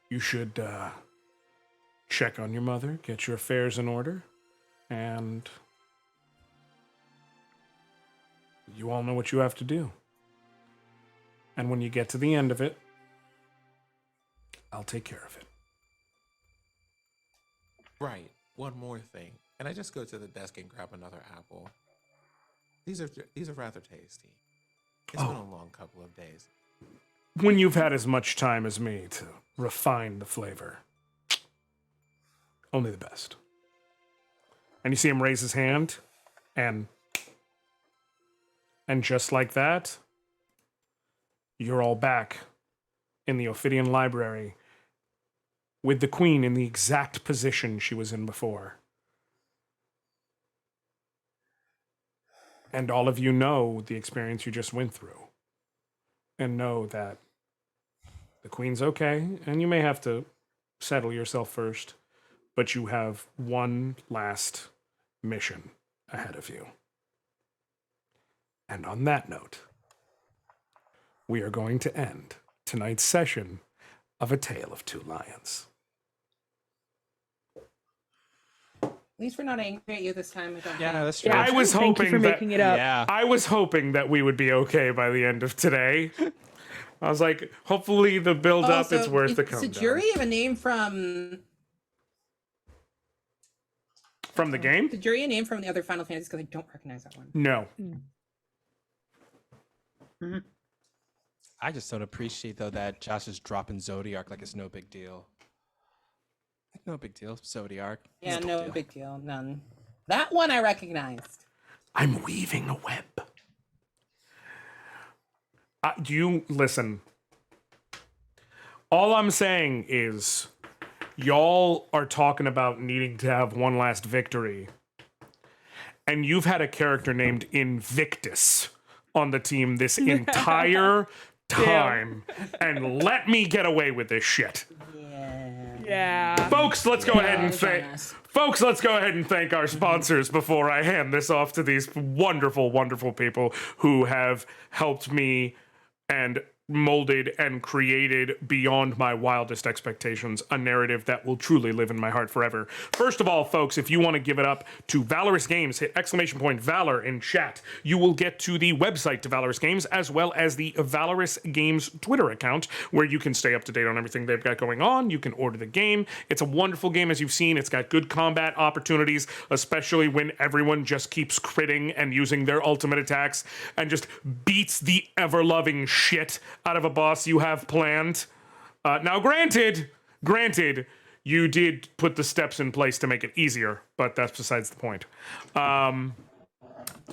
You should check on your mother, get your affairs in order, and you all know what you have to do. And when you get to the end of it, I'll take care of it. Right. One more thing. Can I just go to the desk and grab another apple? These are rather tasty. It's been a long couple of days. When you've had as much time as me to refine the flavor, only the best. And you see him raise his hand, and just like that, you're all back in the Ophidian Library with the queen in the exact position she was in before. And all of you know the experience you just went through, and know that the queen's okay, and you may have to settle yourself first, but you have one last mission ahead of you. And on that note, we are going to end tonight's session of A Tale of Two Lions. At least we're not angry at you this time. I don't Yeah, think. that's true. I was Thank you hoping for that making it up. Yeah. I was hoping that we would be okay by the end of today. I was like, hopefully the build up Also, it's worth the does come the jury have a name from From the game? the jury a name from the other Final Fantasies? Because I don't recognize that one. No. I just don't appreciate, though, that Josh is dropping Zodiark like it's no big deal. Like, no big deal. Zodiark. Yeah, no big deal. None. That one I recognized. I'm weaving a web. Do you listen? All I'm saying is, y'all are talking about needing to have one last victory, and you've had a character named Invictus on the team this entire time, and let me get away with this shit. Yeah. Folks, let's go ahead and that was very thank nice. folks. Let's go ahead and thank our sponsors before I hand this off to these wonderful, wonderful people who have helped me and molded and created beyond my wildest expectations a narrative that will truly live in my heart forever. First of all, folks, if you want to give it up to Valorous Games, hit !Valor in chat. You will get to the website to Valorous Games, as well as the Valorous Games Twitter account, where you can stay up to date on everything they've got going on. You can order the game. It's a wonderful game, as you've seen. It's got good combat opportunities, especially when everyone just keeps critting and using their ultimate attacks and just beats the ever-loving shit out of a boss you have planned. Now, granted, you did put the steps in place to make it easier, but that's besides the point.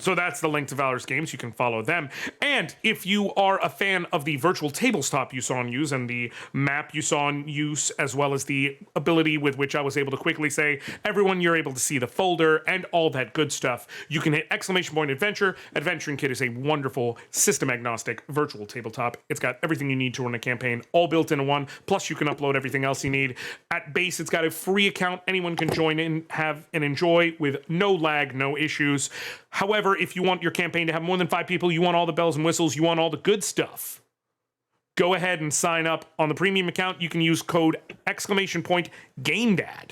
So that's the link to Valorous Games. You can follow them. And if you are a fan of the virtual tabletop you saw on use and the map you saw on use, as well as the ability with which I was able to quickly say, everyone, you're able to see the folder and all that good stuff, you can hit !adventure. Adventuring Kit is a wonderful system-agnostic virtual tabletop. It's got everything you need to run a campaign, all built into one. Plus, you can upload everything else you need. At base, it's got a free account anyone can join in, have, and enjoy with no lag, no issues. However, if you want your campaign to have more than 5 people, you want all the bells and whistles, you want all the good stuff, go ahead and sign up on the premium account. You can use code !GameDad.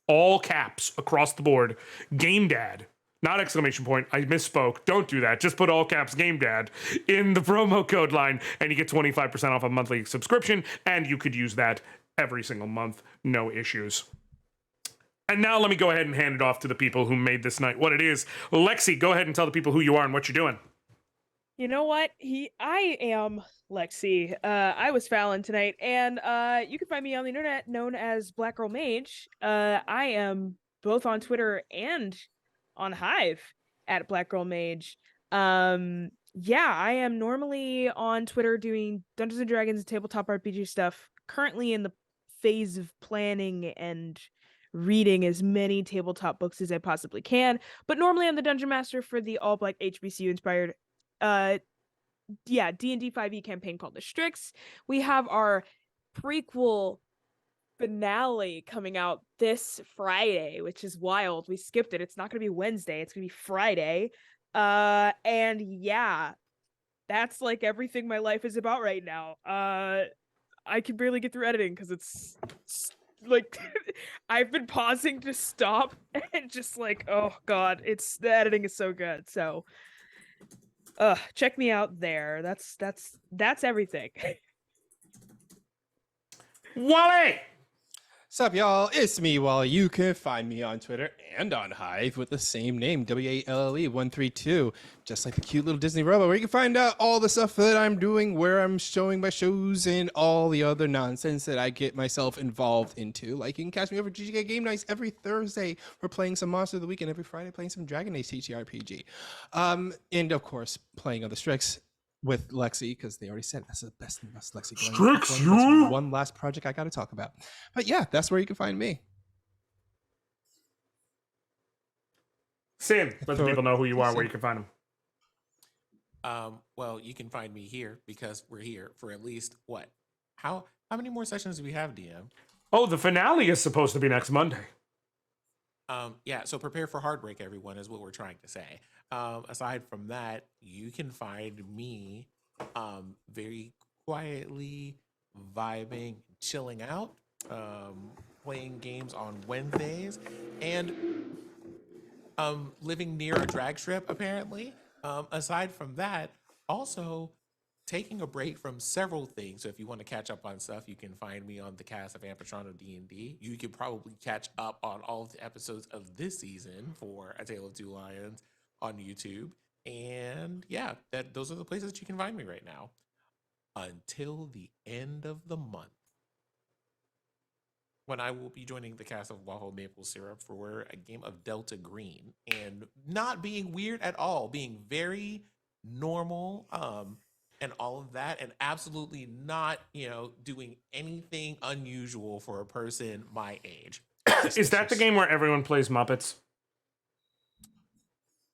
All caps across the board. GameDad. Not ! I misspoke. Don't do that. Just put all caps GameDad in the promo code line and you get 25% off a monthly subscription, and you could use that every single month. No issues. And now let me go ahead and hand it off to the people who made this night what it is. Lexi, go ahead and tell the people who you are and what you're doing. You know what? I am Lexi. I was Fallon tonight, and you can find me on the internet known as Black Girl Mage. I am both on Twitter and on Hive at Black Girl Mage. Yeah, I am normally on Twitter doing Dungeons and Dragons and tabletop RPG stuff. Currently in the phase of planning and reading as many tabletop books as I possibly can, but normally I'm the dungeon master for the all black HBCU inspired D&D 5e campaign called the Strix. We have our prequel finale coming out this Friday, which is wild. We skipped it. It's not going to be Wednesday, it's going to be Friday. And yeah, that's like everything my life is about right now. I can barely get through editing because it's like I've been pausing to stop and just like, oh god, the editing is so good. So check me out there. That's everything. Wally! Sup, y'all? It's me, Wally. You can find me on Twitter and on Hive with the same name, WALLE132, just like the cute little Disney robot, where you can find out all the stuff that I'm doing, where I'm showing my shows, and all the other nonsense that I get myself involved into. Like, you can catch me over GGK Game Nights every Thursday. We're playing some Monster of the Week, and every Friday playing some Dragon Age TTRPG. And, of course, playing on the Strix with Lexi, because they already said that's the best thing about Lexi. Strix, you? That's one last project I got to talk about. But yeah, that's where you can find me. Sim, let the people know who you are, where you can find them. Well, you can find me here because we're here for at least what? How many more sessions do we have, DM? Oh, the finale is supposed to be next Monday. Yeah, so prepare for heartbreak, everyone, is what we're trying to say. Aside from that, you can find me very quietly vibing, chilling out, playing games on Wednesdays, and living near a drag strip, apparently. Aside from that, also taking a break from several things. So if you want to catch up on stuff, you can find me on the cast of Ampetrano D&D. You can probably catch up on all of the episodes of this season for A Tale of Two Lions on YouTube. And yeah, those are the places that you can find me right now until the end of the month, when I will be joining the cast of Waffle Maple Syrup for a game of Delta Green, and not being weird at all, being very normal, and all of that, and absolutely not, doing anything unusual for a person my age. Is that the game where everyone plays Muppets?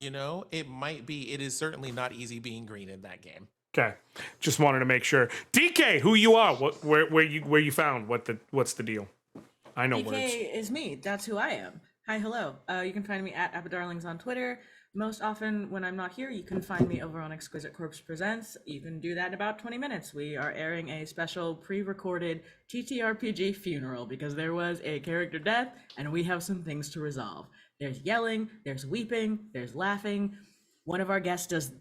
It might be. It is certainly not easy being green in that game. Okay, just wanted to make sure. DK, who you are? Where you found? What's the deal? I know DK words. is me. That's who I am. Hi, hello. You can find me at AbbaDarlings on Twitter. Most often when I'm not here, you can find me over on Exquisite Corpse Presents. You can do that in about 20 minutes. We are airing a special pre-recorded TTRPG funeral because there was a character death and we have some things to resolve. There's yelling, there's weeping, there's laughing. One of our guests does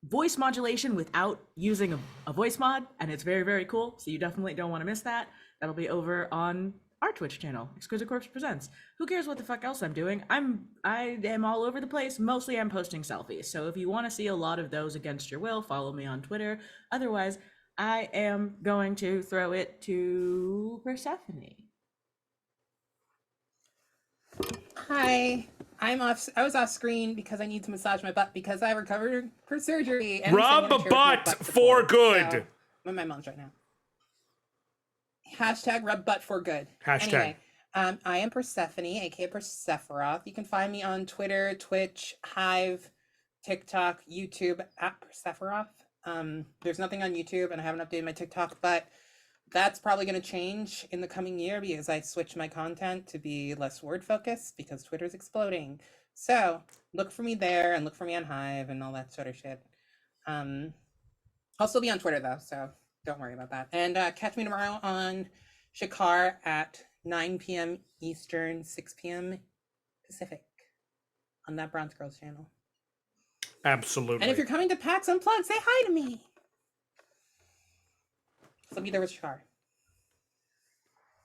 voice modulation without using a voice mod, and it's very, very cool. So you definitely don't want to miss that. That'll be over on our Twitch channel, Exquisite Corpse Presents. Who cares what the fuck else I'm doing? I am all over the place. Mostly I'm posting selfies. So if you want to see a lot of those against your will, follow me on Twitter. Otherwise, I am going to throw it to Persephone. Hi, I was off screen because I need to massage my butt because I recovered for surgery. And Rub a butt for good. So, I'm at my mom's right now. Hashtag rub butt for good. Hashtag. Anyway, I am Persephone, aka Persephoroth. You can find me on Twitter, Twitch, Hive, TikTok, YouTube at Persephoroth. There's nothing on YouTube, and I haven't updated my TikTok, but that's probably going to change in the coming year because I switched my content to be less word focused because Twitter's exploding. So look for me there and look for me on Hive and all that sort of shit. I'll still be on Twitter though, so don't worry about that. And catch me tomorrow on Shakar at 9 p.m. Eastern, 6 p.m. Pacific on that Bronze Girls channel. Absolutely. And if you're coming to PAX Unplugged, say hi to me. I'll be there with Shakar.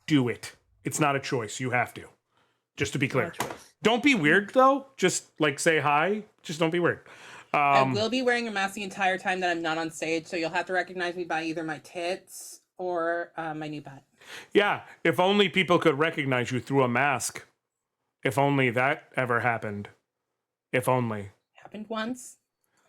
Do it. It's not a choice. You have to. Just to be clear. Don't be weird though. Just like say hi. Just don't be weird. I will be wearing a mask the entire time that I'm not on stage, so you'll have to recognize me by either my tits or my new butt. Yeah. If only people could recognize you through a mask. If only that ever happened. If only. Happened once.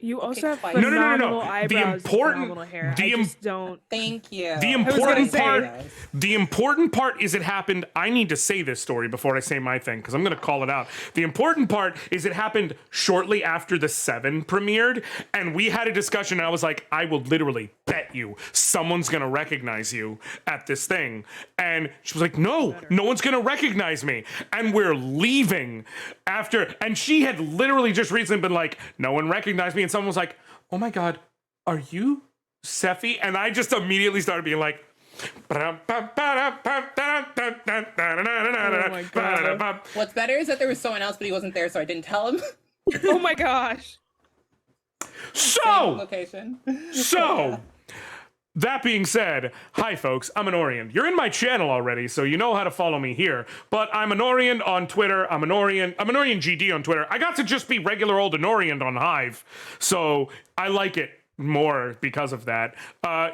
You also have twice. phenomenal No. eyebrows, The important- and phenomenal hair. the I im- just don't. Thank you. The gonna important say- part. The important part is it happened. I need to say this story before I say my thing because I'm going to call it out. The important part is it happened shortly after the 7 premiered, and we had a discussion. And I was like, I will literally bet you someone's going to recognize you at this thing. And she was like, no one's going to recognize me. And we're leaving after. And she had literally just recently been like, no one recognized me. And someone was like, oh my God, are you Sephi? And I just immediately started being like, Oh my God. What's better is that there was someone else, but he wasn't there, so I didn't tell him. Oh my gosh. so, Location. that being said, hi folks, I'm Anoriand. You're in my channel already, so you know how to follow me here. But I'm Anoriand on Twitter. I'm Anoriand GD on Twitter. I got to just be regular old Anoriand on Hive, so I like it more because of that.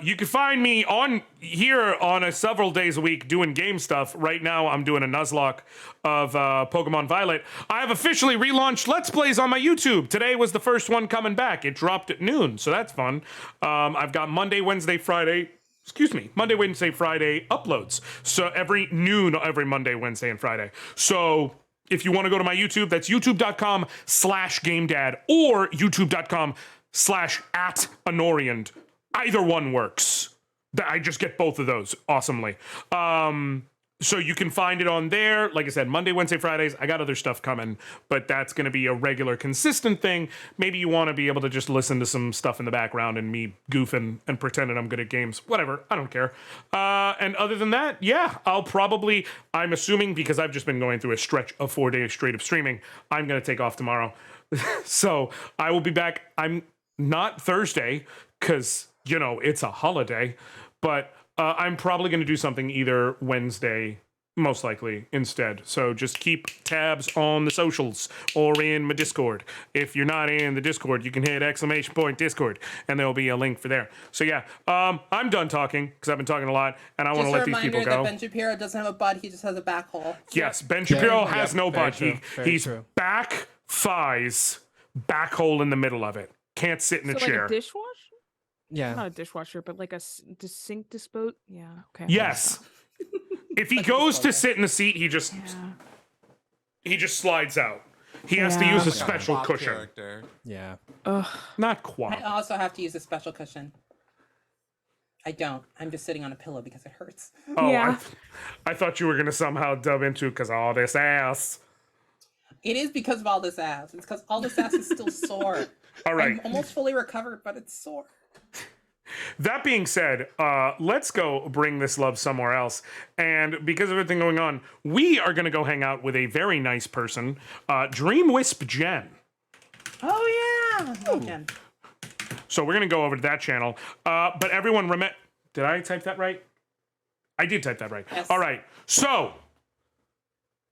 You can find me on here on several days a week doing game stuff. Right now, I'm doing a Nuzlocke of Pokemon Violet. I have officially relaunched Let's Plays on my YouTube. Today was the first one coming back. It dropped at noon, so that's fun. I've got Monday, Wednesday, Friday uploads. So every noon, every Monday, Wednesday, and Friday. So if you want to go to my YouTube, that's youtube.com/GameDad or youtube.com/@Anoriand. Either one works. I just get both of those awesomely. So you can find it on there. Like I said, Monday, Wednesday, Fridays. I got other stuff coming, but that's going to be a regular, consistent thing. Maybe you want to be able to just listen to some stuff in the background and me goofing and pretending I'm good at games. Whatever. I don't care. And other than that, yeah, I'm assuming because I've just been going through a stretch of 4 days straight of streaming, I'm going to take off tomorrow. So I will be back. I'm not Thursday because, it's a holiday, but I'm probably going to do something either Wednesday, most likely, instead. So just keep tabs on the socials or in my Discord. If you're not in the Discord, you can hit !Discord, and there'll be a link for there. So yeah, I'm done talking because I've been talking a lot, and I want to let these people Just a go. reminder that Ben Shapiro doesn't have a butt, he just has a back hole. Yes, Ben Shapiro has no very butt. true, very He's true. back thighs, back hole in the middle of it. Can't sit in a So chair. like a dishwasher? Yeah. Not a dishwasher, but like a sink dispo. Yeah. Okay. Yes. If he goes to sit in the seat, he just slides out. He has to Yeah. use a Like a special Bob cushion. character. Yeah. Not I quite. also have to use a special cushion. I don't. I'm just sitting on a pillow because it hurts. Oh, Yeah. I thought you were gonna somehow dub into because all this ass. It is because of all this ass. It's because all this ass is still sore. All right. I'm almost fully recovered, but it's sore. That being said, let's go bring this love somewhere else. And because of everything going on, we are gonna go hang out with a very nice person, Dream Wisp Jen. Oh yeah. Oh, Jen. So we're gonna go over to that channel. But everyone, did I type that right? I did type that right. Yes. All right. So,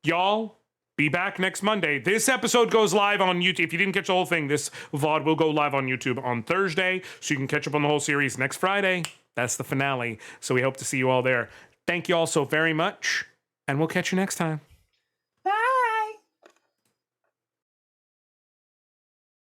y'all, be back next Monday. This episode goes live on YouTube. If you didn't catch the whole thing, this VOD will go live on YouTube on Thursday, so you can catch up on the whole series next Friday. That's the finale. So we hope to see you all there. Thank you all so very much, and we'll catch you next time.